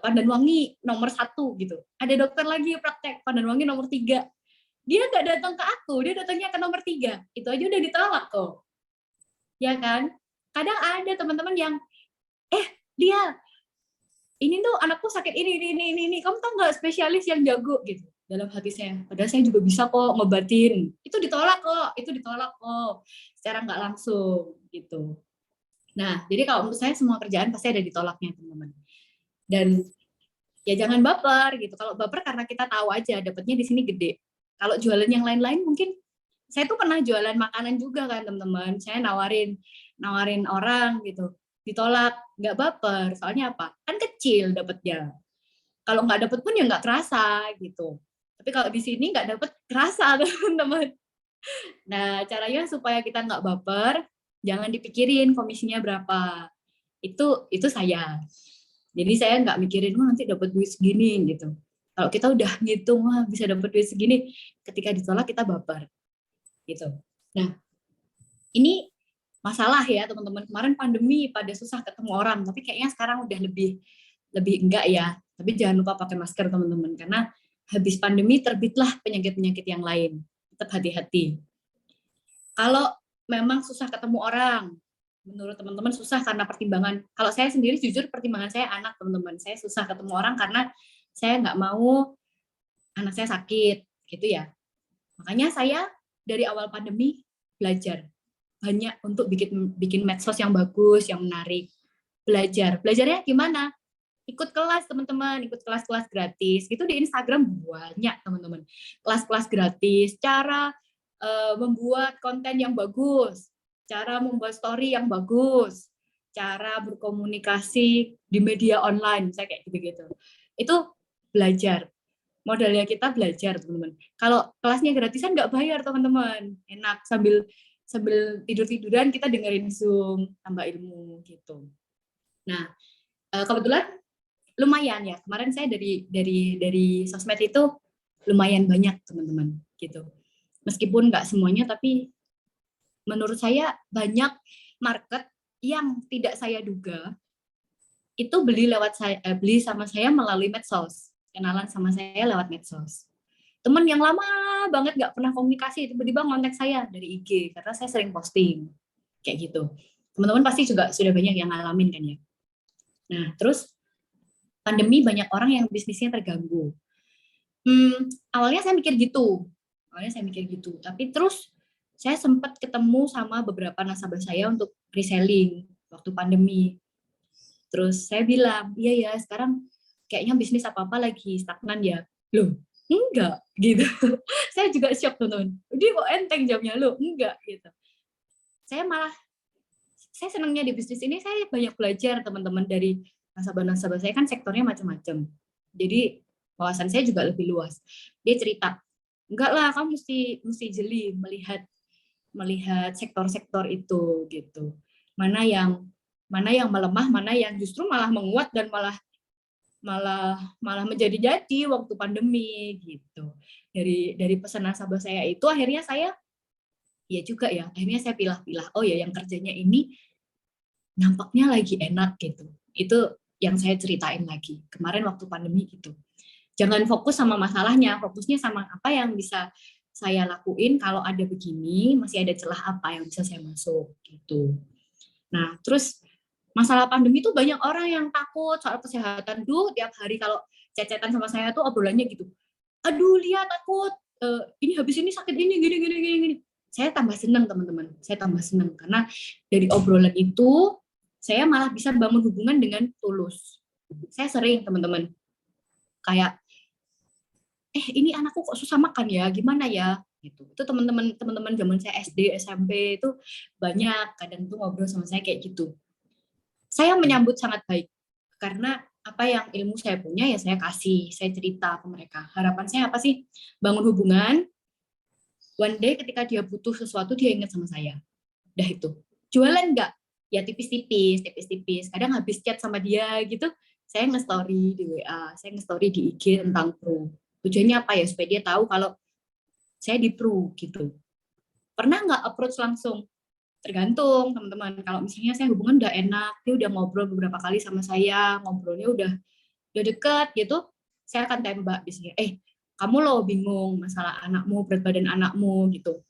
Pandanwangi nomor 1 gitu. Ada dokter lagi praktek Pandanwangi nomor 3. Dia nggak datang ke aku, dia datangnya ke nomor 3. Itu aja udah ditolak kok. Ya kan? Kadang ada teman-teman yang, dia ini tuh anakku sakit ini. Kamu tau nggak spesialis yang jago gitu? Dalam hati saya, padahal saya juga bisa kok ngobatin. Itu ditolak kok, secara nggak langsung gitu. Nah, jadi kalau menurut saya semua kerjaan pasti ada ditolaknya, teman-teman. Dan ya jangan baper gitu. Kalau baper karena kita tahu aja dapatnya di sini gede. Kalau jualan yang lain-lain mungkin saya tuh pernah jualan makanan juga kan, teman-teman. Saya nawarin orang gitu. Ditolak, nggak baper. Soalnya apa? Kan kecil dapatnya. Kalau nggak dapet pun ya nggak kerasa gitu. Tapi kalau di sini nggak dapet, kerasa, teman-teman. Nah, caranya supaya kita nggak baper, jangan dipikirin komisinya berapa. Itu saya. Jadi saya nggak mikirin, wah nanti dapat duit segini gitu. Kalau kita udah ngitung, wah bisa dapat duit segini, ketika ditolak kita baper. Gitu. Nah, ini masalah ya teman-teman. Kemarin pandemi pada susah ketemu orang, tapi kayaknya sekarang udah lebih enggak ya. Tapi jangan lupa pakai masker, teman-teman, karena habis pandemi terbitlah penyakit-penyakit yang lain. Tetap hati-hati. Kalau memang susah ketemu orang, menurut teman-teman susah karena pertimbangan. Kalau saya sendiri jujur pertimbangan saya anak, teman-teman. Saya susah ketemu orang karena saya nggak mau anak saya sakit, gitu ya. Makanya saya dari awal pandemi belajar banyak untuk bikin medsos yang bagus, yang menarik. Belajarnya gimana? Ikut kelas, teman-teman, ikut kelas-kelas gratis. Itu di Instagram banyak, teman-teman. Kelas-kelas gratis, cara membuat konten yang bagus, cara membuat story yang bagus, cara berkomunikasi di media online, saya kayak gitu-gitu. Itu belajar. Modalnya kita belajar, teman-teman. Kalau kelasnya gratisan nggak bayar, teman-teman. Enak, sambil tidur-tiduran kita dengerin Zoom, tambah ilmu gitu. Nah, kebetulan lumayan ya. Kemarin saya dari sosmed itu lumayan banyak, teman-teman, gitu. Meskipun nggak semuanya, tapi menurut saya banyak market yang tidak saya duga itu beli sama saya melalui medsos, kenalan sama saya lewat medsos. Teman yang lama banget nggak pernah komunikasi tiba-tiba ngontak saya dari IG karena saya sering posting kayak gitu. Teman-teman pasti juga sudah banyak yang ngalamin kan ya. Nah, terus pandemi banyak orang yang bisnisnya terganggu. Awalnya saya mikir gitu, tapi terus saya sempat ketemu sama beberapa nasabah saya untuk reselling waktu pandemi. Terus saya bilang, iya ya sekarang kayaknya bisnis apa-apa lagi stagnan ya. Loh, enggak gitu. Saya juga shock, teman-teman. Dia kok enteng jawabnya, loh enggak gitu. Saya senangnya di bisnis ini, saya banyak belajar, teman-teman, dari nasabah-nasabah saya kan sektornya macam-macam. Jadi wawasan saya juga lebih luas. Dia cerita, enggak lah, kamu mesti jeli melihat sektor-sektor itu gitu. Mana yang melemah, mana yang justru malah menguat dan malah menjadi-jadi waktu pandemi gitu. Dari pesan nasabah saya itu akhirnya saya pilah-pilah. Oh ya, yang kerjanya ini nampaknya lagi enak gitu. Itu yang saya ceritain lagi kemarin waktu pandemi gitu. Jangan fokus sama masalahnya, fokusnya sama apa yang bisa saya lakuin. Kalau ada begini, masih ada celah apa yang bisa saya masuk gitu. Nah, terus masalah pandemi tuh banyak orang yang takut soal kesehatan. Tiap hari kalau cecetan sama saya tuh obrolannya gitu. Aduh, lihat takut. Ini habis ini sakit ini gini. Saya tambah senang, teman-teman. Saya tambah senang karena dari obrolan itu saya malah bisa bangun hubungan dengan tulus. Saya sering, teman-teman, kayak ini anakku kok susah makan ya, gimana ya gitu. Itu teman-teman zaman saya SD, SMP itu banyak kadang tuh ngobrol sama saya kayak gitu. Saya menyambut sangat baik karena apa yang ilmu saya punya ya saya kasih, saya cerita ke mereka. Harapan saya apa sih? Bangun hubungan. One day ketika dia butuh sesuatu dia ingat sama saya. Udah itu. Jualan enggak? Ya tipis-tipis. Kadang habis chat sama dia gitu, saya nge-story di WA, saya nge-story di IG tentang pro. Tujuannya apa ya? Supaya dia tahu kalau saya di pro gitu. Pernah nggak approach langsung? Tergantung teman-teman. Kalau misalnya saya hubungan udah enak, dia udah ngobrol beberapa kali sama saya, ngobrolnya udah deket gitu, saya akan tembak biasanya. Kamu loh bingung masalah anakmu, berat badan anakmu gitu.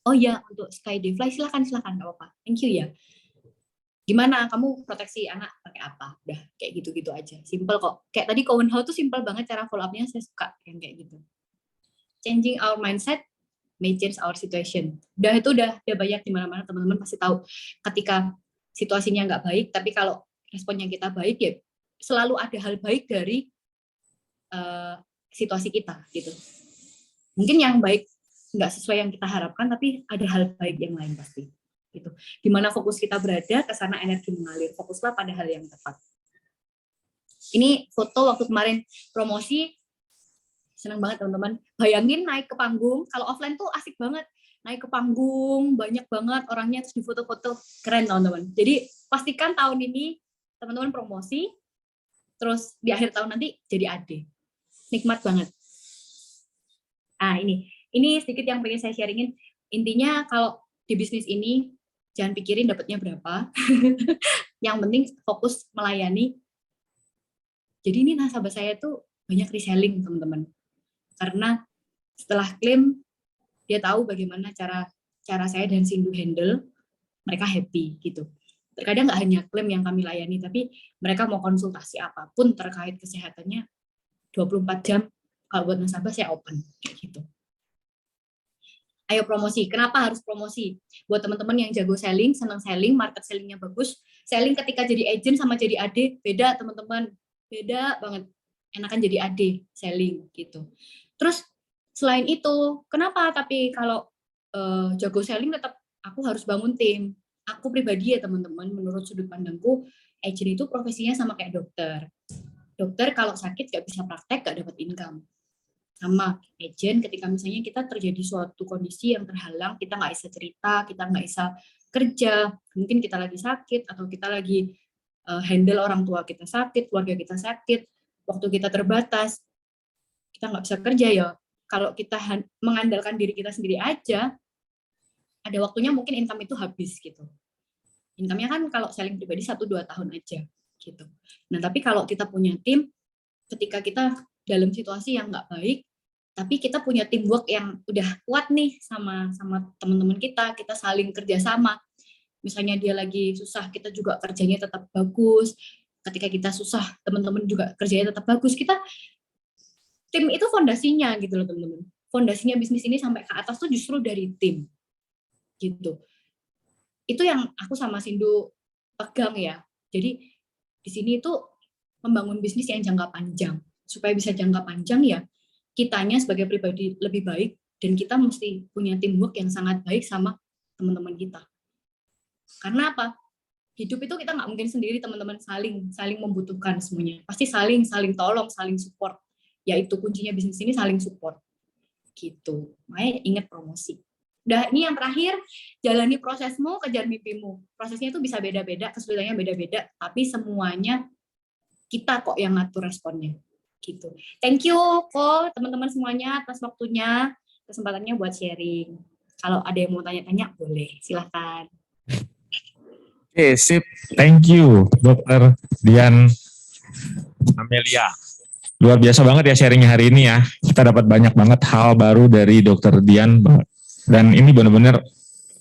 Oh ya, untuk Skydive silakan nggak apa-apa. Thank you ya. Gimana kamu proteksi anak pakai apa? Udah kayak gitu-gitu aja. Simple kok. Kayak tadi Cowen How tuh simple banget cara follow up-nya, saya suka yang kayak gitu. Changing our mindset may change our situation. Udah banyak di mana-mana, teman-teman pasti tahu. Ketika situasinya nggak baik, tapi kalau responnya kita baik ya selalu ada hal baik dari situasi kita gitu. Mungkin yang baik nggak sesuai yang kita harapkan, tapi ada hal baik yang lain pasti. Gitu. Di mana fokus kita berada, ke sana energi mengalir. Fokuslah pada hal yang tepat. Ini foto waktu kemarin promosi, senang banget teman-teman. Bayangin naik ke panggung, kalau offline tuh asik banget. Naik ke panggung, banyak banget orangnya, terus di foto-foto, keren teman-teman. Jadi pastikan tahun ini teman-teman promosi, terus di akhir tahun nanti jadi AD. Nikmat banget. Ini sedikit yang pengen saya sharingin. Intinya kalau di bisnis ini, jangan pikirin dapatnya berapa. Yang penting fokus melayani. Jadi ini nasabah saya tuh banyak reselling teman-teman. Karena setelah klaim, dia tahu bagaimana cara saya dan Sindu handle, mereka happy gitu. Terkadang nggak hanya klaim yang kami layani, tapi mereka mau konsultasi apapun terkait kesehatannya, 24 jam, kalau buat nasabah saya open, kayak gitu. Ayo promosi. Kenapa harus promosi? Buat teman-teman yang jago selling, senang selling, market sellingnya bagus, selling ketika jadi agent sama jadi AD, beda teman-teman. Beda banget. Enakan jadi AD, selling gitu. Terus selain itu, kenapa tapi kalau jago selling tetap aku harus bangun tim. Aku pribadi ya teman-teman, menurut sudut pandangku, agent itu profesinya sama kayak dokter. Dokter kalau sakit nggak bisa praktek, nggak dapat income. Sama agent ketika misalnya kita terjadi suatu kondisi yang terhalang, kita nggak bisa cerita, kita nggak bisa kerja, mungkin kita lagi sakit, atau kita lagi handle orang tua kita sakit, keluarga kita sakit, waktu kita terbatas, kita nggak bisa kerja ya. Kalau kita mengandalkan diri kita sendiri aja, ada waktunya mungkin income itu habis gitu. Income-nya kan kalau selling pribadi 1-2 tahun aja gitu. Nah tapi kalau kita punya tim, ketika kita dalam situasi yang nggak baik, tapi kita punya teamwork yang udah kuat nih sama teman-teman kita saling kerjasama. Misalnya dia lagi susah, kita juga kerjanya tetap bagus. Ketika kita susah, teman-teman juga kerjanya tetap bagus. Tim itu fondasinya gitu loh teman-teman. Fondasinya bisnis ini sampai ke atas tuh justru dari tim. Gitu. Itu yang aku sama Sindu pegang ya. Jadi di sini itu membangun bisnis yang jangka panjang. Supaya bisa jangka panjang ya, kitanya sebagai pribadi lebih baik, dan kita mesti punya teamwork yang sangat baik sama teman-teman kita. Karena apa? Hidup itu kita nggak mungkin sendiri teman-teman, saling membutuhkan semuanya. Pasti saling tolong, saling support. Yaitu kuncinya bisnis ini saling support. Gitu. Makanya ingat promosi. Udah, ini yang terakhir, jalani prosesmu, kejar mimpimu. Prosesnya itu bisa beda-beda, kesulitannya beda-beda, tapi semuanya kita kok yang ngatur responnya. Gitu. Thank you kok teman-teman semuanya atas waktunya, kesempatannya buat sharing. Kalau ada yang mau tanya-tanya boleh, silahkan. Oke, sip. Thank you, Dr. Dian Amelia. Luar biasa banget ya sharingnya hari ini ya. Kita dapat banyak banget hal baru dari Dr. Dian. Dan ini benar-benar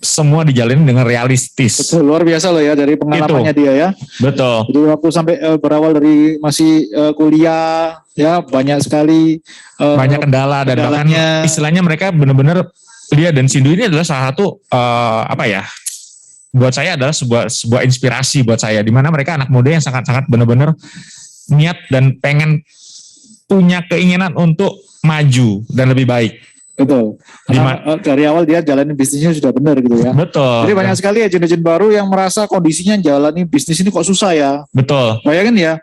semua dijalani dengan realistis. Betul, luar biasa loh ya dari pengalamannya dia ya. Betul. Jadi waktu sampai berawal dari masih kuliah ya, banyak sekali banyak kendala dan bahkan istilahnya mereka benar-benar, dia dan Sindu ini adalah salah satu buat saya adalah sebuah inspirasi buat saya, di mana mereka anak muda yang sangat-sangat benar-benar niat dan pengen punya keinginan untuk maju dan lebih baik. Betul. Karena dari awal dia jalanin bisnisnya sudah benar gitu ya. Betul. Jadi banyak sekali agent-agent baru yang merasa kondisinya jalani bisnis ini kok susah ya. Betul. Bayangin ya,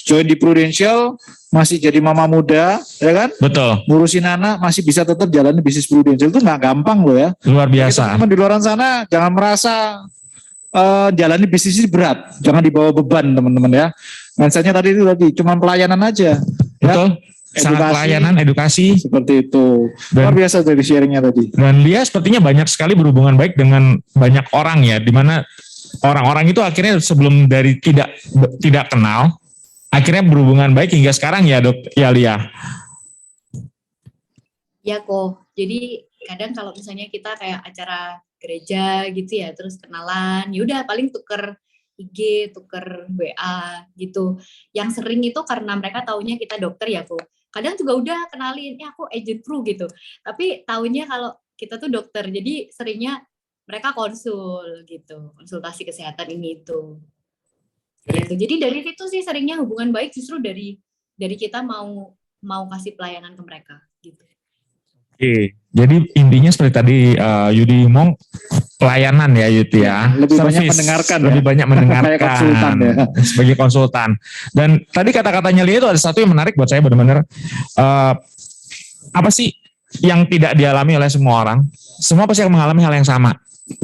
join di Prudential masih jadi mama muda, ya kan? Betul. Ngurusin anak masih bisa tetap jalani bisnis Prudential, itu nggak gampang loh ya. Luar Jadi biasa. teman-teman di luar sana jangan merasa jalani bisnis ini berat, jangan dibawa beban teman-teman ya. Mindsetnya tadi cuma pelayanan aja. Betul. Sangat Edukasi. pelayanan, edukasi. Seperti itu. Luar biasa dari sharingnya tadi. Dan dia sepertinya banyak sekali berhubungan baik dengan banyak orang ya, di mana orang-orang itu akhirnya sebelum dari tidak kenal, akhirnya berhubungan baik hingga sekarang ya Dok, ya Lia. Ya kok. Jadi kadang kalau misalnya kita kayak acara gereja gitu ya, terus kenalan, yaudah paling tuker IG, tuker WA gitu. Yang sering itu karena mereka taunya kita dokter ya kok. Kadang juga udah kenalin, aku agent Pru gitu. Tapi taunya kalau kita tuh dokter, jadi seringnya mereka konsul gitu, konsultasi kesehatan ini itu. Gitu. Jadi dari situ sih seringnya hubungan baik justru dari kita mau kasih pelayanan ke mereka gitu. Oke, jadi intinya seperti tadi Yudi ngomong pelayanan ya Yudi ya. Lebih banyak Service, mendengarkan ya. lebih banyak mendengarkan Kayak konsultan ya. sebagai konsultan. Dan tadi kata-katanya Lia itu ada satu yang menarik buat saya benar-benar apa sih yang tidak dialami oleh semua orang? Semua pasti akan mengalami hal yang sama.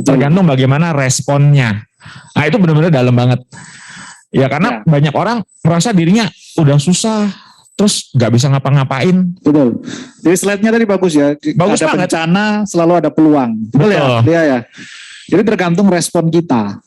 Tergantung bagaimana responnya. Nah itu benar-benar dalam banget. Ya karena banyak orang merasa dirinya udah susah, terus nggak bisa ngapa-ngapain. Betul. Jadi slide-nya tadi bagus ya. Bagus ada banget. bencana, selalu ada peluang. Betul ya? Dia ya. Jadi tergantung respon kita.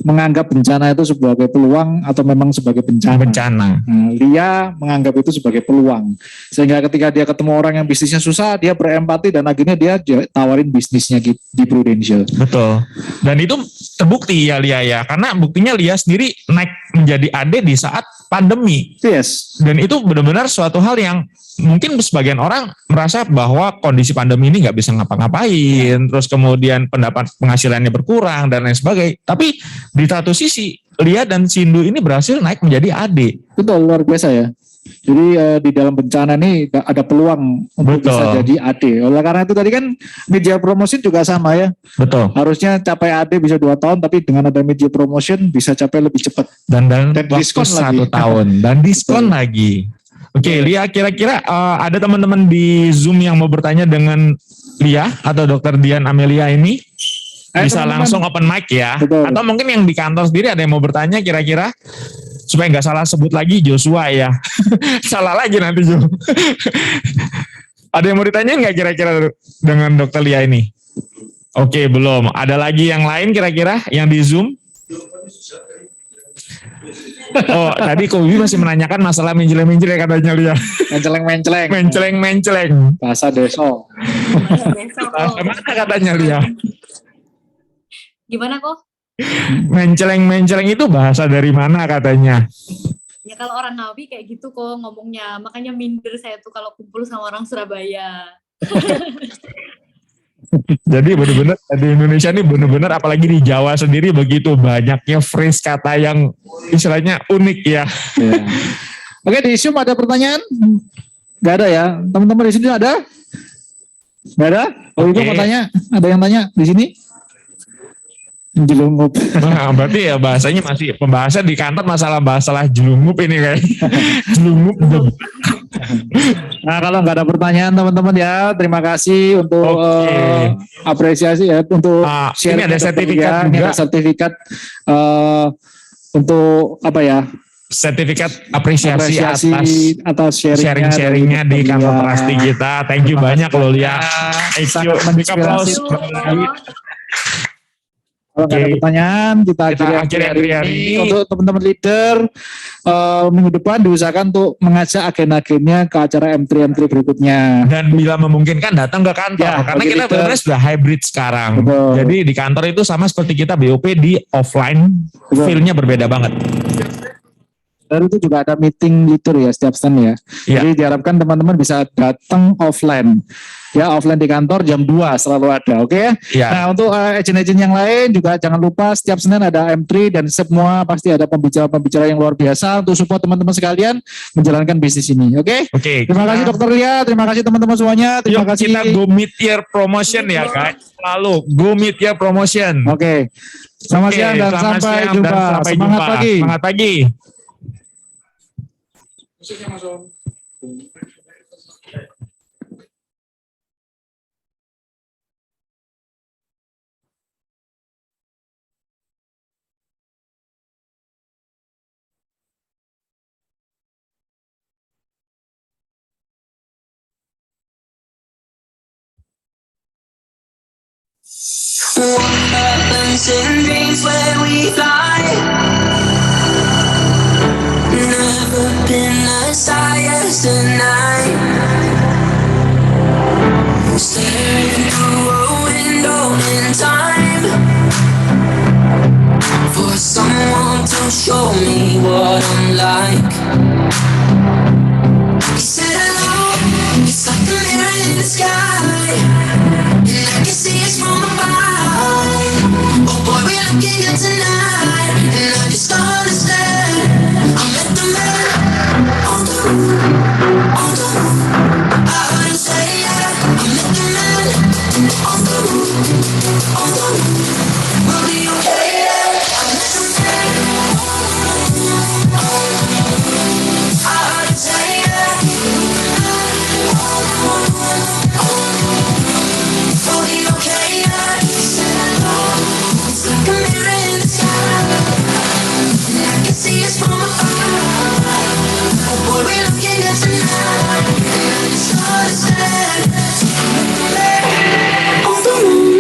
Menganggap bencana itu sebagai peluang atau memang sebagai bencana. Bencana. Nah, dia menganggap itu sebagai peluang. Sehingga ketika dia ketemu orang yang bisnisnya susah, dia berempati dan akhirnya dia tawarin bisnisnya di Prudential. Betul. Dan itu terbukti ya Lia ya. Karena buktinya Lia sendiri naik menjadi AD di saat pandemi. Yes. Dan itu benar-benar suatu hal yang mungkin sebagian orang merasa bahwa kondisi pandemi ini nggak bisa ngapa-ngapain, terus kemudian penghasilannya berkurang dan lain sebagainya. Tapi di satu sisi Lia dan Sindu ini berhasil naik menjadi AD. Betul, luar biasa ya. Jadi di dalam bencana ini ada peluang untuk bisa jadi AD. Oleh karena itu tadi kan media promotion juga sama ya. Betul. Harusnya capai AD bisa 2 tahun, tapi dengan ada media promotion bisa capai lebih cepat. Dan diskon waktu 1 lagi. tahun dan diskon lagi. Oke, Lia, kira-kira ada teman-teman di Zoom yang mau bertanya dengan Lia atau Dr. Dian Amelia ini? Bisa teman-teman. langsung open mic ya. Betul. Atau mungkin yang di kantor sendiri ada yang mau bertanya kira-kira? Supaya nggak salah sebut lagi Joshua ya. Salah lagi nanti Jo. Ada yang mau ditanya nggak kira-kira dengan Dr. Lia ini? Oke, belum. Ada lagi yang lain kira-kira yang di Zoom? Oh, tadi Kobi masih menanyakan masalah menjeleng-menjeleng katanya Lia. Menceleng-menceleng. Menceleng-menceleng. Bahasa deso. Bahasa mana katanya Lia? Gimana kok? Menceleng-menceleng itu bahasa dari mana katanya? Ya kalau orang Ngawi kayak gitu kok ngomongnya, makanya minder saya tuh kalau kumpul sama orang Surabaya. Jadi benar-benar di Indonesia ini benar-benar apalagi di Jawa sendiri begitu banyaknya phrase kata yang istilahnya unik ya. Ya. Oke, di Zoom ada pertanyaan? Gak ada ya? Teman-teman di sini ada? Gak ada? Oh, Ibu mau tanya? Ada yang tanya di sini? Jelungup. Nah, berarti ya bahasanya masih pembahasan di kantor masalah jelungup ini kayak jelungup. Nah, kalau nggak ada pertanyaan teman-teman ya, terima kasih untuk apresiasi ya untuk ini ada sertifikat juga. Ini ada sertifikat untuk apa ya? Sertifikat apresiasi atas sharing-sharingnya di kantor Prasti kita. Thank you banyak loh Lia. Thank you. Menginspirasi. Kalau nggak ada pertanyaan, kita akhiri hari ini. Untuk teman-teman leader, minggu depan diusahakan untuk mengajak agen-agennya ke acara M3 berikutnya. Dan bila memungkinkan datang ke kantor, Ya, karena kita benar-benar sudah hybrid sekarang. Betul. Jadi di kantor itu sama seperti kita BOP di offline, feel-nya berbeda banget. Dan itu juga ada meeting gitu ya setiap stand ya. Iya. Jadi diharapkan teman-teman bisa datang offline. Ya, offline di kantor jam 2 selalu ada, oke ya? Iya. Nah, untuk agent-agent yang lain juga jangan lupa setiap Senin ada M3 dan semua pasti ada pembicara-pembicara yang luar biasa untuk support teman-teman sekalian menjalankan bisnis ini, oke? Oke. Terima kasih Dokter Lia, terima kasih teman-teman semuanya, terima Yuk kasih. kita go meet your promotion ya guys. Selalu go meet your promotion. Oke. Selamat Oke, siang dan selamat sampai siang jumpa. dan sampai Semangat jumpa. pagi. Semangat pagi. Musiknya Mas Om. What happens in dreams where we fly? Never been as high as tonight. Staring through a window in time for someone to show me what I'm like. He said hello, it's like a mirror in the sky, and I can see it's from above. Oh boy, we're looking good tonight, and I just don't understand. I met the man on the roof, on the roof. I heard him say yeah. I met the man on the roof, on the roof. We'll be okay, yeah. I met the man. I heard him say yeah. We'll be okay, yeah. It's like a mirror in the sky, and I can see us from afar. Oh boy, we're looking at tonight, and I just understand. On the moon,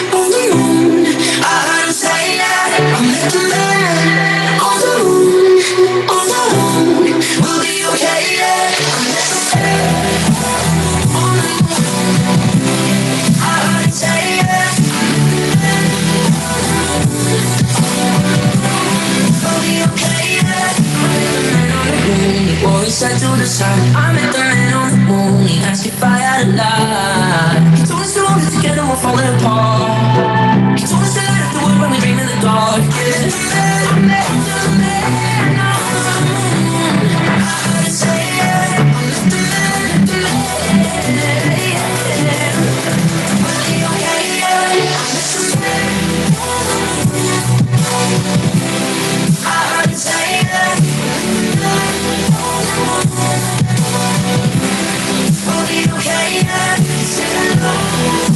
on the moon, I heard him say that I met the man. On the moon, on the moon, we'll be okay, yeah. I met the man. On the moon, I heard him say yeah. We'll be okay, yeah. He wore his hat to the sun. I met the man on the moon. He asked if I had a life. He told us to hold it together, we're falling apart. He told us to light up the world when we dream in the dark. Yeah. I met the man on the moon. I heard him say yeah. I met the man, yeah. We'll be okay, yeah. I met the man. I heard him say yeah. We'll be okay, yeah.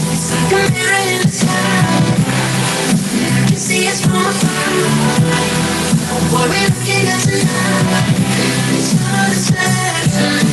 It's like a mirror in the sky, and I can see us from afar. Oh boy, we're looking at tonight, and I just understand.